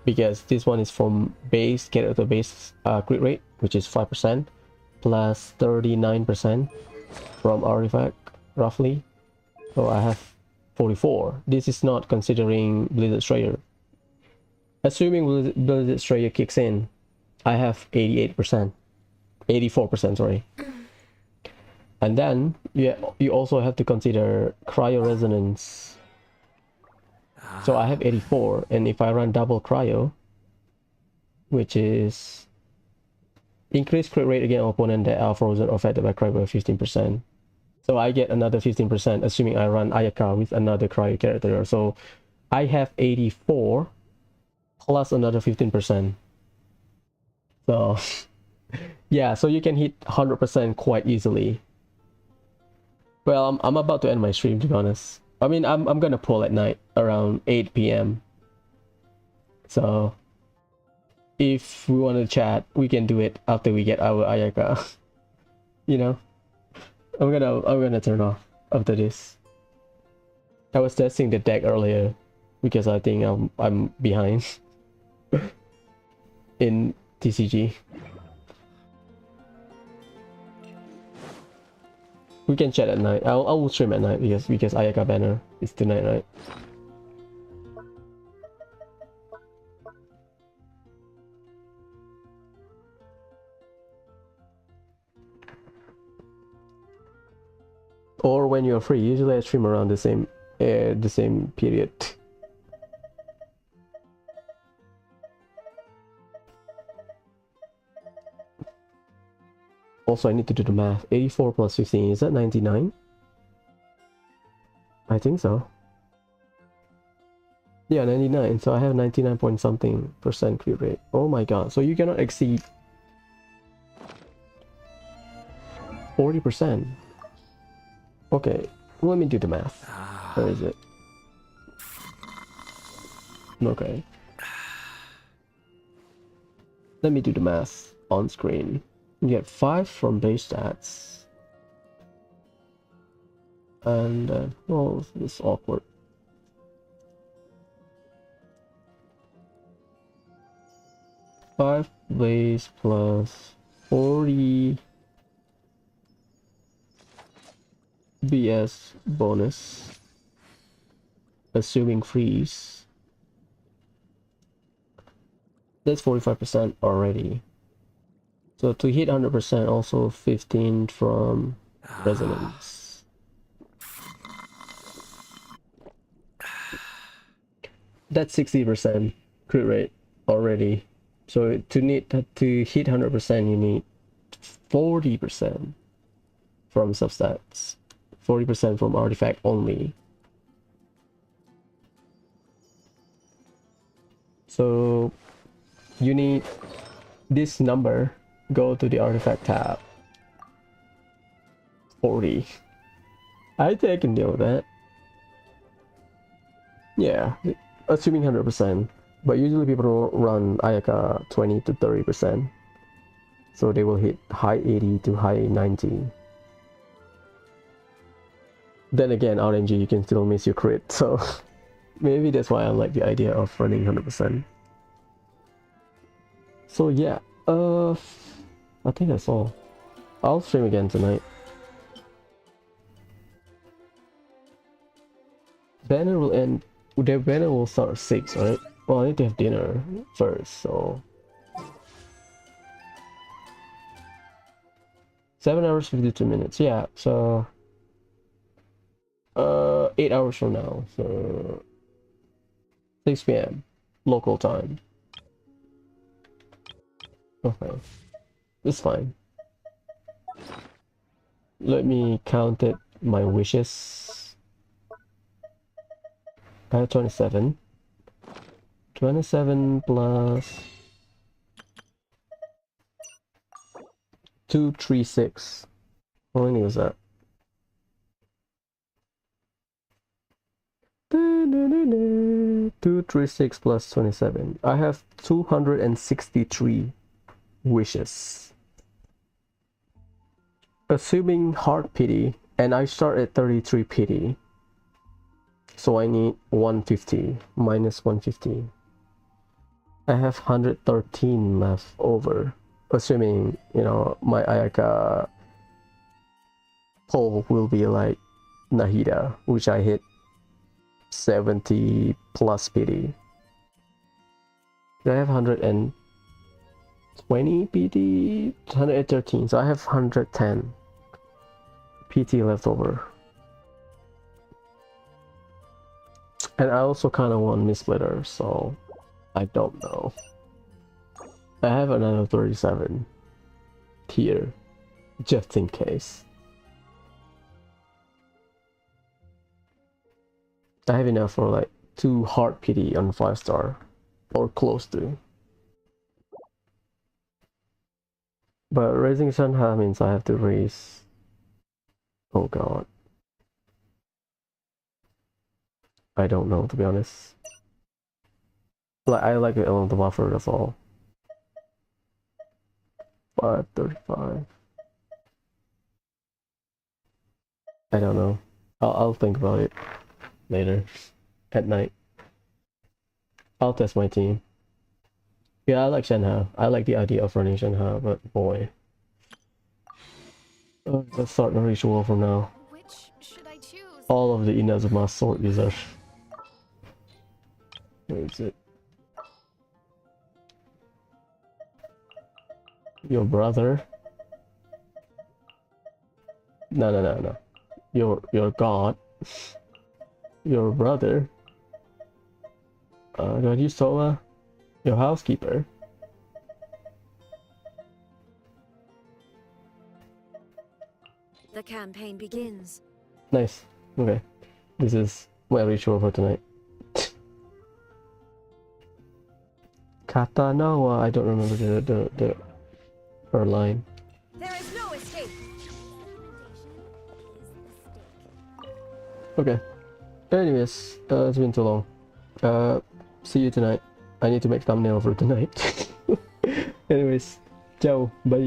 because this one is from base character base crit rate, which is 5%, plus 39% from artifact roughly. So I have 44. This is not considering Blizzard Strayer. Assuming Blizzard Strayer kicks in, I have 88%, 84%, sorry. And then you also have to consider cryo resonance. So I have 84, and if I run double cryo, which is increase crit rate against opponent that are frozen or affected by cryo by 15%. So I get another 15%, assuming I run Ayaka with another cryo character. So I have 84 plus another 15%. So yeah, so you can hit 100% quite easily. Well, I'm about to end my stream, to be honest. I mean, I'm gonna pull at night around 8 p.m. So if we want to chat, we can do it after we get our Ayaka. You know, I'm gonna turn off after this. I was testing the deck earlier because I think I'm behind in TCG. We can chat at night. I will stream at night because Ayaka banner is tonight, right? Or when you're free. Usually I stream around the same period. Also, I need to do the math. 84 plus 15, is that 99? I think so. Yeah, 99. So I have 99 point something percent crit rate. Oh my god. So you cannot exceed 40%. Okay, let me do the math. Where is it? Okay. Let me do the math on screen. You get 5 from base stats. And, well, it's awkward. Five base plus 40 BS bonus, assuming freeze. That's 45% already. So to hit 100%, also 15 from resonance. That's 60% crit rate already. So to hit 100%, you need 40% from substats, 40% from artifact only. So you need this number. Go to the artifact tab. 40. I think I can deal with that. Yeah, assuming 100%. But usually people run Ayaka 20 to 30%. So they will hit high 80 to high 90. Then again, RNG, you can still miss your crit. So maybe that's why I like the idea of running 100%. So yeah, I think that's all. I'll stream again tonight. Banner will end. The banner will start at 6, right? Well, I need to have dinner first, so 7 hours 52 minutes. Yeah, so 8 hours from now, so 6 p.m. local time. Okay. It's fine. Let me count it, my wishes. I have 27. 27 plus 236. How many was that? 236 plus 27. I have 263 wishes. assuming hard pity, and I start at 33 pity, so I need 150 minus 150. I have 113 left over, assuming, you know, my Ayaka poll will be like Nahida, which I hit 70 plus pity. I have 120 PT, 113, so I have 110 PT left over. And I also kind of want Miss Splitter, so I don't know. I have another 37 here, just in case. I have enough for like 2 hard PT on 5-star, or close to. But raising Shanha means I have to raise... Oh god. I don't know, to be honest. Like, I like the element of buffer, that's all. 535. I don't know. I'll think about it later. At night. I'll test my team. Yeah, I like Shenhe. I like the idea of running Shenhe, but boy. Let's start the ritual from now. Which should I choose? All of the Inazuma sword users. Where is it? Your brother? No. Your god. Your brother. God, you Sola? Your housekeeper. The campaign begins. Nice. Okay. This is my ritual for tonight. Katanawa. I don't remember the her line. There is no escape. Okay. Anyways, it's been too long. See you tonight. I need to make thumbnail for tonight. Anyways, ciao. Bye.